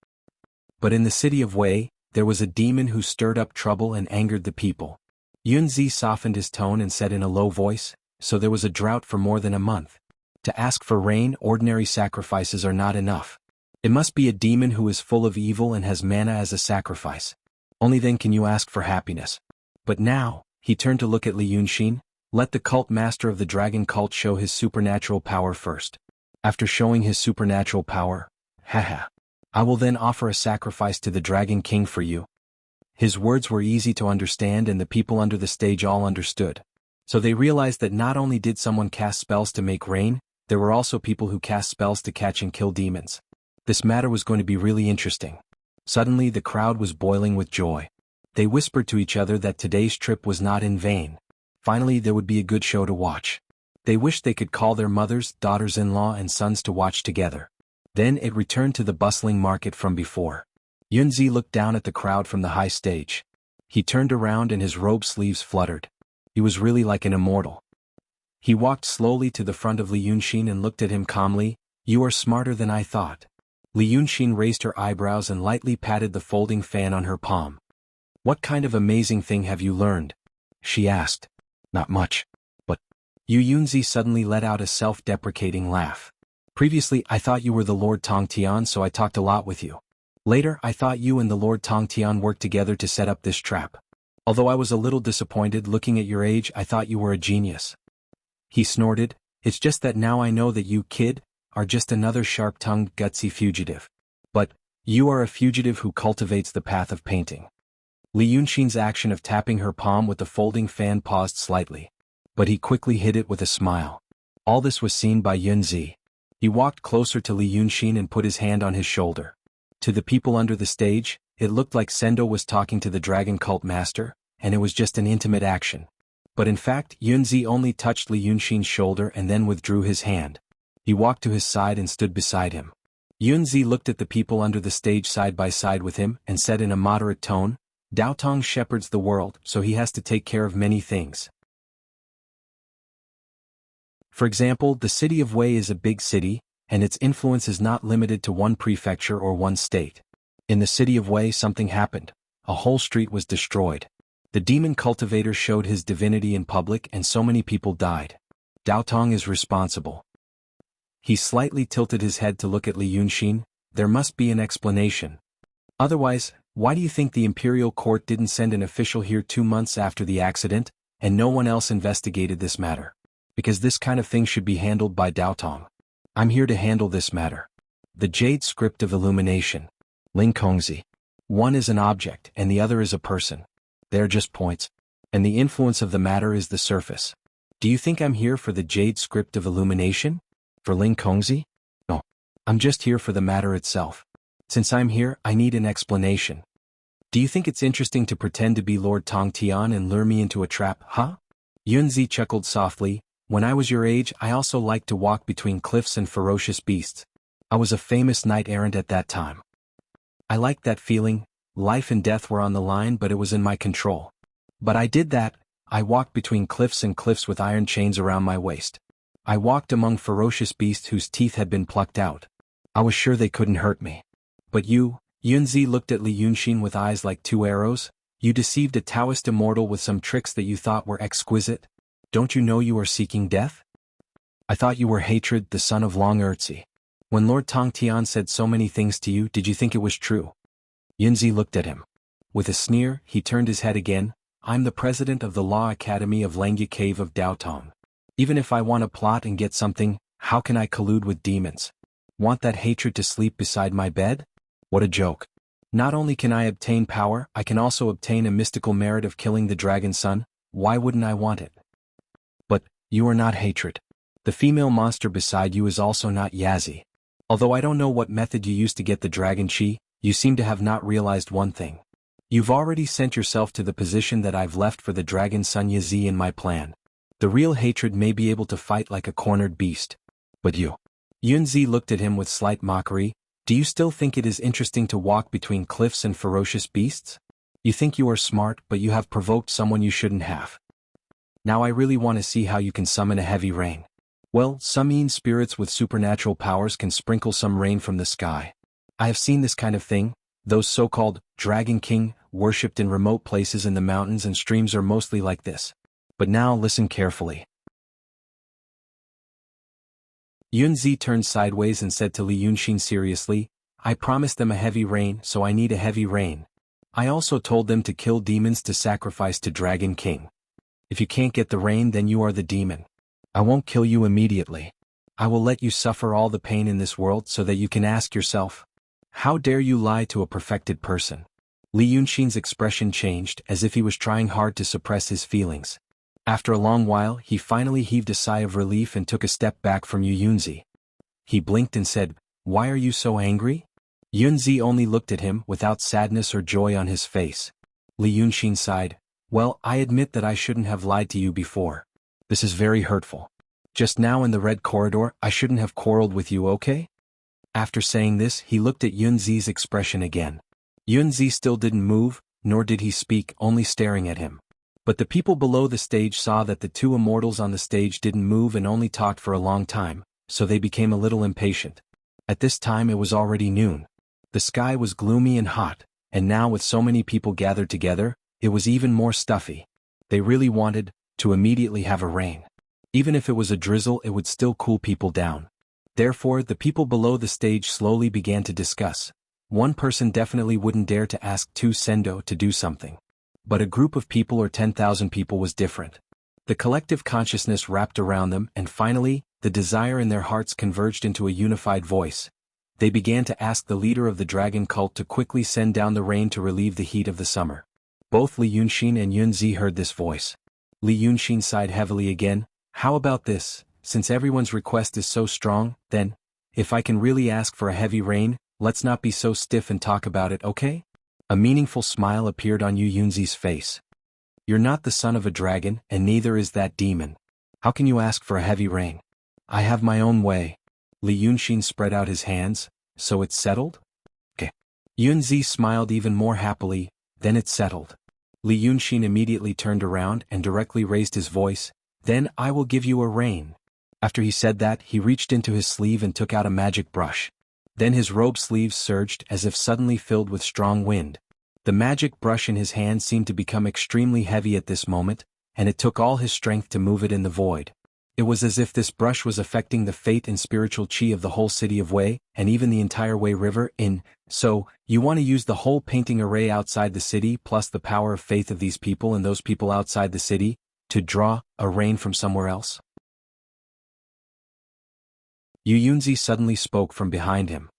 But in the city of Wei, there was a demon who stirred up trouble and angered the people. Yunzi softened his tone and said in a low voice, "So there was a drought for more than a month. To ask for rain, ordinary sacrifices are not enough. It must be a demon who is full of evil and has mana as a sacrifice. Only then can you ask for happiness." But now, he turned to look at Li Yunxin, "Let the cult master of the dragon cult show his supernatural power first. After showing his supernatural power, I will then offer a sacrifice to the Dragon King for you." His words were easy to understand and the people under the stage all understood. So they realized that not only did someone cast spells to make rain, there were also people who cast spells to catch and kill demons. This matter was going to be really interesting. Suddenly the crowd was boiling with joy. They whispered to each other that today's trip was not in vain. Finally there would be a good show to watch. They wished they could call their mothers, daughters-in-law and sons to watch together. Then it returned to the bustling market from before. Yunzi looked down at the crowd from the high stage. He turned around and his robe sleeves fluttered. He was really like an immortal. He walked slowly to the front of Li Yunxin and looked at him calmly. "You are smarter than I thought." Li Yunxin raised her eyebrows and lightly patted the folding fan on her palm. "What kind of amazing thing have you learned?" she asked. "Not much. But..." Yunzi suddenly let out a self-deprecating laugh. "Previously I thought you were the Lord Tongtian, so I talked a lot with you. Later I thought you and the Lord Tongtian worked together to set up this trap. Although I was a little disappointed looking at your age, I thought you were a genius." He snorted, "It's just that now I know that you, kid, are just another sharp-tongued, gutsy fugitive. But, You are a fugitive who cultivates the path of painting. Li Yunxin's action of tapping her palm with the folding fan paused slightly. But he quickly hid it with a smile. All this was seen by Yunzi. He walked closer to Li Yunxin and put his hand on his shoulder. To the people under the stage, it looked like Sendo was talking to the dragon cult master, and it was just an intimate action. But in fact, Yunzi only touched Li Yunxin's shoulder and then withdrew his hand. He walked to his side and stood beside him. Yunzi looked at the people under the stage side by side with him and said in a moderate tone, "Dao Tong shepherds the world, so he has to take care of many things. For example, the city of Wei is a big city, and its influence is not limited to one prefecture or one state. In the city of Wei something happened. A whole street was destroyed. The demon cultivator showed his divinity in public and so many people died. Dao Tong is responsible." He slightly tilted his head to look at Li Yunxin. There must be an explanation. Otherwise, why do you think the imperial court didn't send an official here 2 months after the accident, and no one else investigated this matter? Because this kind of thing should be handled by Dao Tong. I'm here to handle this matter. The Jade Script of Illumination. Ling Kongzi. One is an object and the other is a person. They're just points. And the influence of the matter is the surface. Do you think I'm here for the Jade Script of Illumination? For Ling Kongzi? No. I'm just here for the matter itself. Since I'm here, I need an explanation. Do you think it's interesting to pretend to be Lord Tong Tian and lure me into a trap, huh? Yunzi chuckled softly. When I was your age, I also liked to walk between cliffs and ferocious beasts. I was a famous knight-errant at that time. I liked that feeling. Life and death were on the line, but it was in my control. But I did that. I walked between cliffs and cliffs with iron chains around my waist. I walked among ferocious beasts whose teeth had been plucked out. I was sure they couldn't hurt me. But you, Yunzi looked at Li Yunxin with eyes like 2 arrows. You deceived a Taoist immortal with some tricks that you thought were exquisite. Don't you know you are seeking death? I thought you were hatred, the son of Long Erzi. When Lord Tong Tian said so many things to you, did you think it was true? Yunzi looked at him. With a sneer, he turned his head again. I'm the president of the Law Academy of Langya Cave of Dao Tong. Even if I want to plot and get something, how can I collude with demons? Want that hatred to sleep beside my bed? What a joke. Not only can I obtain power, I can also obtain a mystical merit of killing the dragon son. Why wouldn't I want it? But, you are not hatred. The female monster beside you is also not Yazi. Although I don't know what method you used to get the dragon chi, you seem to have not realized one thing. You've already sent yourself to the position that I've left for the dragon son Yazi in my plan. The real hatred may be able to fight like a cornered beast. But you. Yunzi looked at him with slight mockery. Do you still think it is interesting to walk between cliffs and ferocious beasts? You think you are smart, but you have provoked someone you shouldn't have. Now I really want to see how you can summon a heavy rain. Well, some mean spirits with supernatural powers can sprinkle some rain from the sky. I have seen this kind of thing. Those so-called Dragon King, worshipped in remote places in the mountains and streams are mostly like this. But now listen carefully. Yunzi turned sideways and said to Li Yunxin seriously, I promised them a heavy rain, so I need a heavy rain. I also told them to kill demons to sacrifice to Dragon King. If you can't get the rain, then you are the demon. I won't kill you immediately. I will let you suffer all the pain in this world so that you can ask yourself, how dare you lie to a perfected person? Li Yunxin's expression changed as if he was trying hard to suppress his feelings. After a long while, he finally heaved a sigh of relief and took a step back from Yunzi. He blinked and said, Why are you so angry? Yunzi only looked at him without sadness or joy on his face. Li Yunxin sighed, Well, I admit that I shouldn't have lied to you before. This is very hurtful. Just now in the red corridor, I shouldn't have quarreled with you, okay? After saying this, he looked at Yunzi's expression again. Yunzi still didn't move, nor did he speak, only staring at him. But the people below the stage saw that the 2 immortals on the stage didn't move and only talked for a long time, so they became a little impatient. At this time it was already noon. The sky was gloomy and hot, and now with so many people gathered together, it was even more stuffy. They really wanted to immediately have a rain. Even if it was a drizzle, it would still cool people down. Therefore, the people below the stage slowly began to discuss. One person definitely wouldn't dare to ask 2 Sendo to do something. But a group of people or 10,000 people was different. The collective consciousness wrapped around them, and finally, the desire in their hearts converged into a unified voice. they began to ask the leader of the dragon cult to quickly send down the rain to relieve the heat of the summer. Both Li Yunxin and Yunzi heard this voice. Li Yunxin sighed heavily again. How about this? Since everyone's request is so strong, then, if I can really ask for a heavy rain, let's not be so stiff and talk about it, okay? A meaningful smile appeared on Yu Yunzi's face. You're not the son of a dragon, and neither is that demon. How can you ask for a heavy rain? I have my own way. Li Yunxin spread out his hands. So it's settled? Okay. Yunzi smiled even more happily. Then it's settled. Li Yunxin immediately turned around and directly raised his voice. Then I will give you a rain. After he said that, he reached into his sleeve and took out a magic brush. Then his robe sleeves surged as if suddenly filled with strong wind. The magic brush in his hand seemed to become extremely heavy at this moment, and it took all his strength to move it in the void. It was as if this brush was affecting the faith and spiritual chi of the whole city of Wei, and even the entire Wei River. So, you want to use the whole painting array outside the city plus the power of faith of these people and those people outside the city, to draw a rain from somewhere else? Yu Yunzi suddenly spoke from behind him.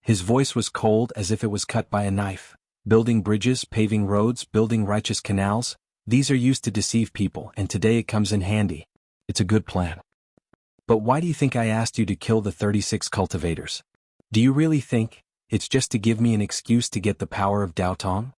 His voice was cold as if it was cut by a knife. Building bridges, paving roads, building righteous canals, these are used to deceive people, and today it comes in handy. It's a good plan. But why do you think I asked you to kill the 36 cultivators? Do you really think it's just to give me an excuse to get the power of Dao Tong?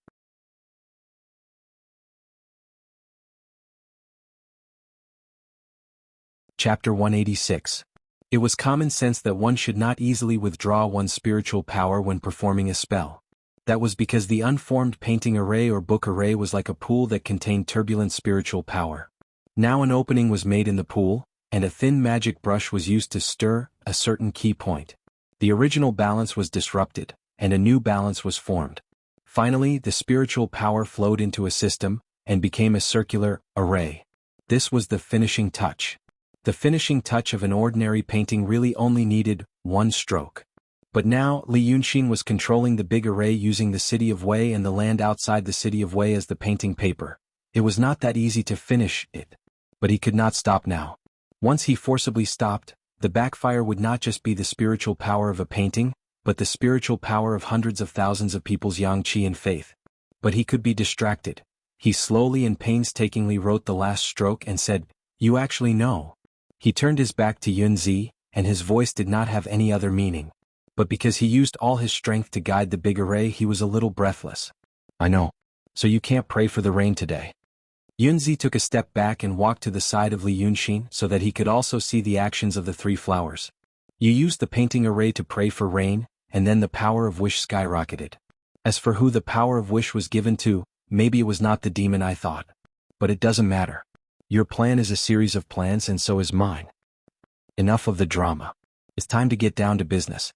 Chapter 186. It was common sense that one should not easily withdraw one's spiritual power when performing a spell. That was because the unformed painting array or book array was like a pool that contained turbulent spiritual power. Now an opening was made in the pool, and a thin magic brush was used to stir a certain key point. The original balance was disrupted, and a new balance was formed. Finally, the spiritual power flowed into a system, and became a circular array. This was the finishing touch. The finishing touch of an ordinary painting really only needed one stroke. But now, Li Yunxin was controlling the big array using the city of Wei and the land outside the city of Wei as the painting paper. It was not that easy to finish it. But he could not stop now. Once he forcibly stopped, the backfire would not just be the spiritual power of a painting, but the spiritual power of hundreds of thousands of people's yang qi and faith. But he could be distracted. He slowly and painstakingly wrote the last stroke and said, "You actually know." He turned his back to Yunzi, and his voice did not have any other meaning. But because he used all his strength to guide the big array, he was a little breathless. I know. So you can't pray for the rain today. Yunzi took a step back and walked to the side of Li Yunxin so that he could also see the actions of the three flowers. You used the painting array to pray for rain, and then the power of wish skyrocketed. As for who the power of wish was given to, maybe it was not the demon I thought. But it doesn't matter. Your plan is a series of plans and so is mine. Enough of the drama. It's time to get down to business.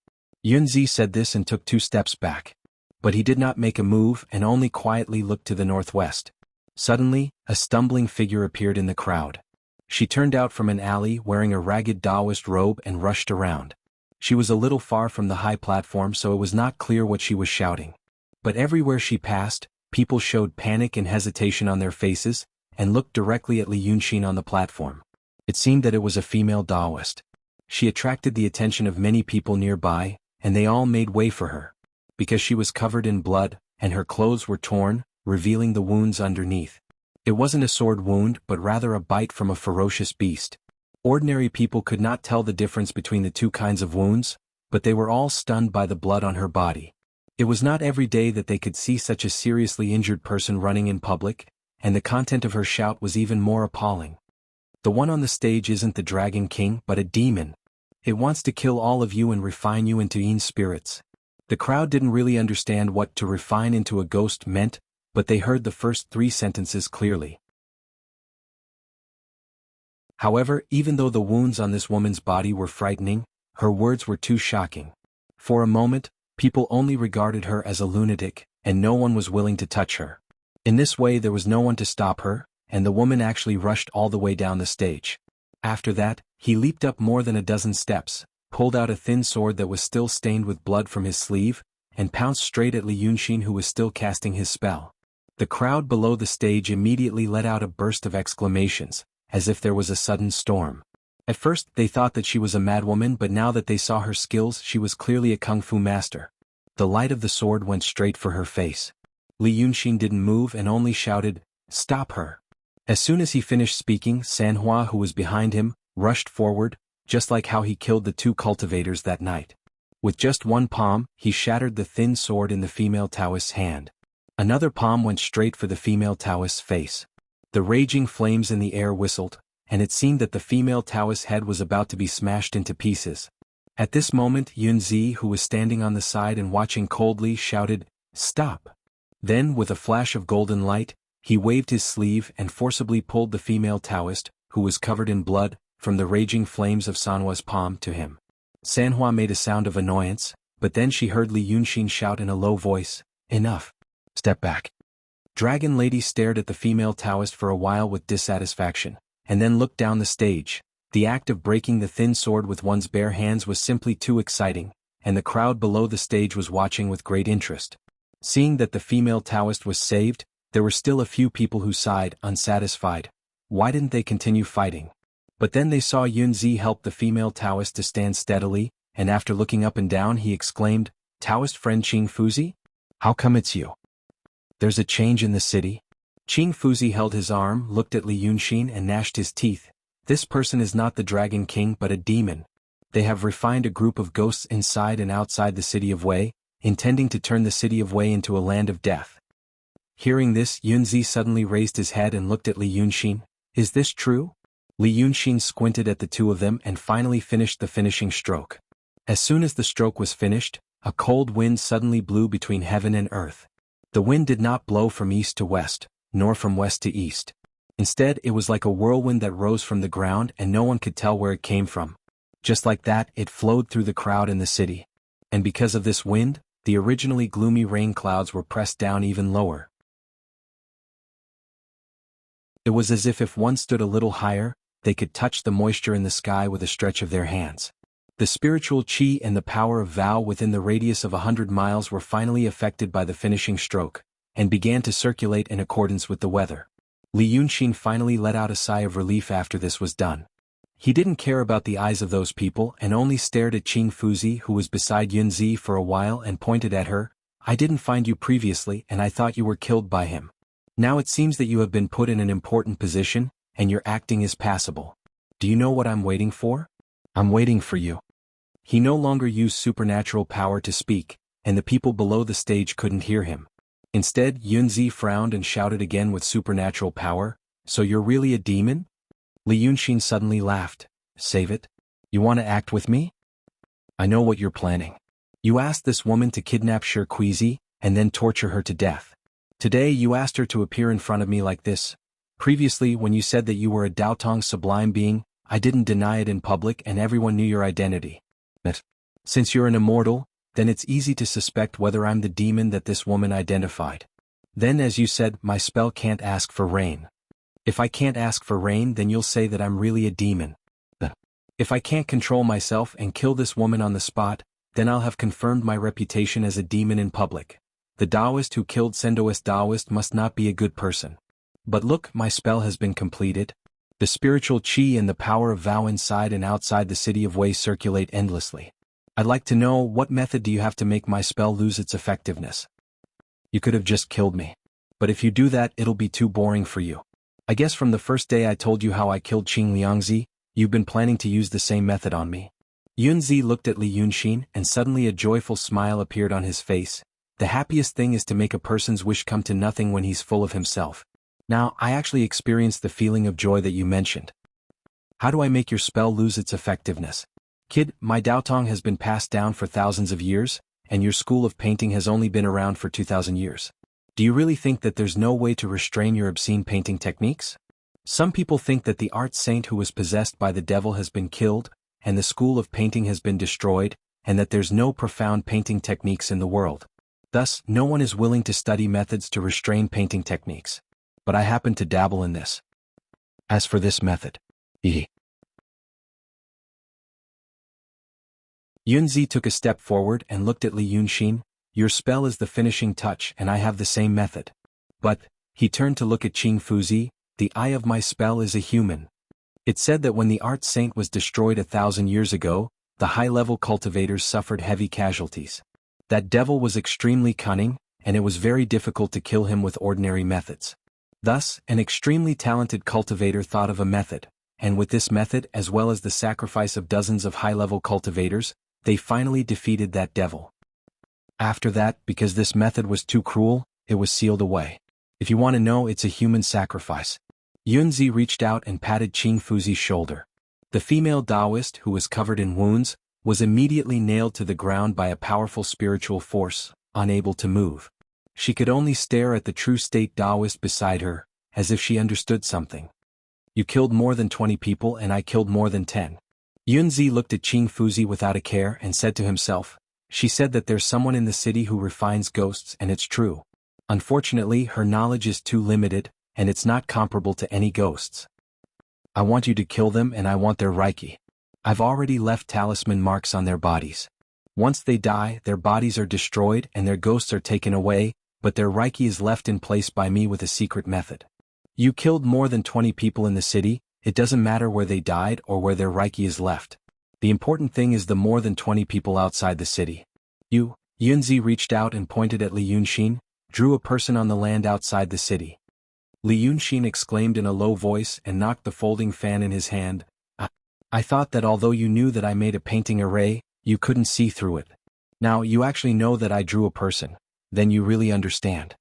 Yunzi said this and took 2 steps back. But he did not make a move and only quietly looked to the northwest. Suddenly, a stumbling figure appeared in the crowd. She turned out from an alley wearing a ragged Taoist robe and rushed around. She was a little far from the high platform, so it was not clear what she was shouting. But everywhere she passed, people showed panic and hesitation on their faces, and looked directly at Li Yunxin on the platform. It seemed that it was a female Taoist. She attracted the attention of many people nearby, and they all made way for her. Because she was covered in blood, and her clothes were torn, revealing the wounds underneath. It wasn't a sword wound, but rather a bite from a ferocious beast. Ordinary people could not tell the difference between the 2 kinds of wounds, but they were all stunned by the blood on her body. It was not every day that they could see such a seriously injured person running in public, and the content of her shout was even more appalling. The one on the stage isn't the Dragon King, but a demon. It wants to kill all of you and refine you into yin spirits. The crowd didn't really understand what to refine into a ghost meant, but they heard the first 3 sentences clearly. However, even though the wounds on this woman's body were frightening, her words were too shocking. For a moment, people only regarded her as a lunatic, and no one was willing to touch her. In this way there was no one to stop her, and the woman actually rushed all the way down the stage. After that, he leaped up more than a dozen steps, pulled out a thin sword that was still stained with blood from his sleeve, and pounced straight at Li Yunxin, who was still casting his spell. The crowd below the stage immediately let out a burst of exclamations, as if there was a sudden storm. At first, they thought that she was a madwoman, but now that they saw her skills, she was clearly a kung fu master. The light of the sword went straight for her face. Li Yunxin didn't move and only shouted, "Stop her." As soon as he finished speaking, Sanhua, who was behind him, rushed forward, just like how he killed the two cultivators that night. With just one palm, he shattered the thin sword in the female Taoist's hand. Another palm went straight for the female Taoist's face. The raging flames in the air whistled, and it seemed that the female Taoist's head was about to be smashed into pieces. At this moment, Yunzi, who was standing on the side and watching coldly, shouted, "Stop!" Then, with a flash of golden light, he waved his sleeve and forcibly pulled the female Taoist, who was covered in blood, from the raging flames of Sanhua's palm to him. Sanhua made a sound of annoyance, but then she heard Li Yunxin shout in a low voice, "Enough! Step back." Dragon Lady stared at the female Taoist for a while with dissatisfaction, and then looked down the stage. The act of breaking the thin sword with one's bare hands was simply too exciting, and the crowd below the stage was watching with great interest. Seeing that the female Taoist was saved, there were still a few people who sighed, unsatisfied. Why didn't they continue fighting? But then they saw Yunzi help the female Taoist to stand steadily, and after looking up and down he exclaimed, "Taoist friend Qing Fuzi? How come it's you? There's a change in the city." Qing Fuzi held his arm, looked at Li Yunxin and gnashed his teeth. This person is not the Dragon King but a demon. They have refined a group of ghosts inside and outside the city of Wei, intending to turn the city of Wei into a land of death. Hearing this, Yunzi suddenly raised his head and looked at Li Yunxin. "Is this true?" Li Yunxin squinted at the two of them and finally finished the finishing stroke. As soon as the stroke was finished, a cold wind suddenly blew between heaven and earth. The wind did not blow from east to west, nor from west to east. Instead, it was like a whirlwind that rose from the ground and no one could tell where it came from. Just like that, it flowed through the crowd in the city. And because of this wind, the originally gloomy rain clouds were pressed down even lower. It was as if one stood a little higher, they could touch the moisture in the sky with a stretch of their hands. The spiritual qi and the power of vow within the radius of 100 miles were finally affected by the finishing stroke, and began to circulate in accordance with the weather. Li Yunxin finally let out a sigh of relief after this was done. He didn't care about the eyes of those people and only stared at Qing Fuzi, who was beside Yunzi, for a while and pointed at her. "I didn't find you previously and I thought you were killed by him. Now it seems that you have been put in an important position, and your acting is passable. Do you know what I'm waiting for? I'm waiting for you." He no longer used supernatural power to speak, and the people below the stage couldn't hear him. Instead, Yunzi frowned and shouted again with supernatural power, "So you're really a demon?" Li Yunxin suddenly laughed. "Save it? You want to act with me? I know what you're planning. You asked this woman to kidnap Shirquizi, and then torture her to death. Today you asked her to appear in front of me like this. Previously, when you said that you were a Daotong sublime being, I didn't deny it in public and everyone knew your identity. But since you're an immortal, then it's easy to suspect whether I'm the demon that this woman identified. Then as you said, my spell can't ask for rain. If I can't ask for rain, then you'll say that I'm really a demon. If I can't control myself and kill this woman on the spot, then I'll have confirmed my reputation as a demon in public. The Taoist who killed Sendoist Taoist must not be a good person. But look, my spell has been completed. The spiritual qi and the power of vow inside and outside the city of Wei circulate endlessly. I'd like to know, what method do you have to make my spell lose its effectiveness? You could have just killed me. But if you do that, it'll be too boring for you. I guess from the first day I told you how I killed Qing Liangzi, you've been planning to use the same method on me." Yunzi looked at Li Yunxin and suddenly a joyful smile appeared on his face. The happiest thing is to make a person's wish come to nothing when he's full of himself. Now, I actually experienced the feeling of joy that you mentioned. How do I make your spell lose its effectiveness? Kid, my Daotong has been passed down for thousands of years, and your school of painting has only been around for 2,000 years. Do you really think that there's no way to restrain your obscene painting techniques? Some people think that the art saint who was possessed by the devil has been killed, and the school of painting has been destroyed, and that there's no profound painting techniques in the world. Thus, no one is willing to study methods to restrain painting techniques. But I happen to dabble in this. As for this method, Yunzi took a step forward and looked at Li Yunxin. Your spell is the finishing touch and I have the same method. But, he turned to look at Qing Fuzi, the eye of my spell is a human. It said that when the art saint was destroyed 1,000 years ago, the high-level cultivators suffered heavy casualties. That devil was extremely cunning, and it was very difficult to kill him with ordinary methods. Thus, an extremely talented cultivator thought of a method, and with this method as well as the sacrifice of dozens of high-level cultivators, they finally defeated that devil. After that, because this method was too cruel, it was sealed away. If you want to know, it's a human sacrifice. Yunzi reached out and patted Qing Fuzi's shoulder. The female Taoist, who was covered in wounds, was immediately nailed to the ground by a powerful spiritual force, unable to move. She could only stare at the true state Taoist beside her, as if she understood something. You killed more than 20 people and I killed more than 10. Yunzi looked at Qing Fuzi without a care and said to himself, she said that there's someone in the city who refines ghosts, and it's true. Unfortunately, her knowledge is too limited, and it's not comparable to any ghosts. I want you to kill them and I want their Reiki. I've already left talisman marks on their bodies. Once they die, their bodies are destroyed and their ghosts are taken away, but their Reiki is left in place by me with a secret method. You killed more than 20 people in the city, it doesn't matter where they died or where their Reiki is left. The important thing is the more than 20 people outside the city. Yunzi reached out and pointed at Li Yunxin, drew a person on the land outside the city. Li Yunxin exclaimed in a low voice and knocked the folding fan in his hand. I thought that although you knew that I made a painting array, you couldn't see through it. Now you actually know that I drew a person. Then you really understand.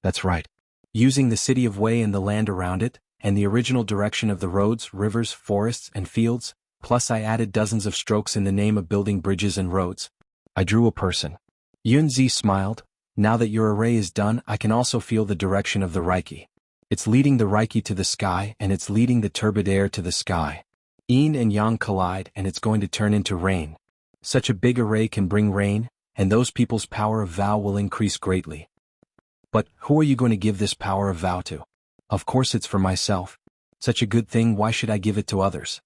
That's right. Using the city of Wei and the land around it, and the original direction of the roads, rivers, forests, and fields, plus I added dozens of strokes in the name of building bridges and roads. I drew a person. Yunzi smiled. Now that your array is done, I can also feel the direction of the Reiki. It's leading the Reiki to the sky and it's leading the turbid air to the sky. Yin and Yang collide and it's going to turn into rain. Such a big array can bring rain, and those people's power of vow will increase greatly. But who are you going to give this power of vow to? Of course it's for myself. Such a good thing, why should I give it to others?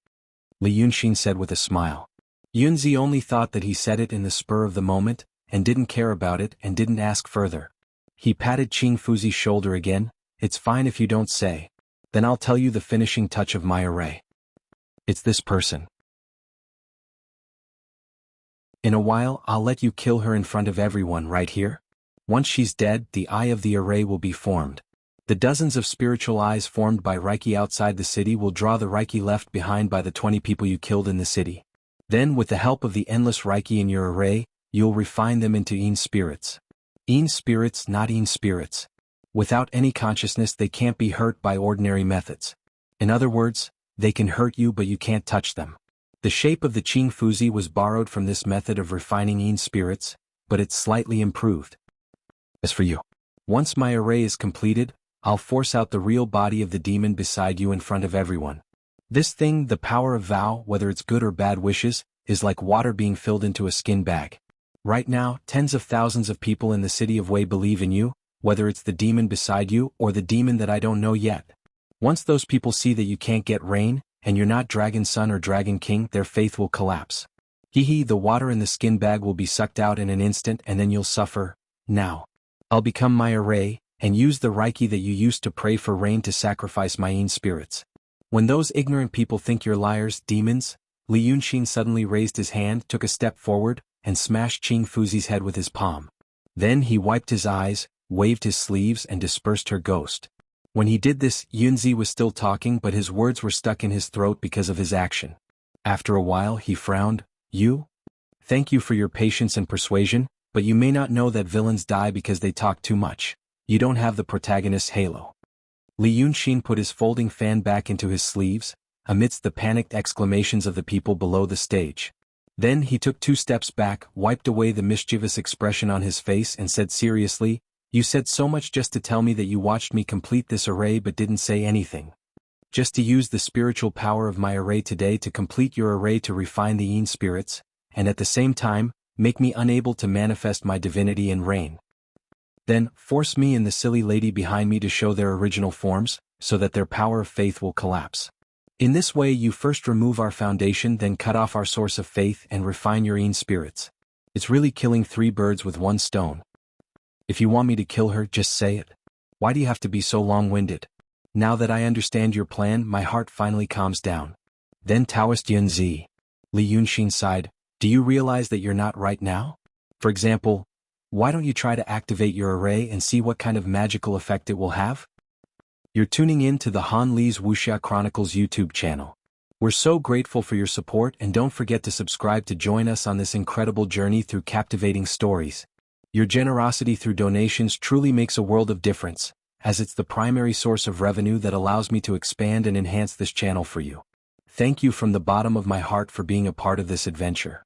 Li Yunxin said with a smile. Yunzi only thought that he said it in the spur of the moment, and didn't care about it and didn't ask further. He patted Qing Fuzi's shoulder again. It's fine if you don't say. Then I'll tell you the finishing touch of my array. It's this person. In a while, I'll let you kill her in front of everyone right here. Once she's dead, the eye of the array will be formed. The dozens of spiritual eyes formed by Reiki outside the city will draw the Reiki left behind by the 20 people you killed in the city. Then, with the help of the endless Reiki in your array, you'll refine them into Yin spirits. Yin spirits, not Yin spirits. Without any consciousness, they can't be hurt by ordinary methods. In other words, they can hurt you but you can't touch them. The shape of the Qing Fuzi was borrowed from this method of refining Yin spirits, but it's slightly improved. As for you, once my array is completed, I'll force out the real body of the demon beside you in front of everyone. This thing, the power of vow, whether it's good or bad wishes, is like water being filled into a skin bag. Right now, tens of thousands of people in the city of Wei believe in you, whether it's the demon beside you or the demon that I don't know yet. Once those people see that you can't get rain, and you're not Dragon Son or Dragon King, their faith will collapse. The water in the skin bag will be sucked out in an instant and then you'll suffer. Now, I'll become my array, and use the Reiki that you used to pray for rain to sacrifice my Yin spirits. When those ignorant people think you're liars, demons, Li Yunxin suddenly raised his hand, took a step forward, and smashed Qing Fuzi's head with his palm. Then he wiped his eyes, waved his sleeves and dispersed her ghost. When he did this, Yunzi was still talking but his words were stuck in his throat because of his action. After a while he frowned. Thank you for your patience and persuasion, but you may not know that villains die because they talk too much. You don't have the protagonist's halo. Li Yunxin put his folding fan back into his sleeves, amidst the panicked exclamations of the people below the stage. Then he took 2 steps back, wiped away the mischievous expression on his face and said seriously, you said so much just to tell me that you watched me complete this array but didn't say anything. Just to use the spiritual power of my array today to complete your array to refine the Yin spirits, and at the same time, make me unable to manifest my divinity and reign. Then, force me and the silly lady behind me to show their original forms, so that their power of faith will collapse. In this way you first remove our foundation, then cut off our source of faith and refine your Yin spirits. It's really killing 3 birds with 1 stone. If you want me to kill her, just say it. Why do you have to be so long-winded? Now that I understand your plan, my heart finally calms down. Then Taoist Yunzi. Li Yunxin sighed, do you realize that you're not right now? For example, why don't you try to activate your array and see what kind of magical effect it will have? You're tuning in to the Han Li's Wuxia Chronicles YouTube channel. We're so grateful for your support, and don't forget to subscribe to join us on this incredible journey through captivating stories. Your generosity through donations truly makes a world of difference, as it's the primary source of revenue that allows me to expand and enhance this channel for you. Thank you from the bottom of my heart for being a part of this adventure.